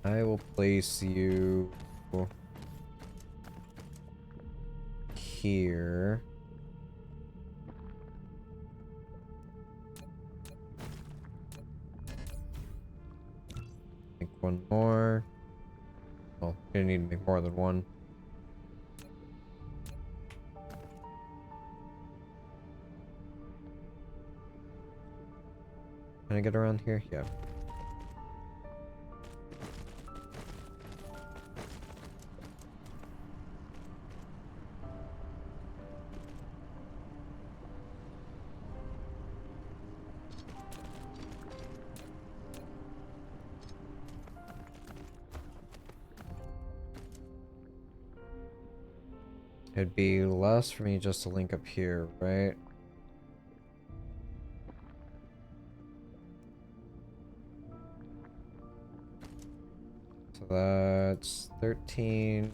I will place you... here. Make one more. Well, gonna need to make more than one. Can I get around here? Yeah. It'd be less for me just to link up here, right? So that's 13.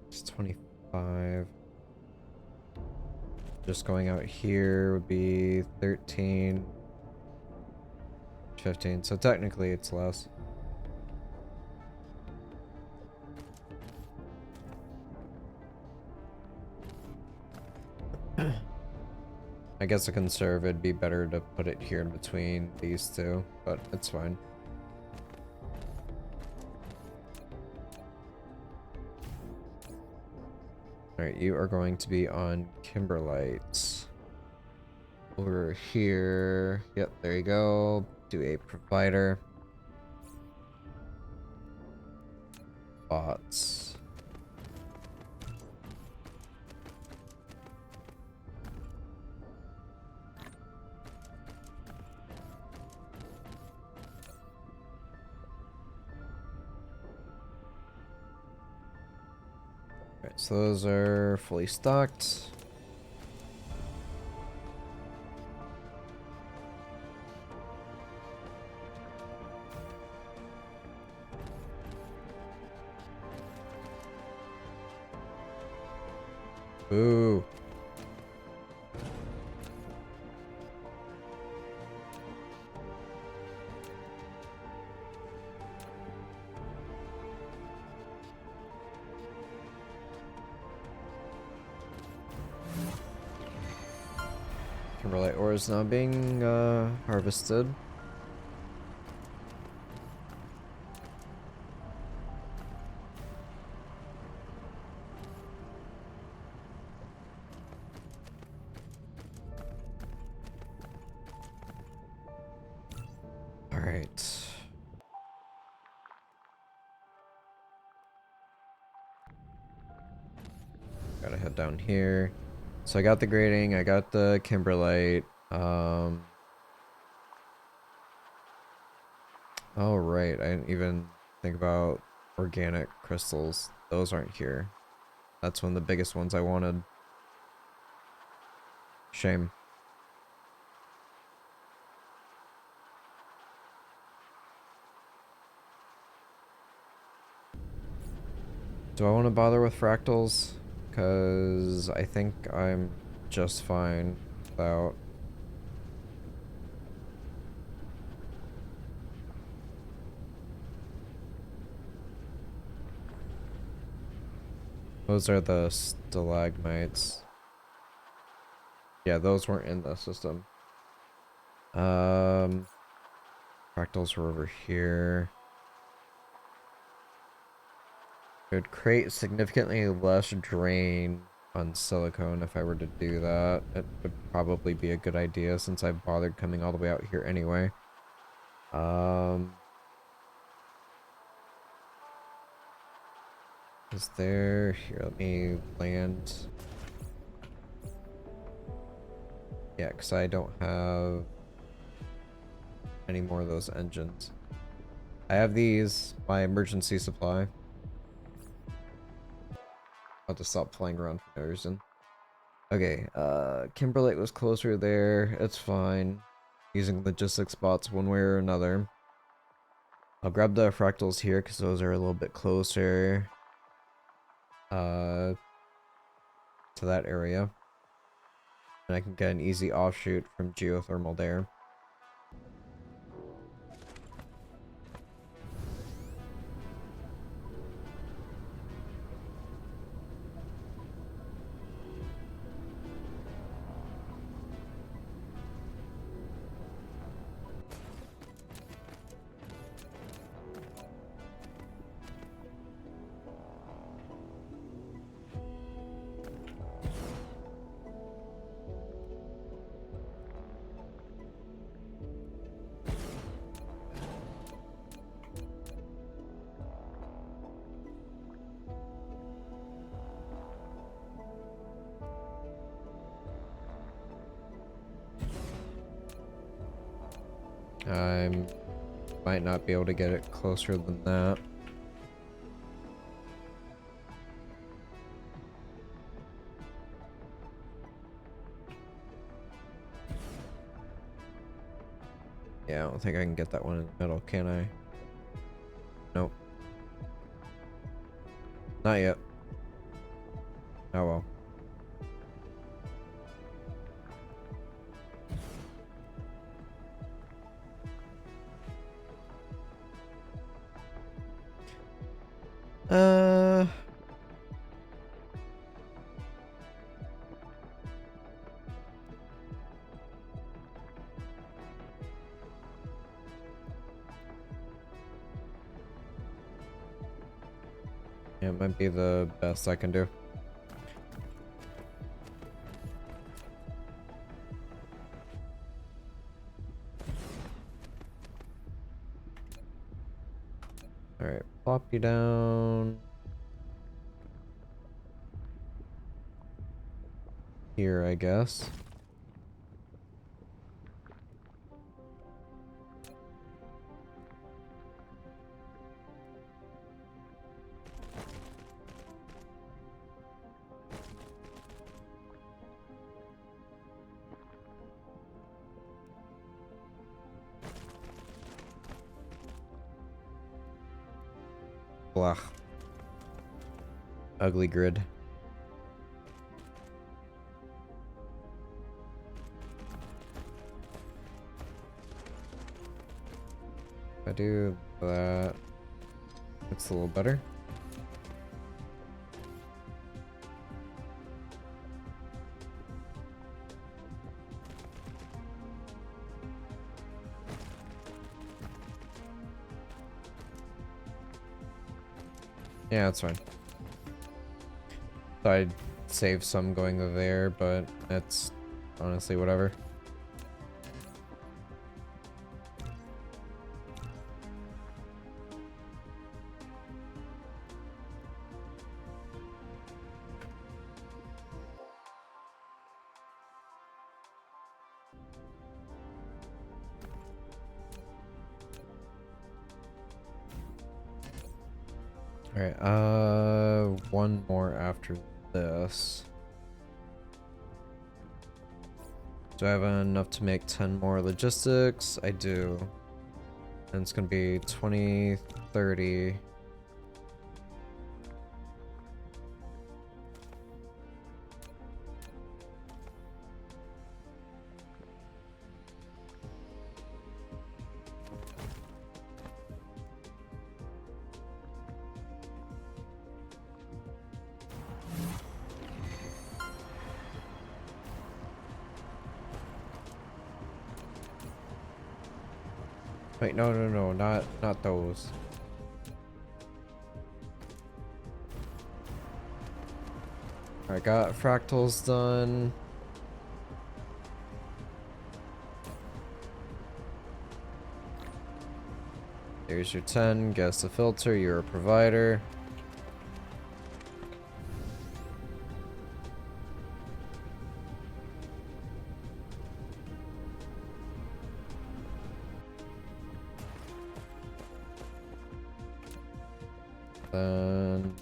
It's 25. Just going out here would be 13. 15. So technically it's less. I guess to conserve, it'd be better to put it here in between these two, but it's fine. Alright, you are going to be on Kimberlite. Over here. Yep, there you go. Do a provider. Bots. Alright, so those are fully stocked. Ooh. Kimberlite ore is now being harvested. All right. Gotta head down here. So I got the grading, I got the kimberlite. Oh right, I didn't even think about organic crystals. Those aren't here. That's one of the biggest ones I wanted. Shame. Do I want to bother with fractals? Because I think I'm just fine without. Those are the stalagmites. Yeah, those weren't in the system. Fractals were over here. It would create significantly less drain on silicone if I were to do that. It would probably be a good idea since I bothered coming all the way out here anyway. Is there... Here, let me land. Yeah, because I don't have any more of those engines. I have these, my emergency supply. I'll just stop playing around for no reason. Okay, Kimberlite was closer there. It's fine. Using logistics bots one way or another. I'll grab the fractals here because those are a little bit closer to that area. And I can get an easy offshoot from geothermal there. I might not be able to get it closer than that. Yeah, I don't think I can get that one in the middle, can I? Nope. Not yet. Oh well. Yeah, it might be the best I can do. Alright, plop you down. Here, I guess. Blah. Ugly grid. If I do that, it's a little better. Yeah, that's fine. Thought I'd save some going there, but that's honestly whatever. Alright, one more after this. Do I have enough to make 10 more logistics? I do. And it's gonna be 20, 30. Wait, no, not those. Alright, got fractals done. Here's your 10. Guess the filter. You're a provider. Then.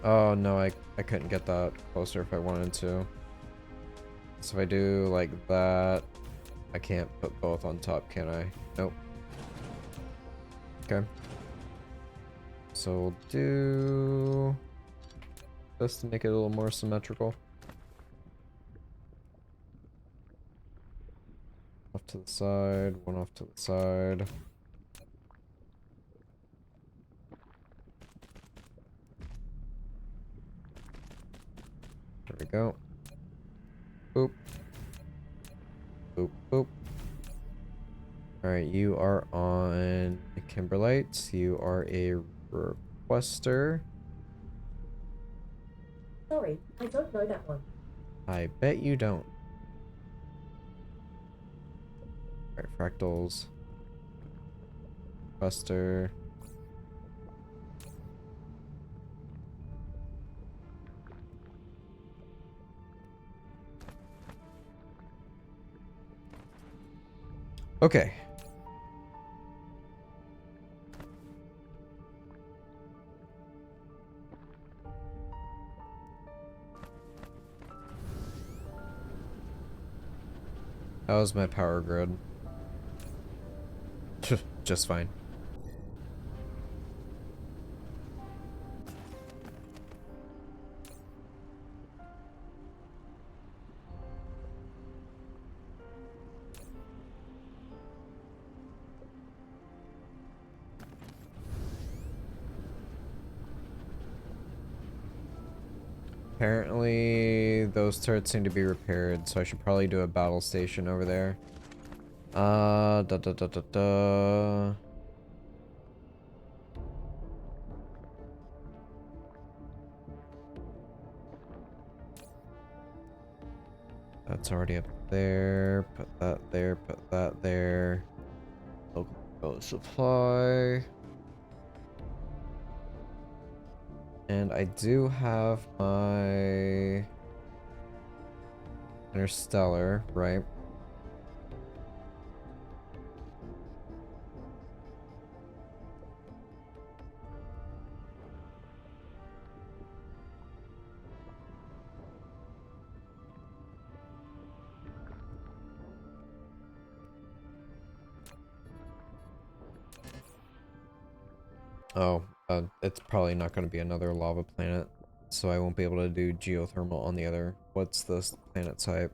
Oh no, I couldn't get that closer if I wanted to. So if I do like that, I can't put both on top, can I? Nope. Okay. So we'll do this to make it a little more symmetrical. Off to the side, one off to the side. There we go. Boop. Boop, boop. Alright, you are on Kimberlite. You are a requester. Sorry, I don't know that one. I bet you don't. Alright, fractals. Requester. Okay. How's my power grid? Just fine. Apparently, those turrets seem to be repaired, so I should probably do a battle station over there. Da da da da da. That's already up there. Put that there, put that there. Local supply. And I do have my Interstellar, right? Oh, it's probably not going to be another lava planet, so I won't be able to do geothermal on the other. What's this planet type?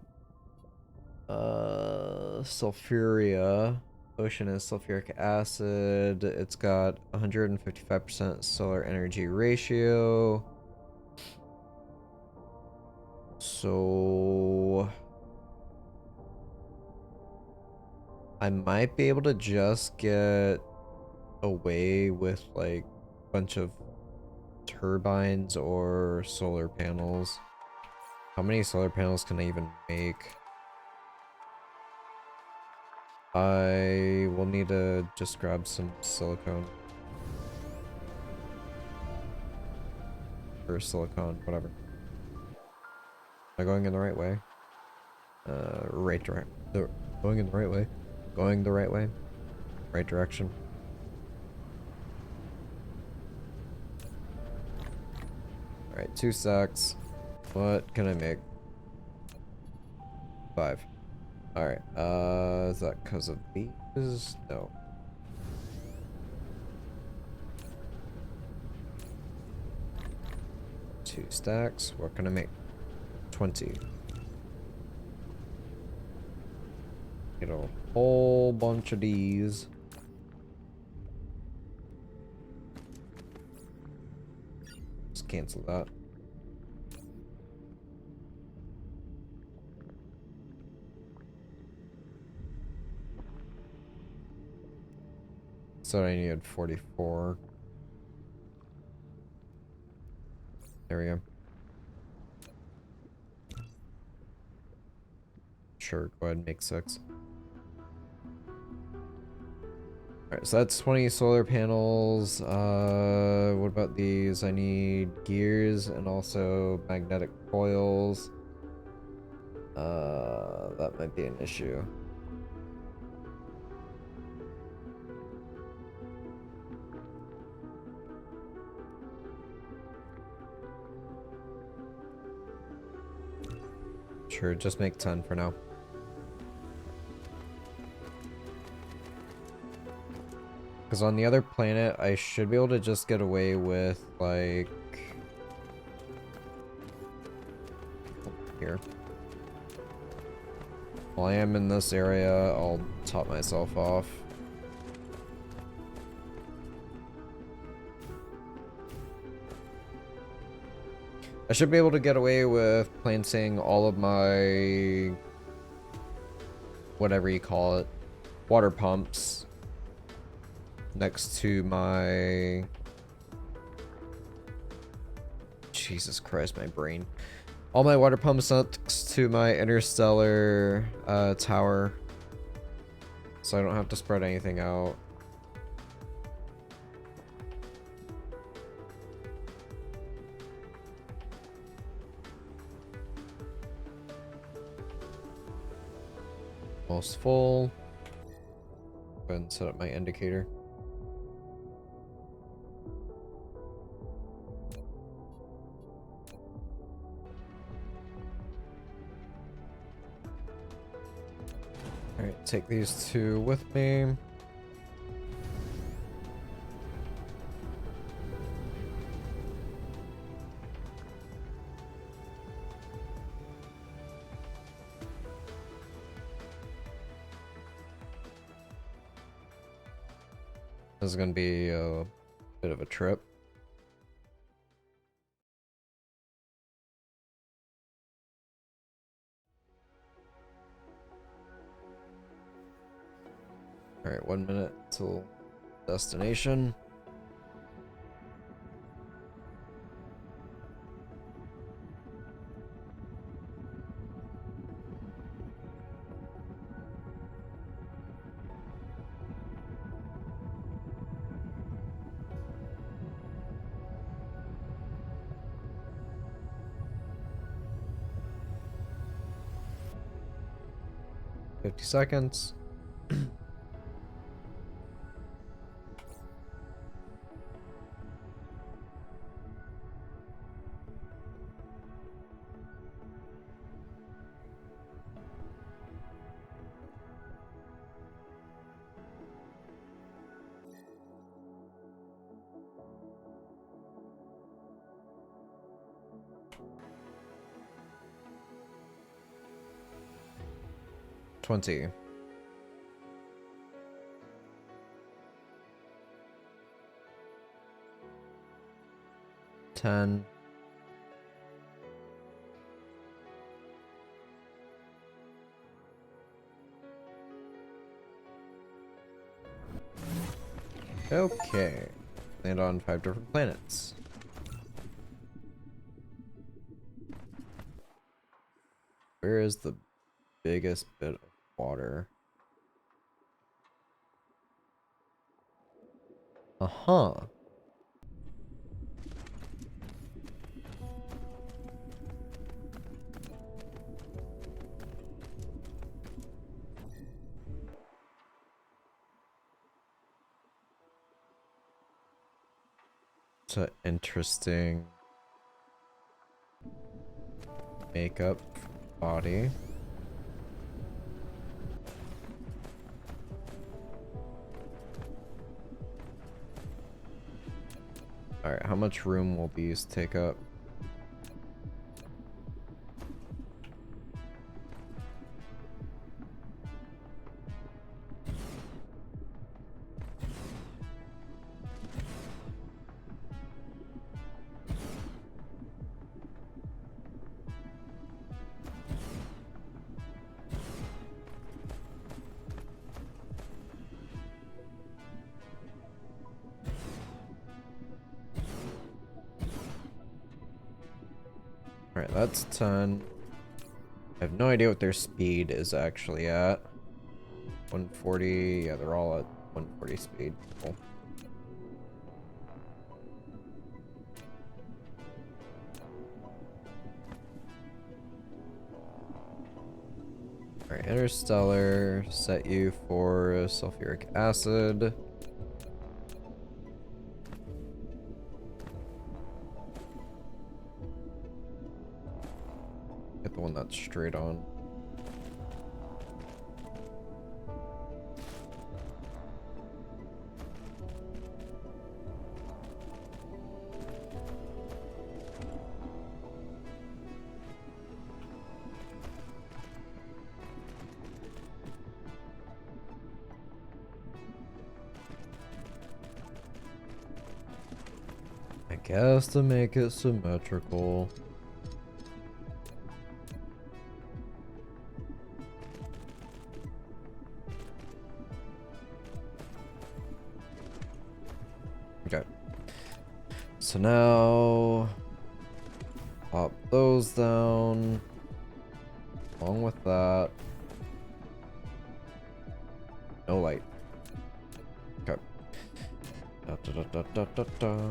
Sulfuria. Ocean is sulfuric acid. It's got 155% solar energy ratio. So I might be able to just get away with like a bunch of turbines or solar panels. How many solar panels can I even make? I will need to just grab some silicone. Or silicone, whatever. Am I going in the right way? Right direct. Going in the right way. Going the right way. Right direction. Alright, 2 stacks. What can I make? 5. Alright, is that because of these? No. Two stacks. What can I make? 20. Get a whole bunch of these. Just cancel that. So I needed 44. There we go. Sure, go ahead and make 6. Alright, so that's 20 solar panels. What about these? I need gears and also magnetic coils. That might be an issue. Sure, just make 10 for now. Because on the other planet, I should be able to just get away with, like... Here. While I am in this area, I'll top myself off. I should be able to get away with planting all of my... whatever you call it. Water pumps. Next to my... Jesus Christ, my brain. All my water pumps next to my interstellar tower. So I don't have to spread anything out. Almost full. Go ahead and set up my indicator. Alright, take these 2 with me. This is gonna be a bit of a trip. Alright, 1 minute till destination. $50 seconds. $20. 10. Okay. Land on 5 different planets. Where is the biggest bit of water? Uh-huh. It's an interesting makeup body. Alright, how much room will these take up? Alright, that's 10. I have no idea what their speed is actually at. 140, yeah, they're all at 140 speed. Cool. Alright, interstellar, set you for sulfuric acid. Get the one that's straight on. I guess to make it symmetrical. Okay. So now pop those down along with that. No light. Okay. Da, da, da, da, da, da.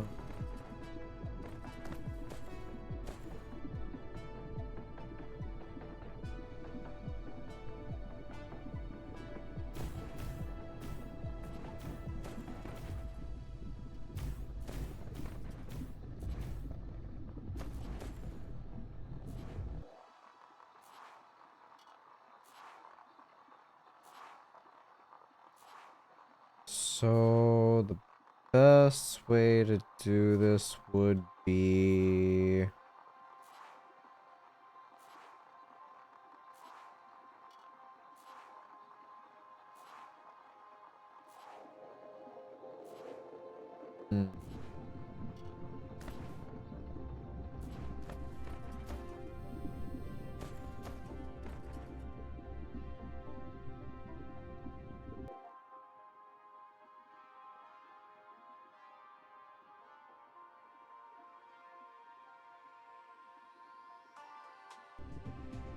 So the best way to do this would be hmm.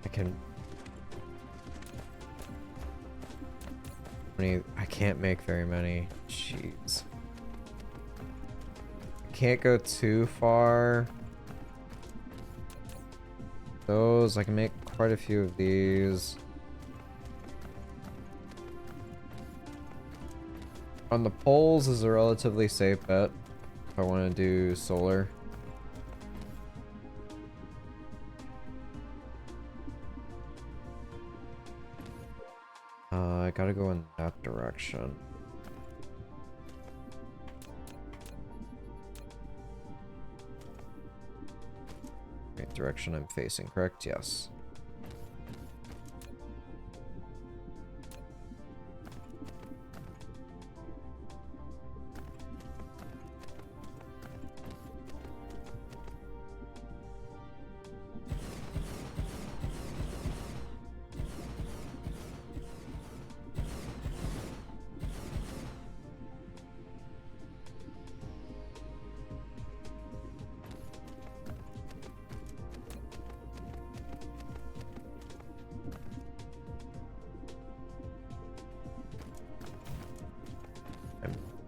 I can I can't make very many. Jeez. Can't go too far. Those, I can make quite a few of these. On the poles is a relatively safe bet if I want to do solar. I gotta go in that direction. Right direction I'm facing, correct? Yes.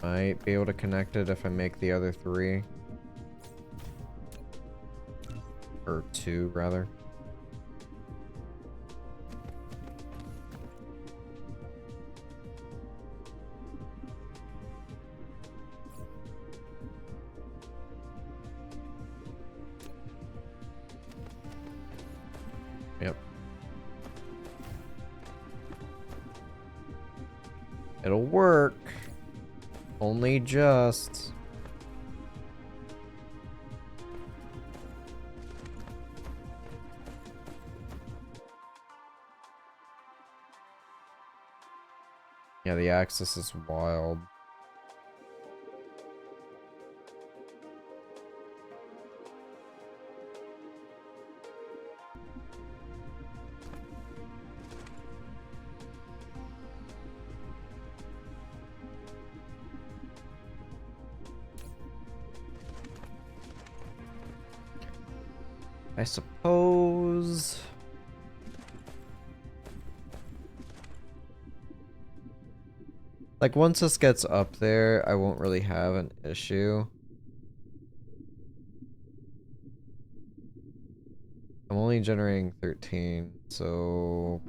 Might be able to connect it if I make the other 3. Or 2, rather. Yep. It'll work. Only just. Yeah, the axis is wild. I suppose. Like, once this gets up there, I won't really have an issue. I'm only generating 13, so...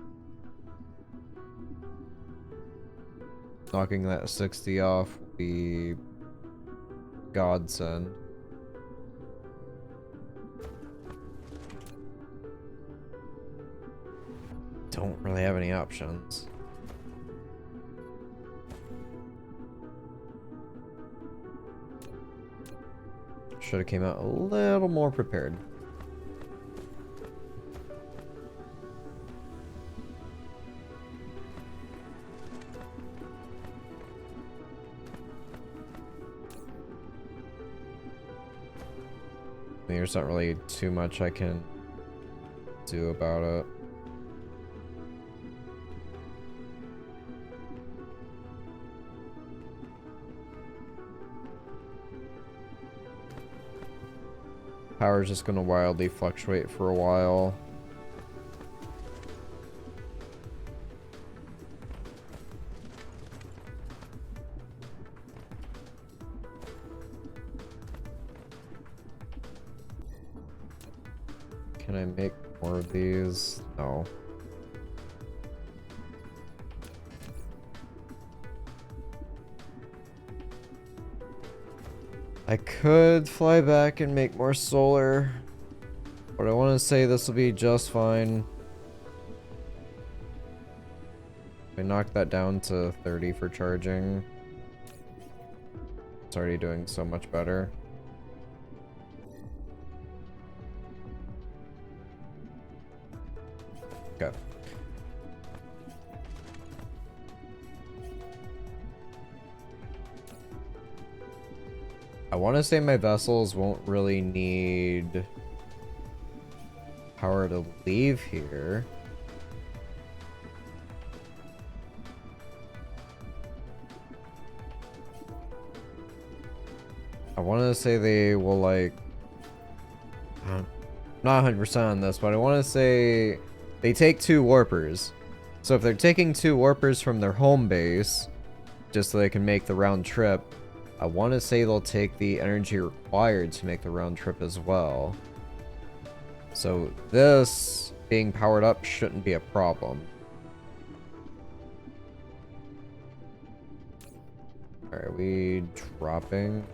knocking that 60 off will be... godsend. Don't really have any options. Should have came out a little more prepared. There's not really too much I can do about it. Power's just gonna wildly fluctuate for a while. Can I make more of these? No. I could fly back and make more solar, but I want to say this will be just fine. I knocked that down to 30 for charging. It's already doing so much better. Okay. I want to say my vessels won't really need power to leave here. I want to say they will, like... not 100% on this, but I want to say they take 2 warpers. So if they're taking 2 warpers from their home base, just so they can make the round trip, I want to say they'll take the energy required to make the round trip as well. So this being powered up shouldn't be a problem. Are we dropping?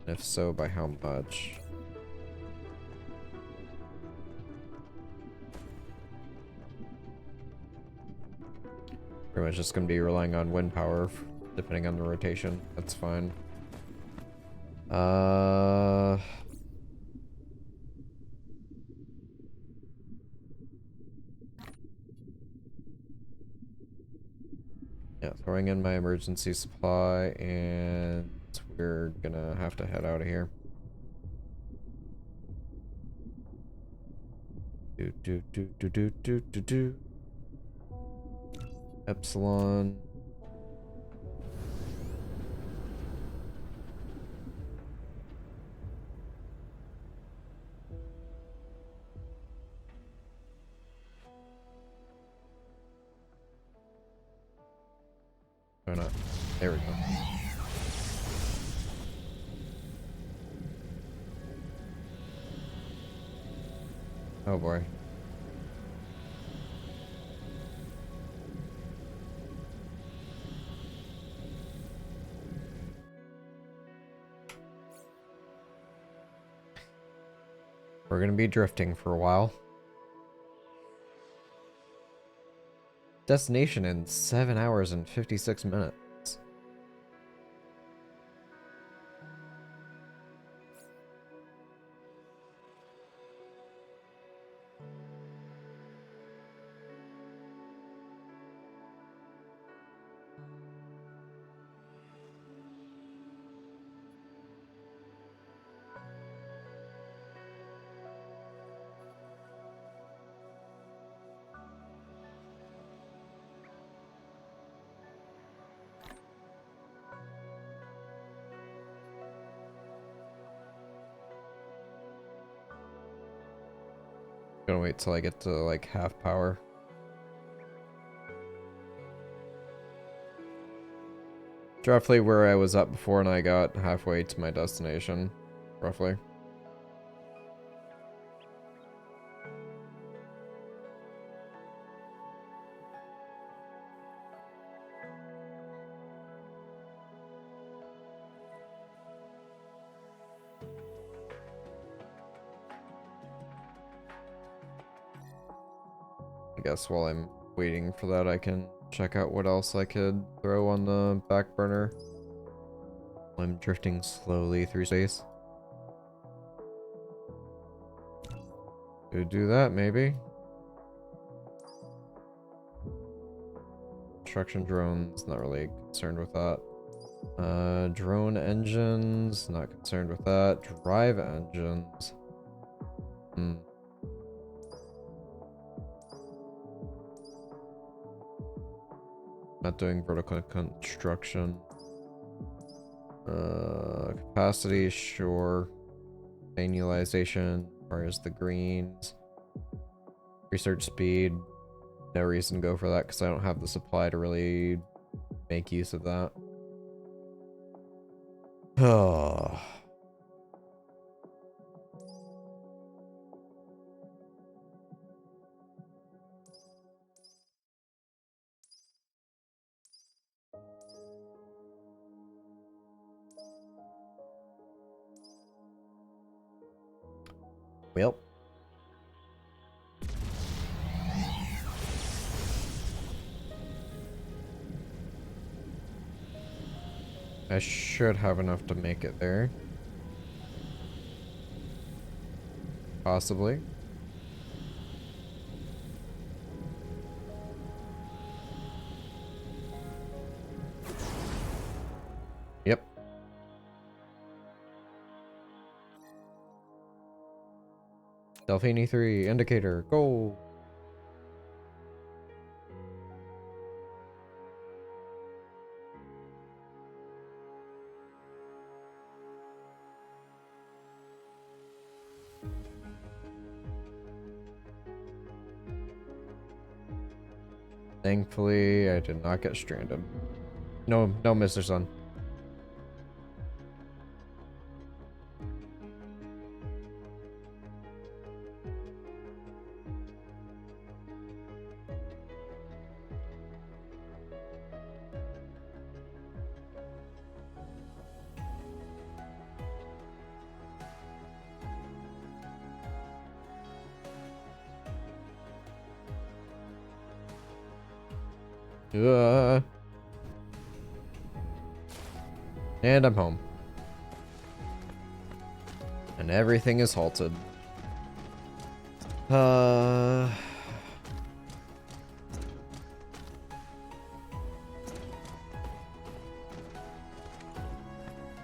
If so, by how much? Pretty much just going to be relying on wind power, depending on the rotation. That's fine. Yeah, throwing in my emergency supply, and we're gonna have to head out of here. Do. Epsilon. Oh, not. There we go. Oh boy. We're gonna be drifting for a while. Destination in 7 hours and 56 minutes. Gonna wait till I get to like half power. It's roughly where I was at before and I got halfway to my destination. Roughly. I guess while I'm waiting for that, I can check out what else I could throw on the back burner. I'm drifting slowly through space. Could do that, maybe. Construction drones, not really concerned with that. Drone engines, not concerned with that. Drive engines. Not doing vertical construction. Capacity, sure. Annualization, requires the greens. Research speed, no reason to go for that because I don't have the supply to really make use of that. Oh. Well. I should have enough to make it there. Possibly. Yep. Delphini 3, indicator, go! Thankfully, I did not get stranded. No, Mr. Sun. And I'm home. And everything is halted.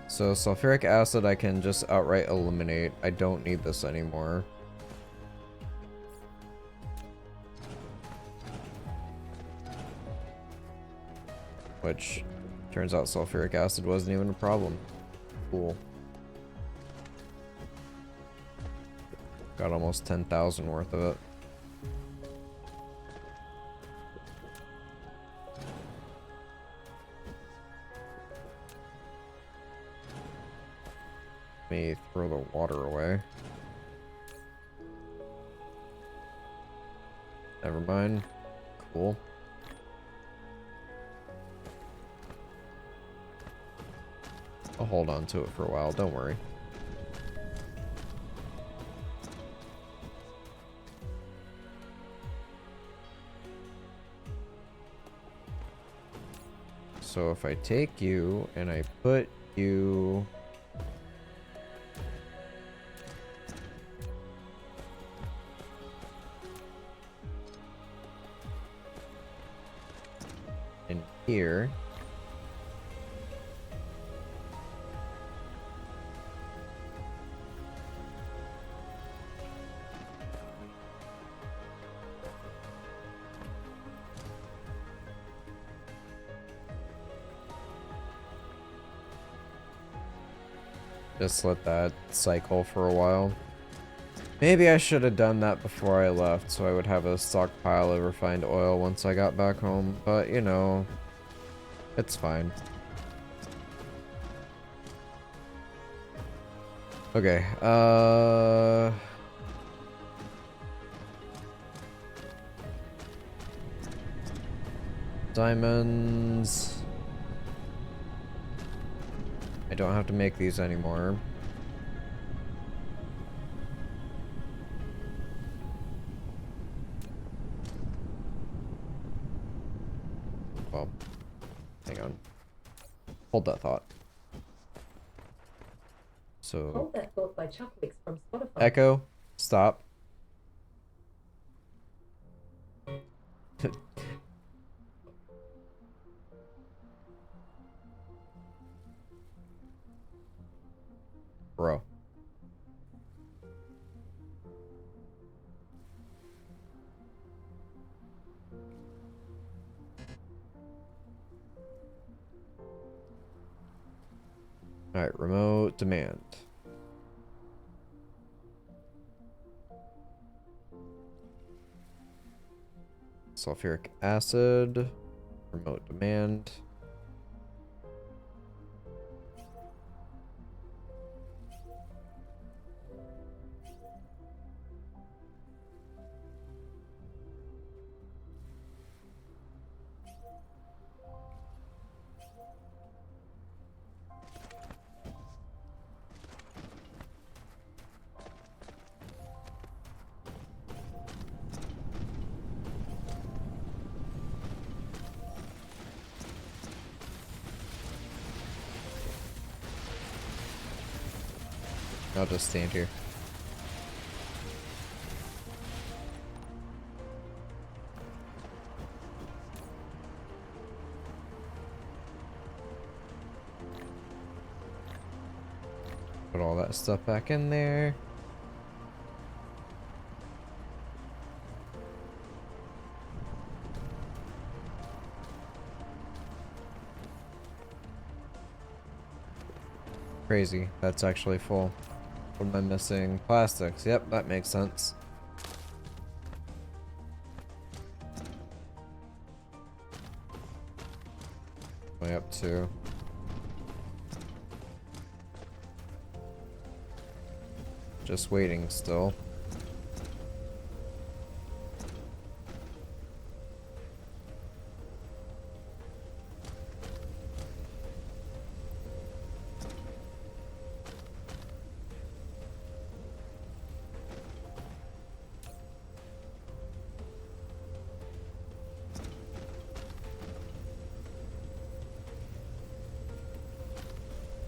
So sulfuric acid I can just outright eliminate. I don't need this anymore. Which turns out sulfuric acid wasn't even a problem. Cool. Got almost 10,000 worth of it. Let me throw the water away. Never mind. Cool. I'll hold on to it for a while, don't worry. So if I take you and I put you... in here... Just let that cycle for a while. Maybe I should have done that before I left, so I would have a stockpile of refined oil once I got back home. But, you know, it's fine. Okay, diamonds. I don't have to make these anymore. Well, hang on. Hold that thought. So, Hold that thought by Chuckwix from Spotify. Echo, stop. Bro. Alright, remote demand. Sulfuric acid, remote demand. I'll just stand here. Put all that stuff back in there. Crazy. That's actually full. What am I missing? Plastics. Yep, that makes sense. Way up to. Just waiting still.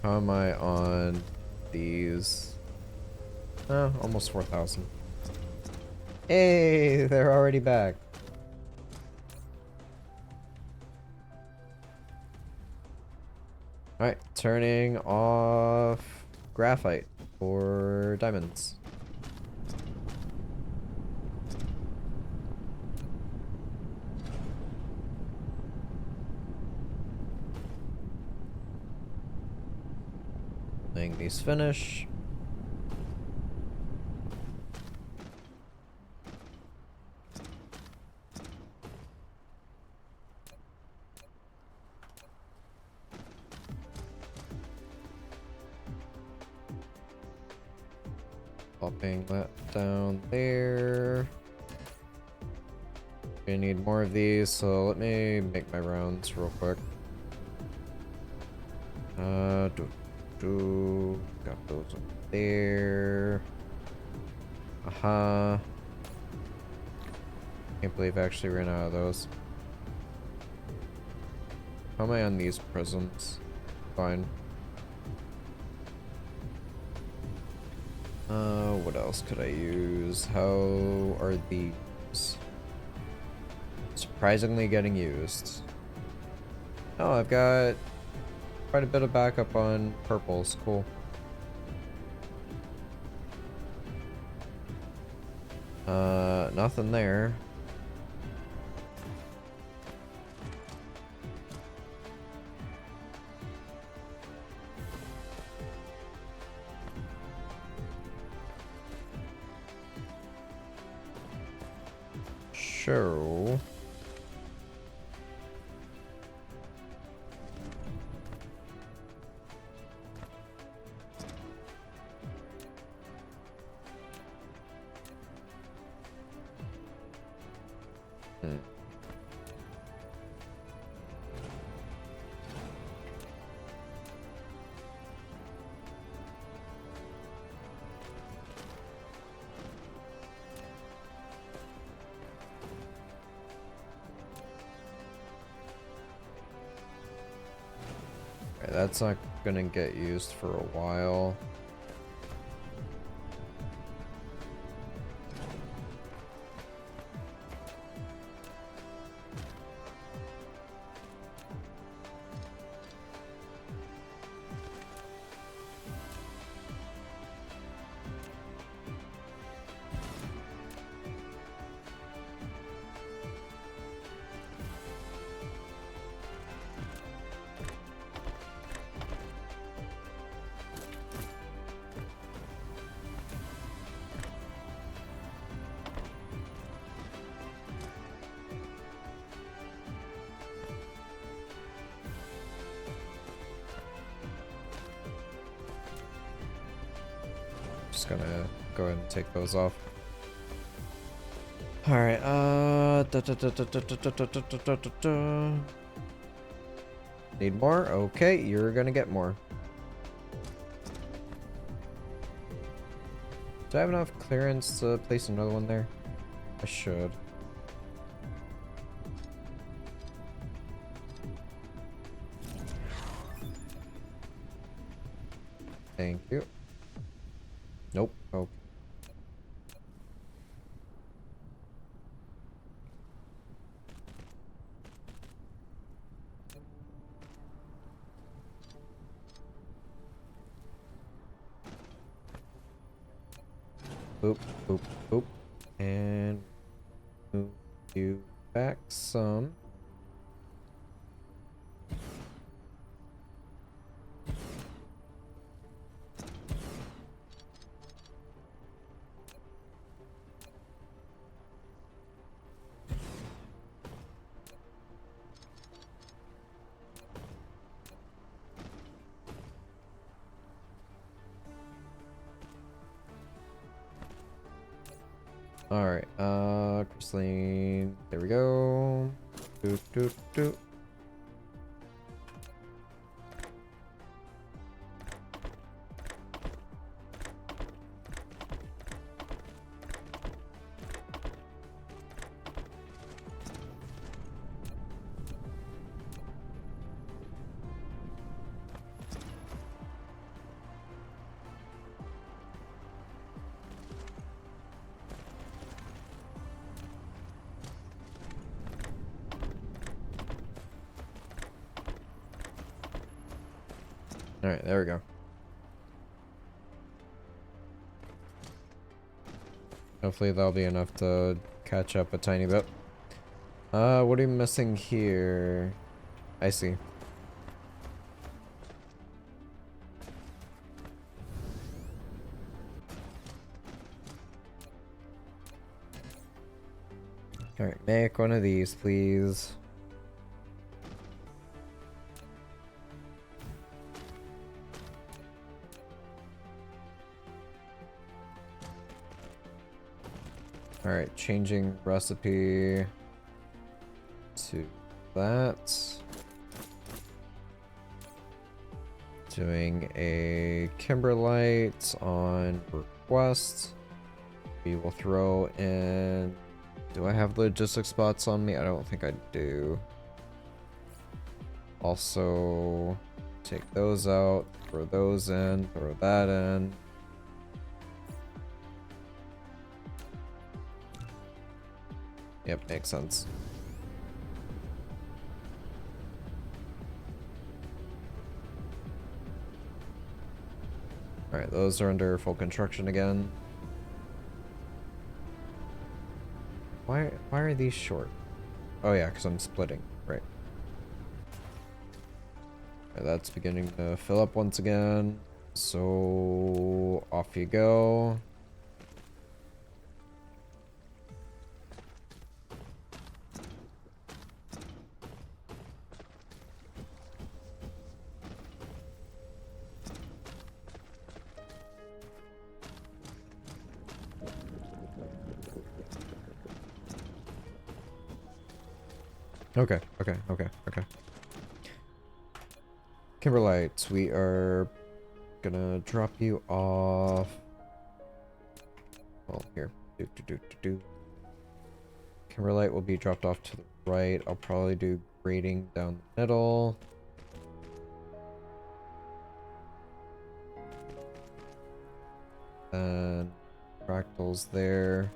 How am I on these? Oh, almost 4,000. Hey, they're already back. Alright, turning off graphite for diamonds. Letting these finish. Popping that down there. I need more of these, so let me make my rounds real quick. Got those up there. Aha. Can't believe I actually ran out of those. How am I on these prisms? Fine. What else could I use? How are these? Surprisingly getting used. Oh, I've got quite a bit of backup on purples. Cool. Nothing there. Sure. That's not gonna get used for a while. Just gonna go ahead and take those off. Alright, need more? Okay, you're gonna get more. Do I have enough clearance to place another one there? I should. Thank you. Nope. Okay. Boop, boop, boop. And move you back some. Alright, crystalline, there we go. Doot, doot, doot. Alright, there we go. Hopefully that'll be enough to catch up a tiny bit. What are you missing here? I see. Alright, make one of these, please. Alright, changing recipe to that. Doing a Kimberlite on request. We will throw in... Do I have logistic spots on me? I don't think I do. Also, take those out, throw those in, throw that in. Yep, makes sense. Alright, those are under full construction again. Why are these short? Oh yeah, because I'm splitting, right. Alright, that's beginning to fill up once again. So off you go. Okay. Kimberlites, we are gonna drop you off. Well, here. Kimberlite will be dropped off to the right. I'll probably do grading down the middle. And fractals there.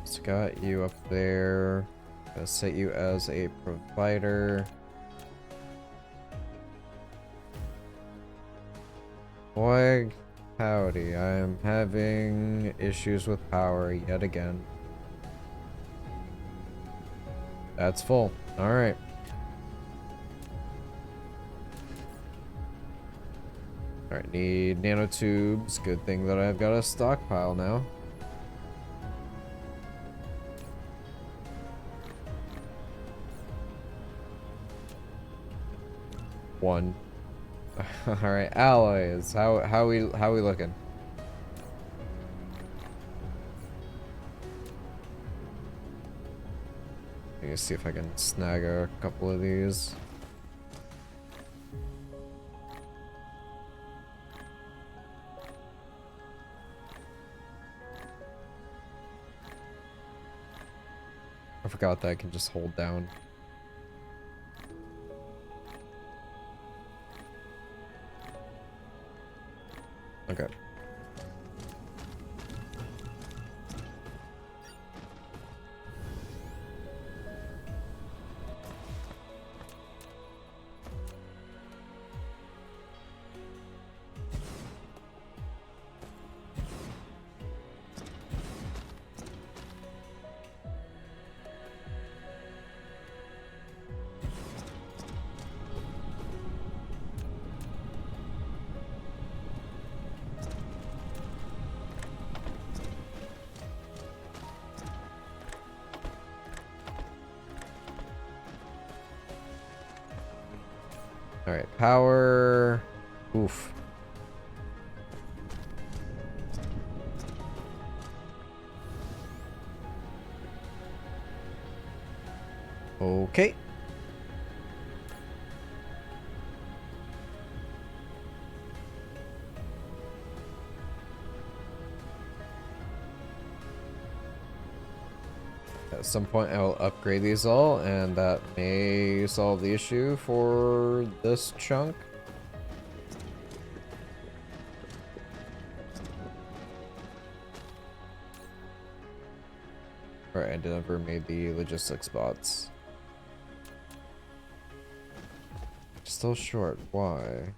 So got you up there. Gonna set you as a provider. Boy, howdy, I am having issues with power yet again. That's full. Alright. Alright, need nanotubes. Good thing that I've got a stockpile now. One. Alright, alloys. How we looking? Let me see if I can snag a couple of these. I forgot that I can just hold down. Okay. Alright, power. Oof. Okay. At some point I will upgrade these all, and that may solve the issue for this chunk. Or I never made the logistics bots. Still short. Why?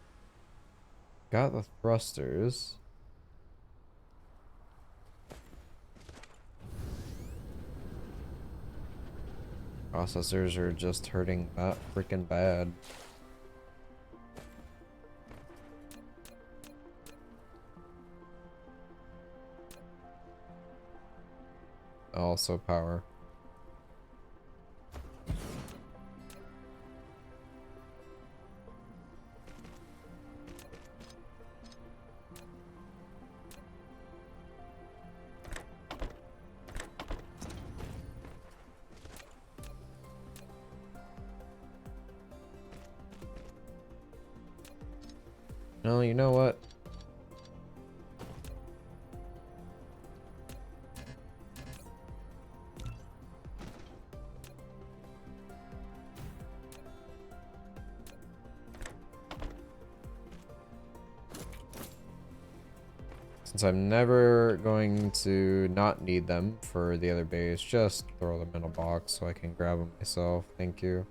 Got the thrusters. Processors are just hurting that freaking bad. Also power. No, you know what? Since I'm never going to not need them for the other base, just throw them in a box so I can grab them myself. Thank you.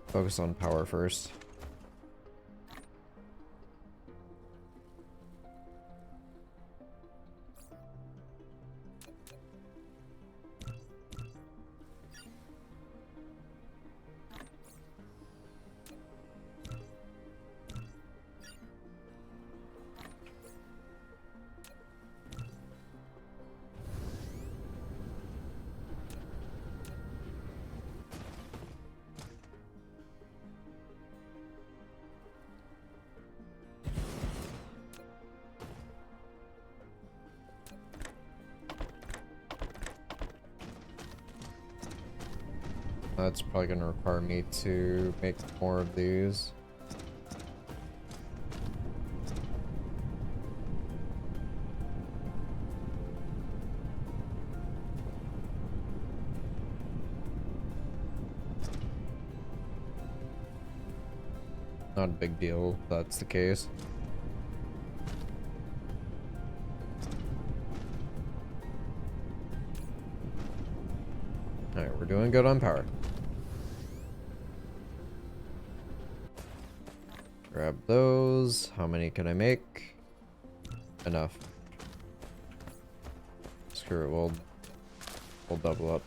Focus on power first. That's probably going to require me to make more of these. Not a big deal if that's the case. Alright, we're doing good on power. Grab those. How many can I make? Enough. Screw it, we'll double up.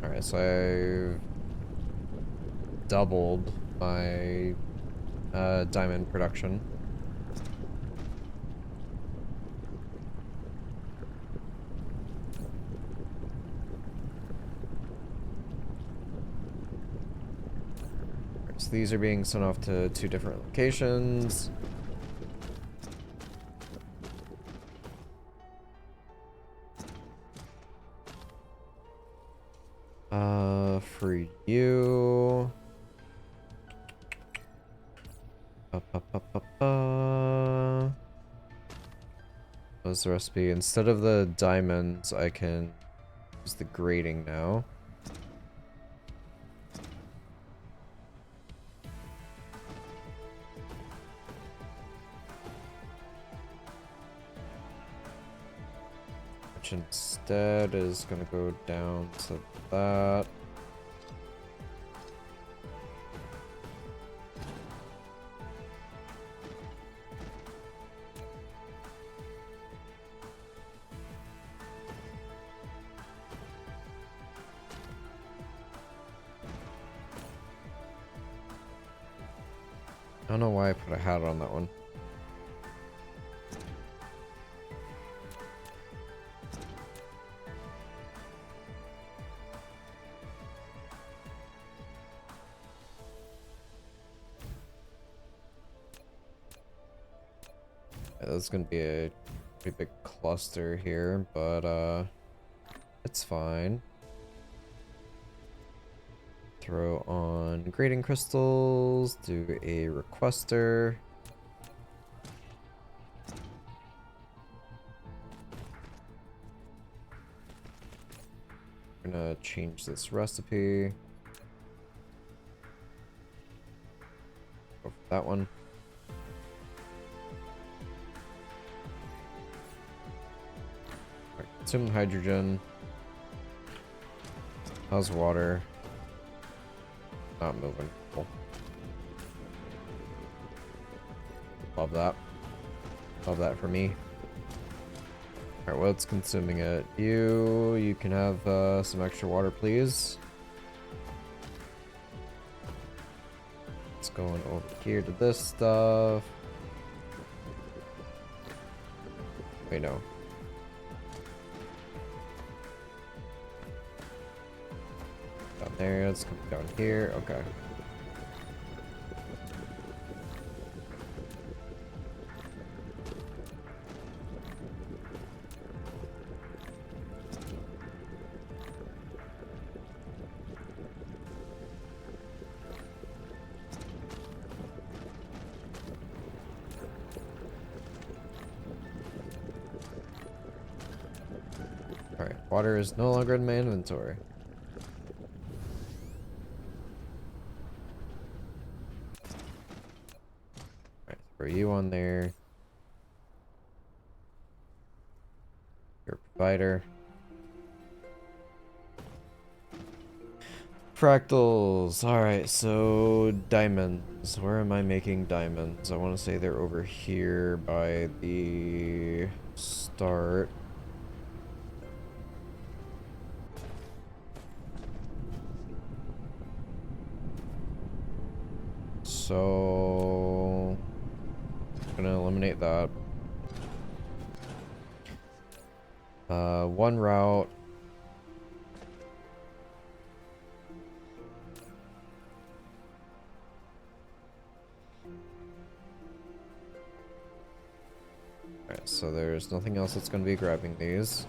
Alright, so I've doubled my diamond production. So these are being sent off to 2 different locations. For you. What's the recipe? Instead of the diamonds, I can use the grading now. Which instead is gonna go down to that. I don't know why I put a hat on that one. Yeah, that's gonna be a pretty big cluster here, but It's fine. Throw on grading crystals, do a requester. We're gonna change this recipe. Go for that one. Alright, consume hydrogen. How's water? Not moving. Cool. Love that. Love that for me. Alright, what's consuming it? You can have some extra water, please. It's going over here to this stuff. Wait, no. Down there, it's coming down here. Okay. Alright, water is no longer in my inventory. Alright, throw you on there. Your provider. Fractals. Alright, so diamonds. Where am I making diamonds? I want to say they're over here by the start. So I'm gonna eliminate that. One route. Alright, so there's nothing else that's gonna be grabbing these.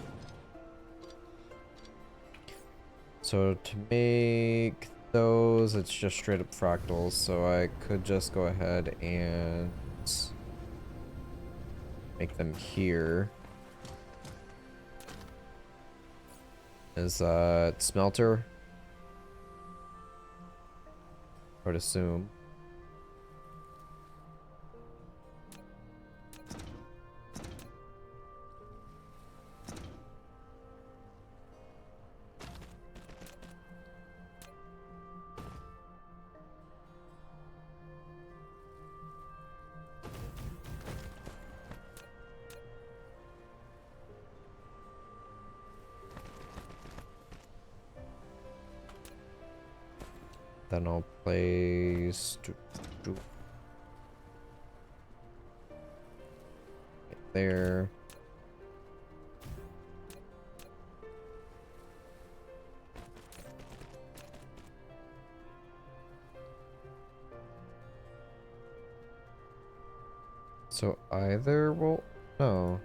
So to make those, it's just straight up fractals, so I could just go ahead and make them here. Is that smelter? I would assume. Then I'll place right there. So either will no.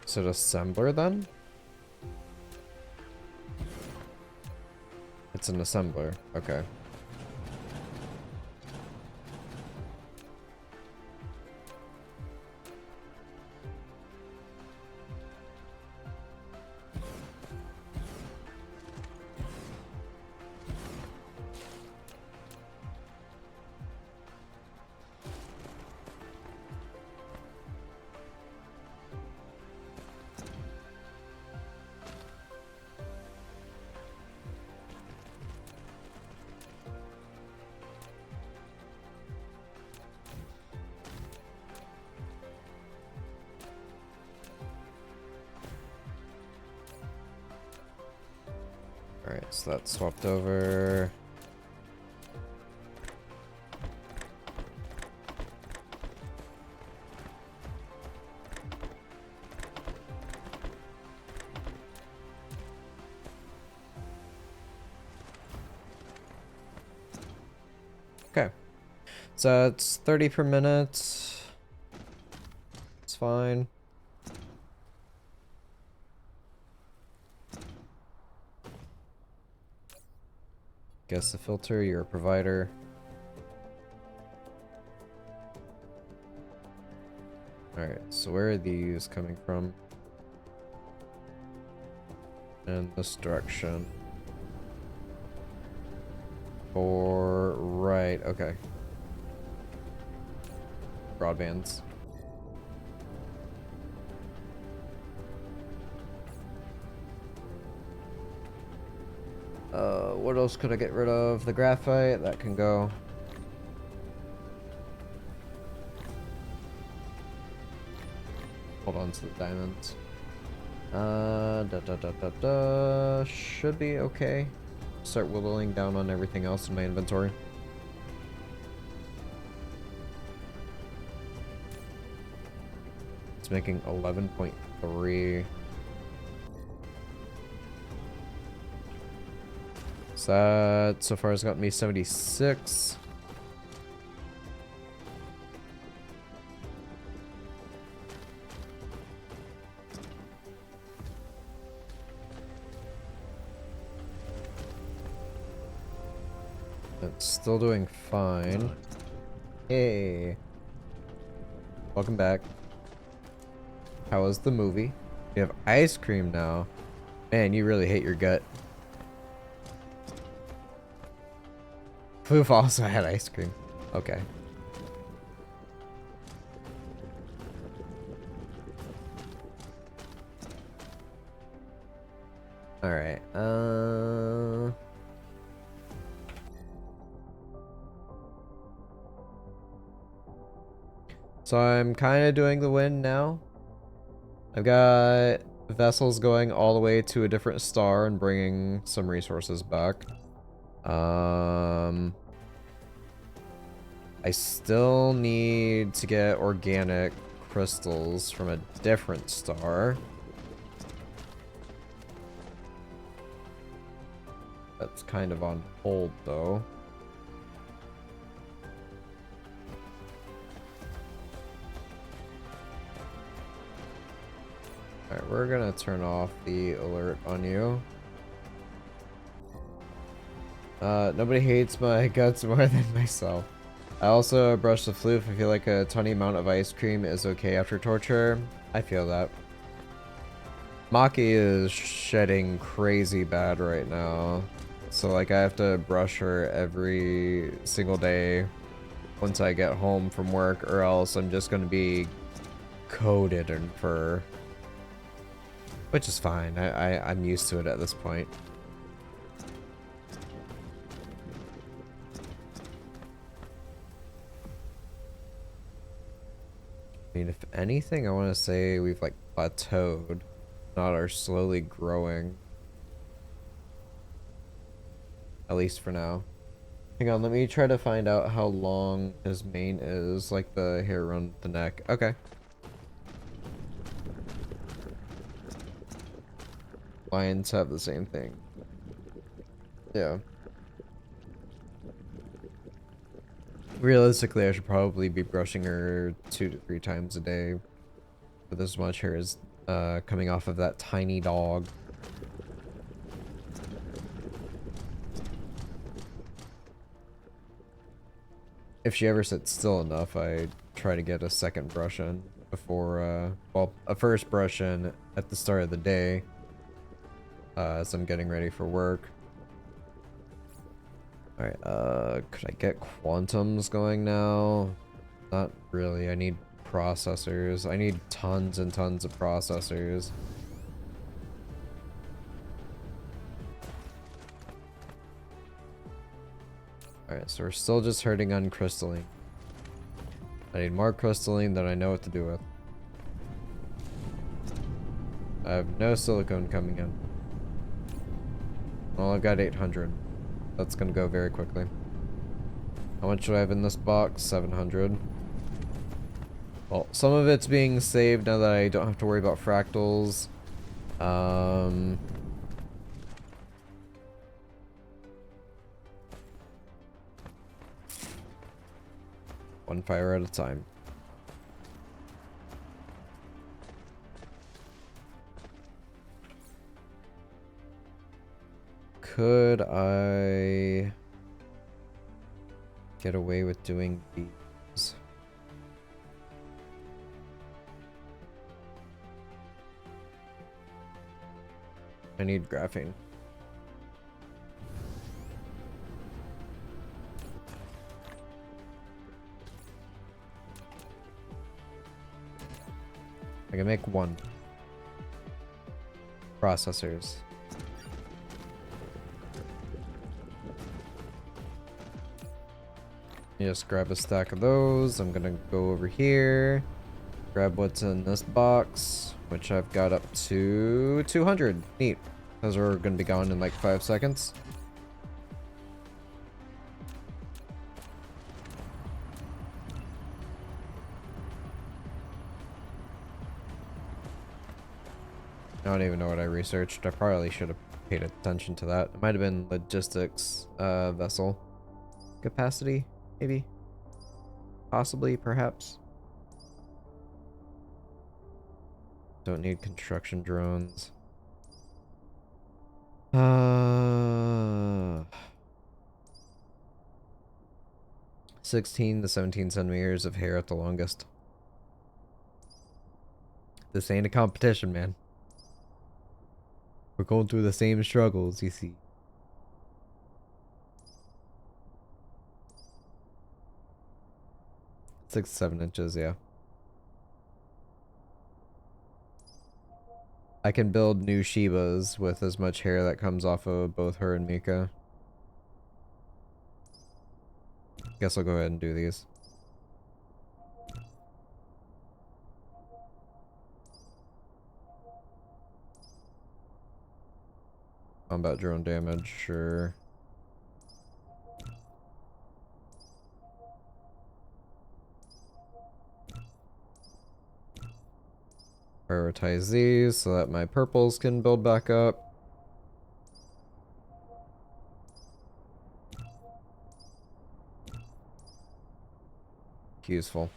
Is it assembler then? It's an assembler. Okay. Alright, so that's swapped over. Okay. So it's 30 per minute. It's fine. Guess the filter, you're a provider. Alright, so where are these coming from? In this direction. Or right, okay. Broadbands. What else could I get rid of? The graphite, that can go. Hold on to the diamonds. Should be okay. Start whittling down on everything else in my inventory. It's making 11.3. So that so far has got me 76. It's still doing fine. Hey. Welcome back. How was the movie? You have ice cream now. Man, you really hate your gut. Floof also had ice cream. Okay. Alright, so I'm kind of doing the wind now. I've got vessels going all the way to a different star and bringing some resources back. I still need to get organic crystals from a different star. That's kind of on hold though. Alright, we're gonna turn off the alert on you. Nobody hates my guts more than myself. I also brush the floof. I feel like a tiny amount of ice cream is okay after torture. I feel that. Maki is shedding crazy bad right now. So like I have to brush her every single day once I get home from work, or else I'm just gonna be coated in fur. Which is fine. I'm used to it at this point. I mean, if anything, I want to say we've like plateaued, not are slowly growing. At least for now. Hang on, let me try to find out how long his mane is, like the hair around the neck. Okay. Lions have the same thing. Yeah. Realistically, I should probably be brushing her 2 to 3 times a day. But this much hair is coming off of that tiny dog. If she ever sits still enough, I try to get a second brush in before, well, a first brush in at the start of the day. As I'm getting ready for work. Alright, could I get quantums going now? Not really. I need processors. I need tons and tons of processors. Alright, so we're still just hurting on crystalline. I need more crystalline that I know what to do with. I have no silicone coming in. Well, I've got 800. That's gonna go very quickly. How much do I have in this box? 700. Well, some of it's being saved now that I don't have to worry about fractals. One fire at a time. Could I get away with doing these? I need graphene. I can make one. Processors. Just grab a stack of those. I'm gonna go over here, grab what's in this box, which I've got up to 200. Neat. Those are gonna be gone in like 5 seconds. I don't even know what I researched. I probably should have paid attention to that. It might have been logistics, vessel capacity, maybe, possibly, perhaps. Don't need construction drones. 16 to 17 centimeters of hair at the longest. This ain't a competition, man. We're going through the same struggles, you see. 6 to 7 inches, yeah. I can build new Shibas with as much hair that comes off of both her and Mika. Guess I'll go ahead and do these. Combat drone damage, sure. Prioritize these so that my purples can build back up. Useful.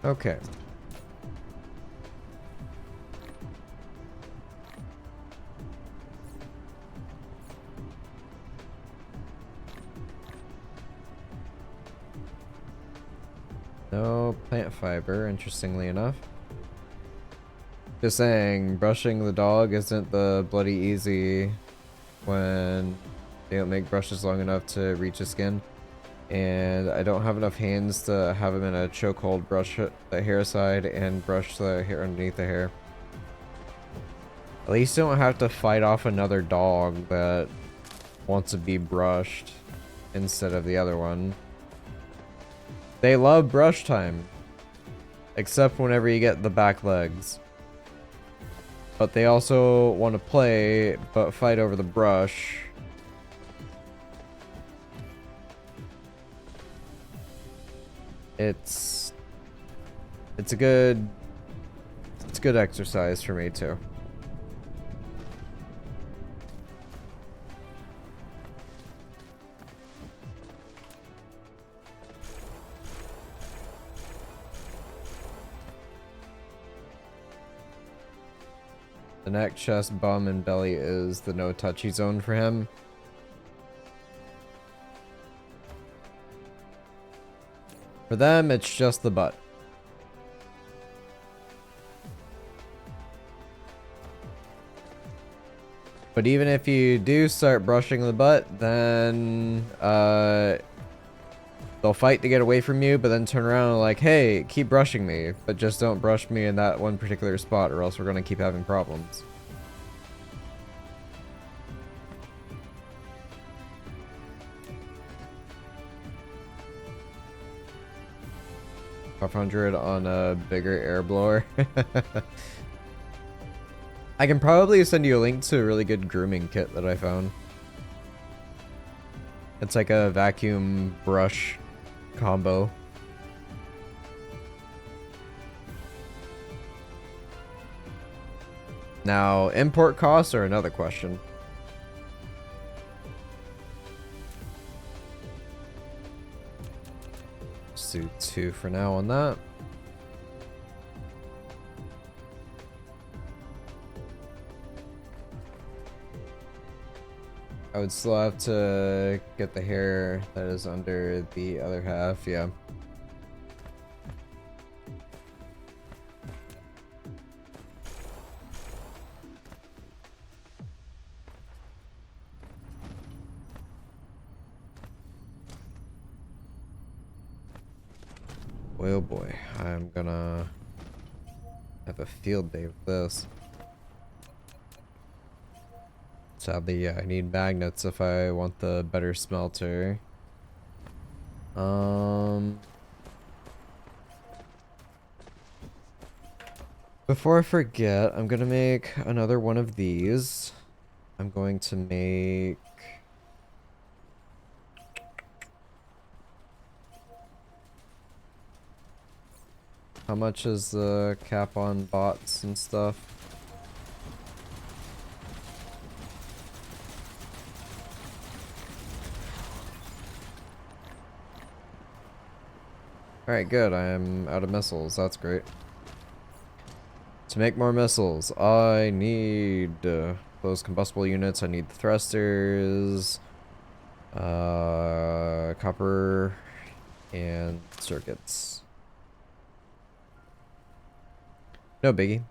Okay. No plant fiber, interestingly enough. Just saying, brushing the dog isn't the bloody easy when they don't make brushes long enough to reach his skin. And I don't have enough hands to have him in a chokehold, brush the hair side and brush the hair underneath the hair. At least you don't have to fight off another dog that wants to be brushed instead of the other one. They love brush time. Except whenever you get the back legs. But they also want to play, but fight over the brush. It's a good exercise for me too. The neck, chest, bum, and belly is the no touchy zone for him. For them, it's just the butt. But even if you do start brushing the butt, then they'll fight to get away from you, but then turn around and like, hey, keep brushing me, but just don't brush me in that one particular spot or else we're gonna keep having problems. $500 on a bigger air blower. I can probably send you a link to a really good grooming kit that I found. It's like a vacuum brush combo. Now, import costs are another question. Just do 2 for now on that. I would still have to get the hair that is under the other half, yeah. Oh boy, I'm gonna have a field day with this. Sadly, yeah, I need magnets if I want the better smelter. Before I forget, I'm gonna make another one of these. I'm going to make... How much is the cap on bots and stuff? Alright, good. I'm out of missiles. That's great. To make more missiles, I need those combustible units. I need the thrusters, copper, and circuits. No biggie.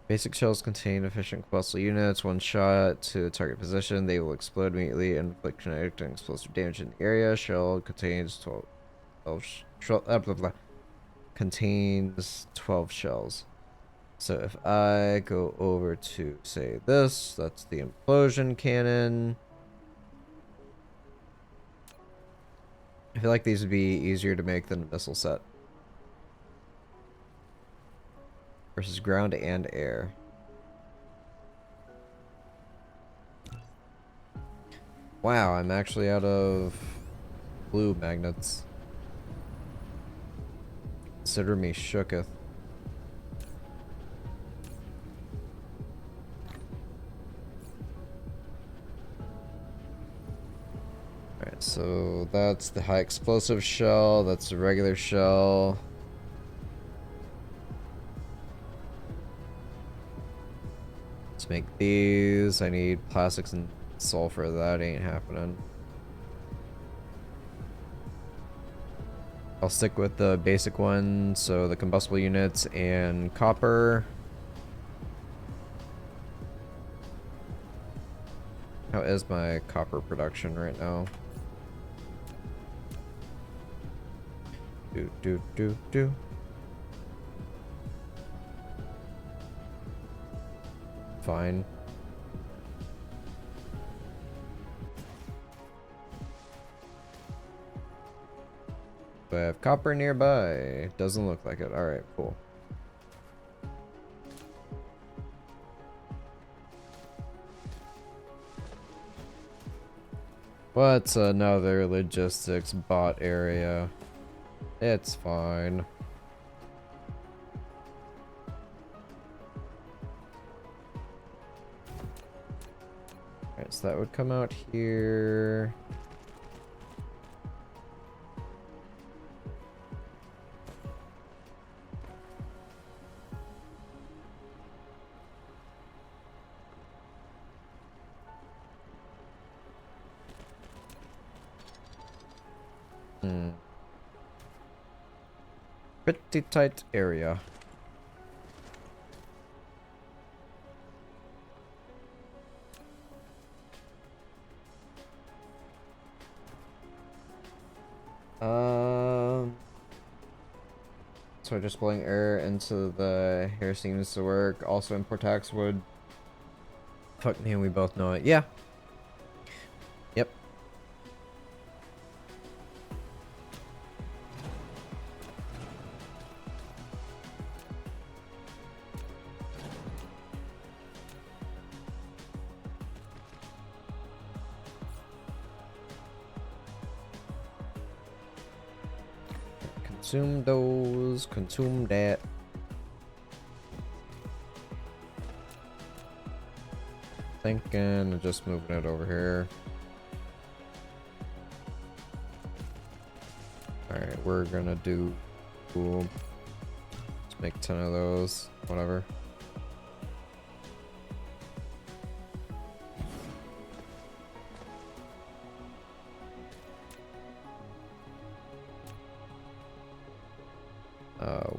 Basic shells contain efficient combustible units. One shot to a target position, they will explode immediately and inflict kinetic and explosive damage in the area. Shell contains 12 contains 12 shells. So if I go over to, say, this, that's the implosion cannon. I feel like these would be easier to make than a missile set. Versus ground and air. Wow, I'm actually out of blue magnets. Consider me shooketh. Alright, so that's the high explosive shell, that's the regular shell. To make these, I need plastics and sulfur. That ain't happening. I'll stick with the basic one, so the combustible units and copper. How is my copper production right now? Do. Fine. Do I have copper nearby? Doesn't look like it. Alright, cool. What's another logistics bot area? It's fine. Alright, so that would come out here. Pretty tight area. So just blowing air into the hair seems to work. Also import tax would. Fuck me, we both know it. Yeah. Yep. Consume those, consume that. Thinking of just moving it over here. Alright, we're gonna do... Cool. Let's make 10 of those. Whatever.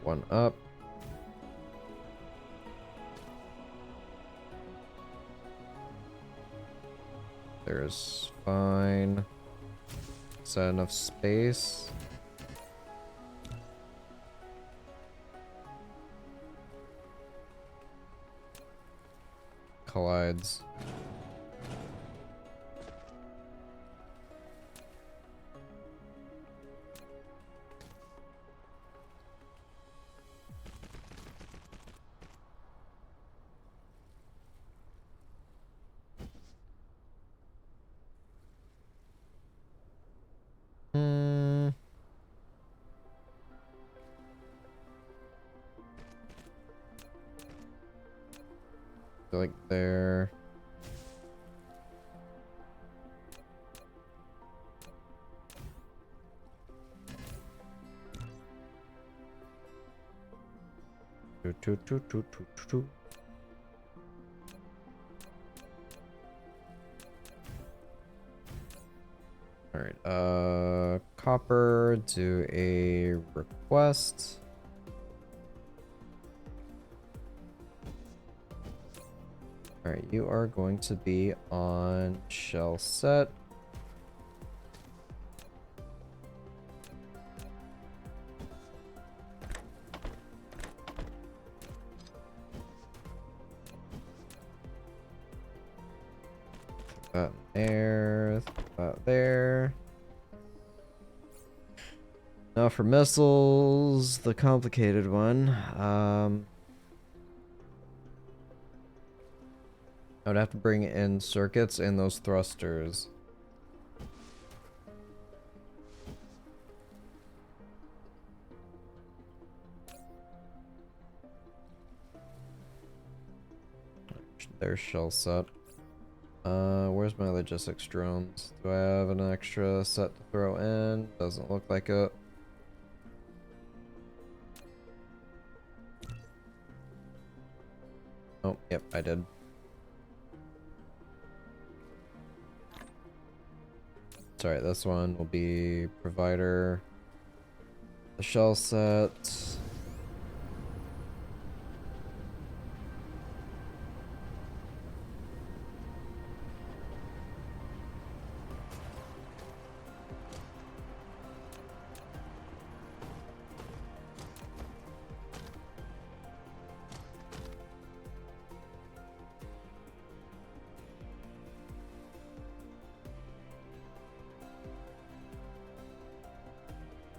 One up. There's fine. Is that enough space? Collides. Hmm. Like there. Do. Alright, copper, do a request. Alright, you are going to be on shell set. That there, that there. Now for missiles, the complicated one. I would have to bring in circuits and those thrusters. There's shell set. Where's my logistics drones? Do I have an extra set to throw in? Doesn't look like it. Oh, yep, I did. Sorry, this one will be provider. The shell set.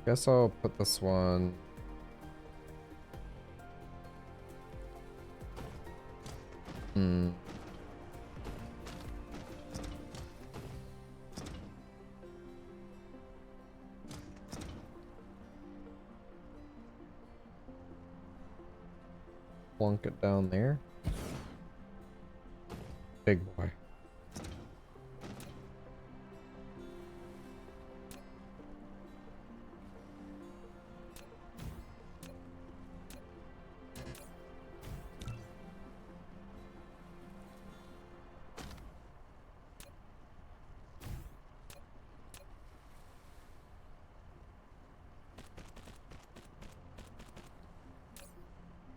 Guess I'll put this one. Hmm. Plunk it down there. Big boy.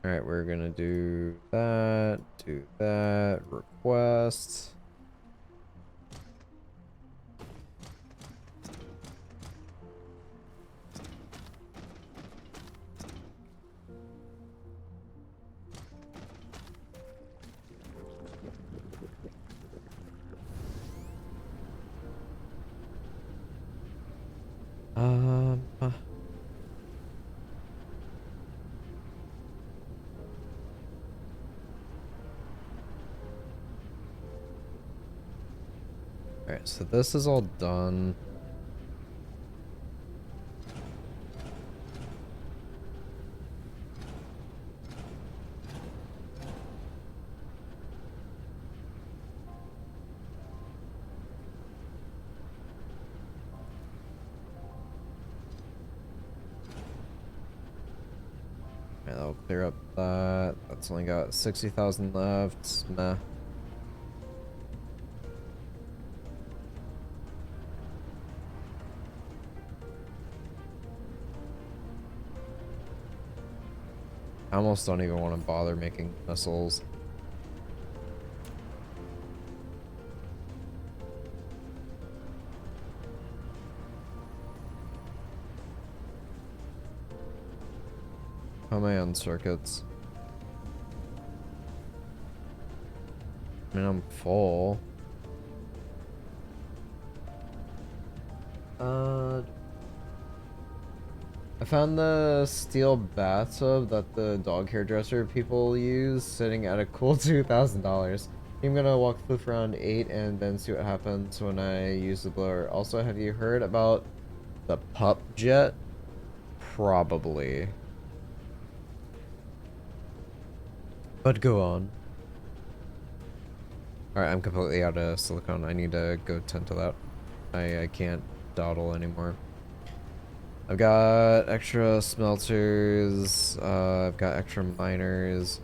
Alright, we're gonna do that, request. Alright, so this is all done. clear up that. That's only got 60,000 left. Meh. I almost don't even want to bother making missiles. How am I on circuits? I mean, I'm full. I found the steel bathtub that the dog hairdresser people use sitting at a cool $2,000. I'm gonna walk floof around 8 and then see what happens when I use the blower. Also, have you heard about the pup jet? Probably. But go on. Alright, I'm completely out of silicone. I need to go tend to that. I can't dawdle anymore. I've got extra smelters, I've got extra miners.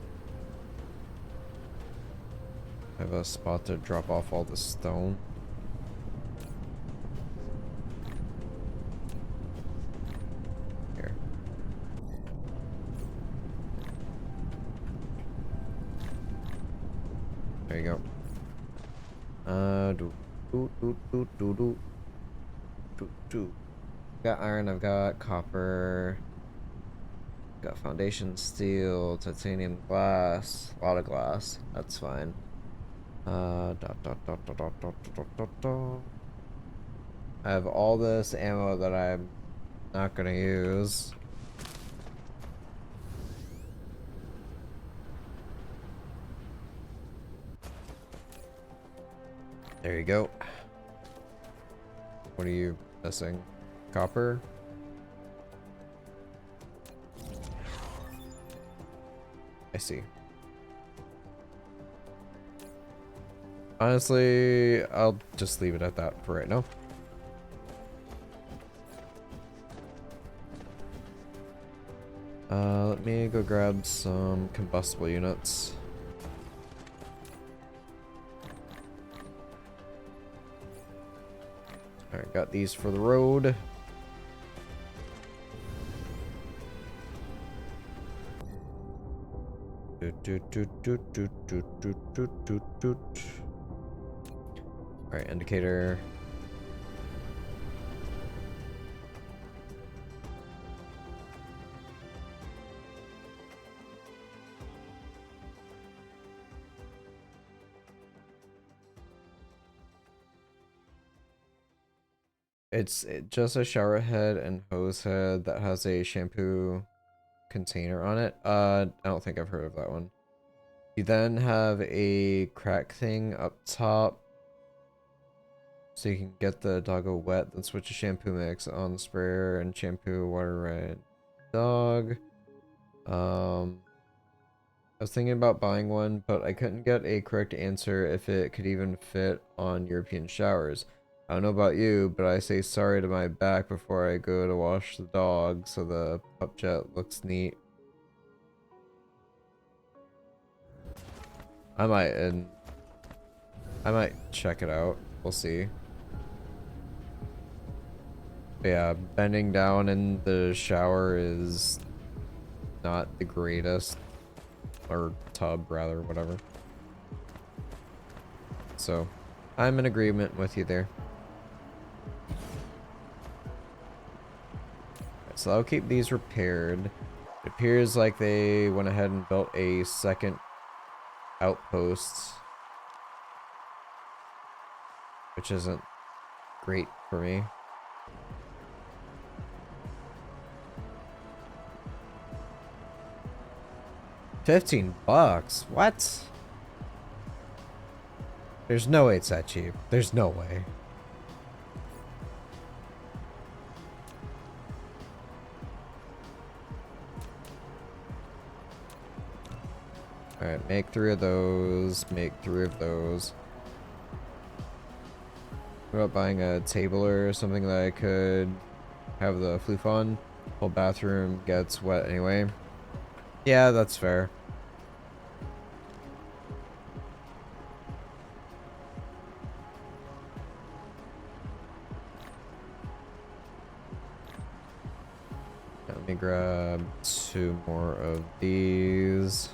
I have a spot to drop off all the stone. Here. There you go. Got iron, I've got copper. Got foundation steel, titanium glass, a lot of glass. That's fine. I have all this ammo that I'm not gonna use. There you go. What are you missing? Copper? I see. Honestly, I'll just leave it at that for right now. Let me go grab some combustible units. Alright, got these for the road. Alright, indicator. It's just a shower head and hose head that has a shampoo container on it. I don't think I've heard of that one. You then have a crack thing up top, so you can get the doggo wet, then switch to shampoo mix on the sprayer and shampoo water red dog. I was thinking about buying one, but I couldn't get a correct answer if it could even fit on European showers. I don't know about you, but I say sorry to my back before I go to wash the dog, so the pup jet looks neat. I might check it out. We'll see. But yeah, bending down in the shower is not the greatest. Or tub, rather, whatever. So, I'm in agreement with you there. Right, so I'll keep these repaired. It appears like they went ahead and built a second outpost, which isn't great for me. $15? What? There's no way it's that cheap. There's no way. Alright, make 3 of those. Make 3 of those. What about buying a table or something that I could have the floof on? Whole bathroom gets wet anyway. Yeah, that's fair. Let me grab 2 more of these.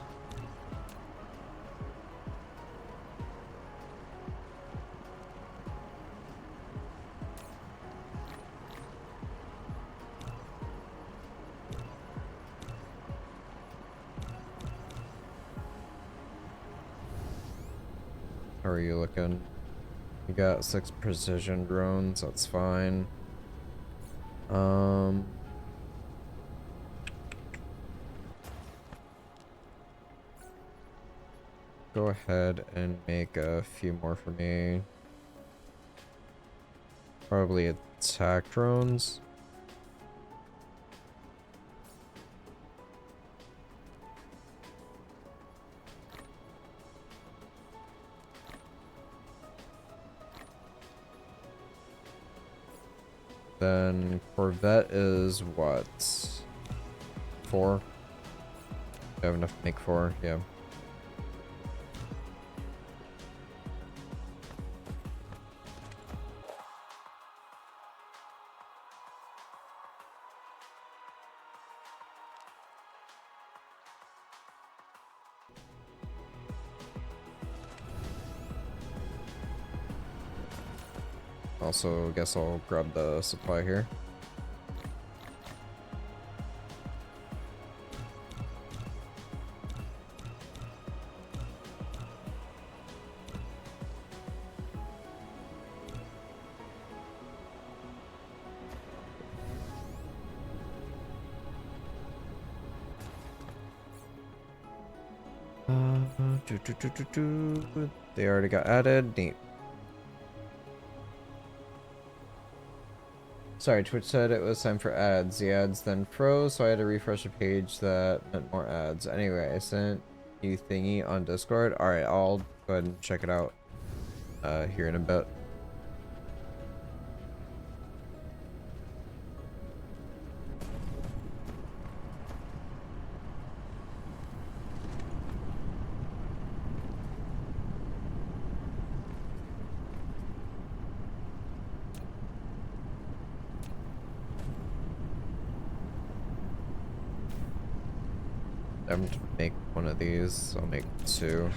How are you looking? You got 6 precision drones, that's fine. Go ahead and make a few more for me. Probably attack drones. Then Corvette is what? 4? I have enough to make 4, yeah. Also, guess I'll grab the supply here. They already got added. Neat. Sorry, Twitch said it was time for ads. The ads then froze, so I had to refresh a page that meant more ads. Anyway, I sent you thingy on Discord. Alright, I'll go ahead and check it out here in a bit. I'm going to make one of these. I'll make 2.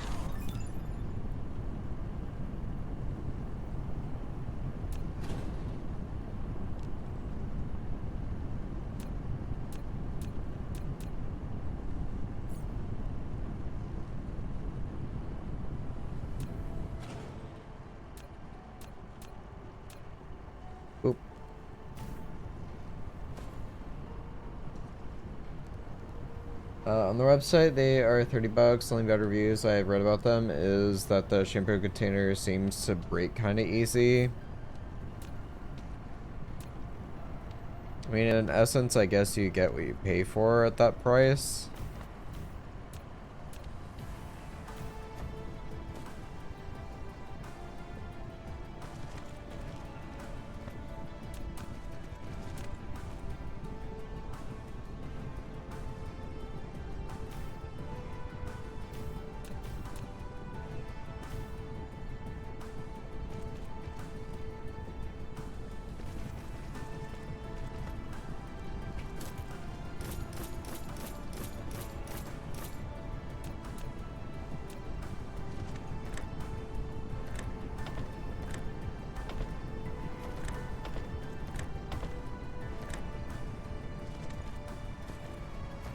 Oop. On the website, they are $30. Only bad reviews I've read about them is that the shampoo container seems to break kind of easy. I mean, in essence, I guess you get what you pay for at that price.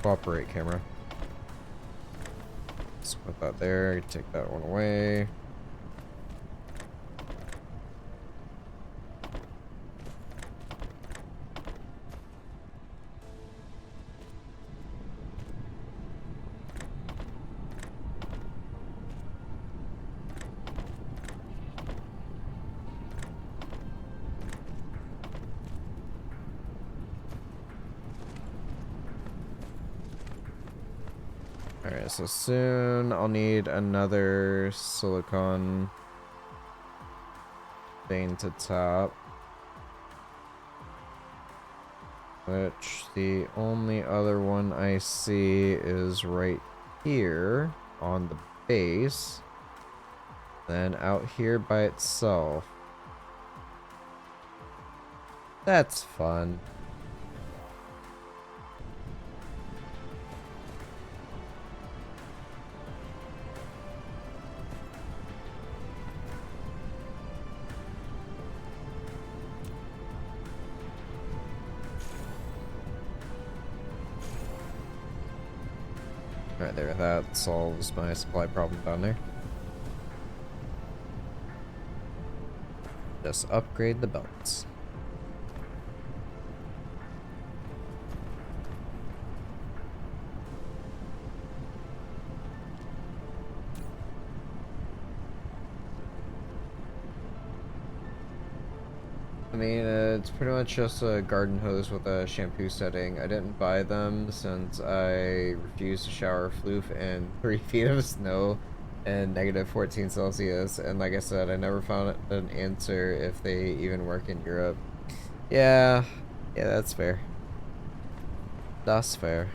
Cooperate, camera. Let's put that there. Take that one away. Alright, so soon I'll need another silicon vein to top. Which the only other one I see is right here on the base. Then out here by itself. That's fun. Right there, that solves my supply problem down there. Just upgrade the belts. I mean, it's pretty much just a garden hose with a shampoo setting. I didn't buy them since I refused to shower floof in 3 feet of snow and negative 14 Celsius. And like I said, I never found an answer if they even work in Europe. Yeah, that's fair. That's fair.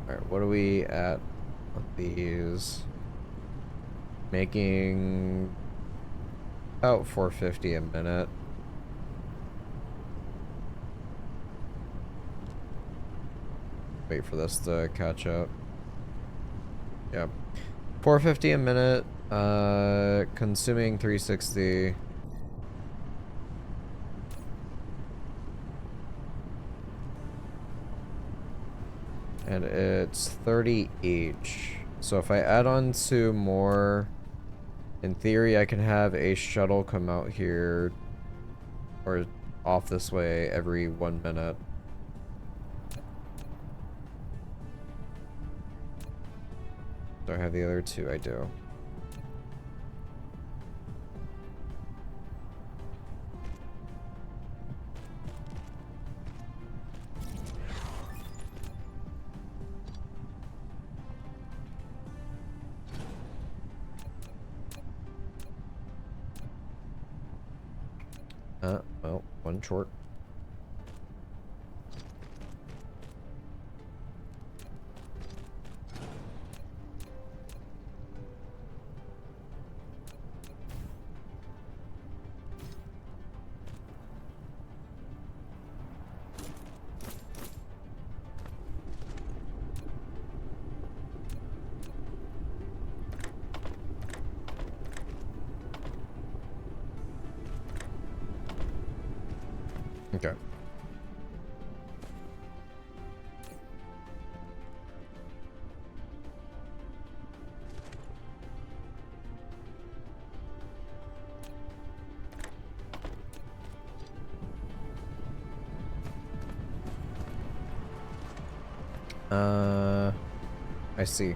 Alright, what are we at with these? Making about 450 a minute. Wait for this to catch up. Yep. 450 a minute, consuming 360. And it's 30 each. So if I add on to more, in theory I can have a shuttle come out here or off this way every 1 minute. Do I have the other two? I do. Well, one short. Okay. I see.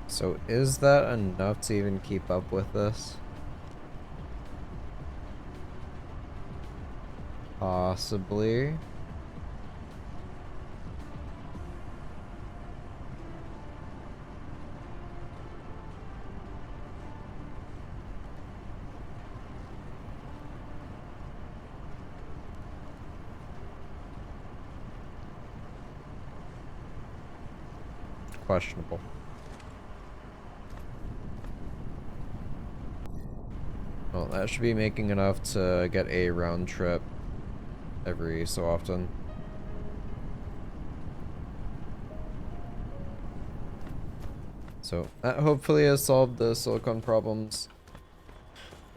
So is that enough to even keep up with this? Possibly. Questionable. Well, that should be making enough to get a round trip every so often. So that hopefully has solved the silicon problems.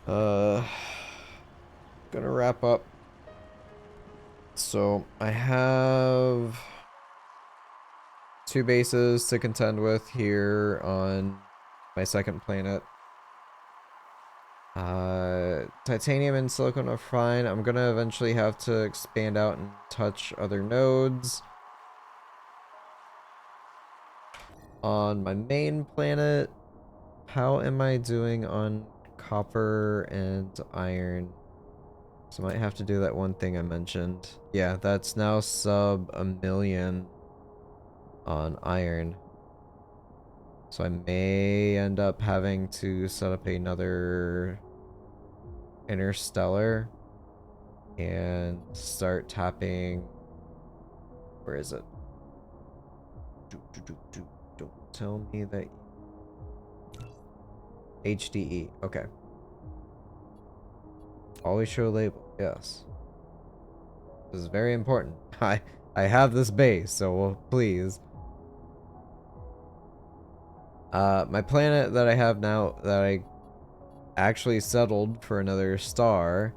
Gonna wrap up. So I have 2 bases to contend with here on my second planet. Titanium and silicon are fine. I'm gonna eventually have to expand out and touch other nodes. On my main planet, how am I doing on copper and iron So I might have to do that one thing I mentioned. Yeah, that's now sub 1,000,000 on iron. So I may end up having to set up another interstellar and start tapping. Where is it? Don't tell me that. HDE. Okay. Always show label. Yes. This is very important. I have this base, so please. My planet that I have now that I actually settled for another star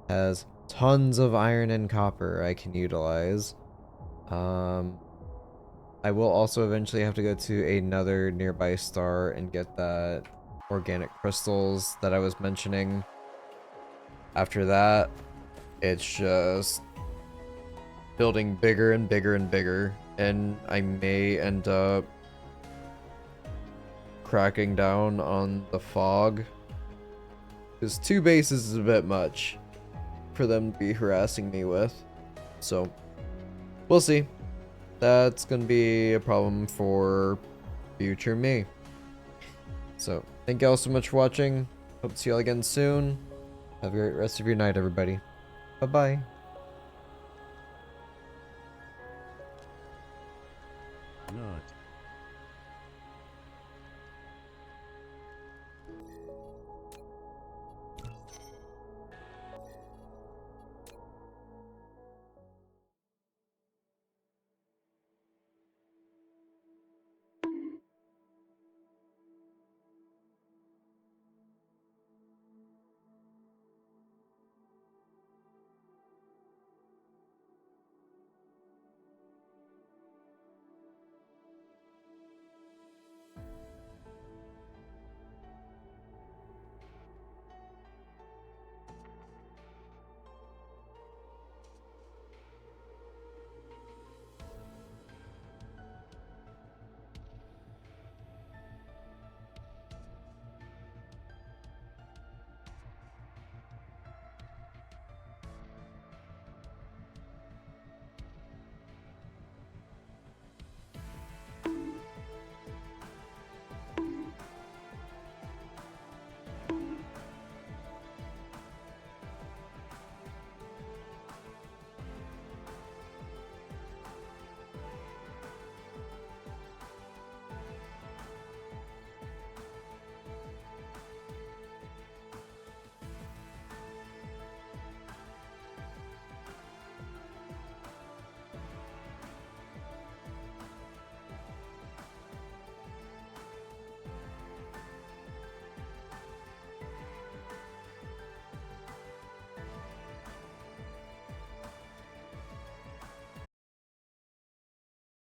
has tons of iron and copper I can utilize. I will also eventually have to go to another nearby star and get that organic crystals that I was mentioning. After that, it's just building bigger and bigger and bigger, and I may end up cracking down on the fog, because 2 bases is a bit much for them to be harassing me with. So we'll see. That's gonna be a problem for future me. So thank you all so much for watching. Hope to see you all again soon. Have a great rest of your night, everybody. Bye bye.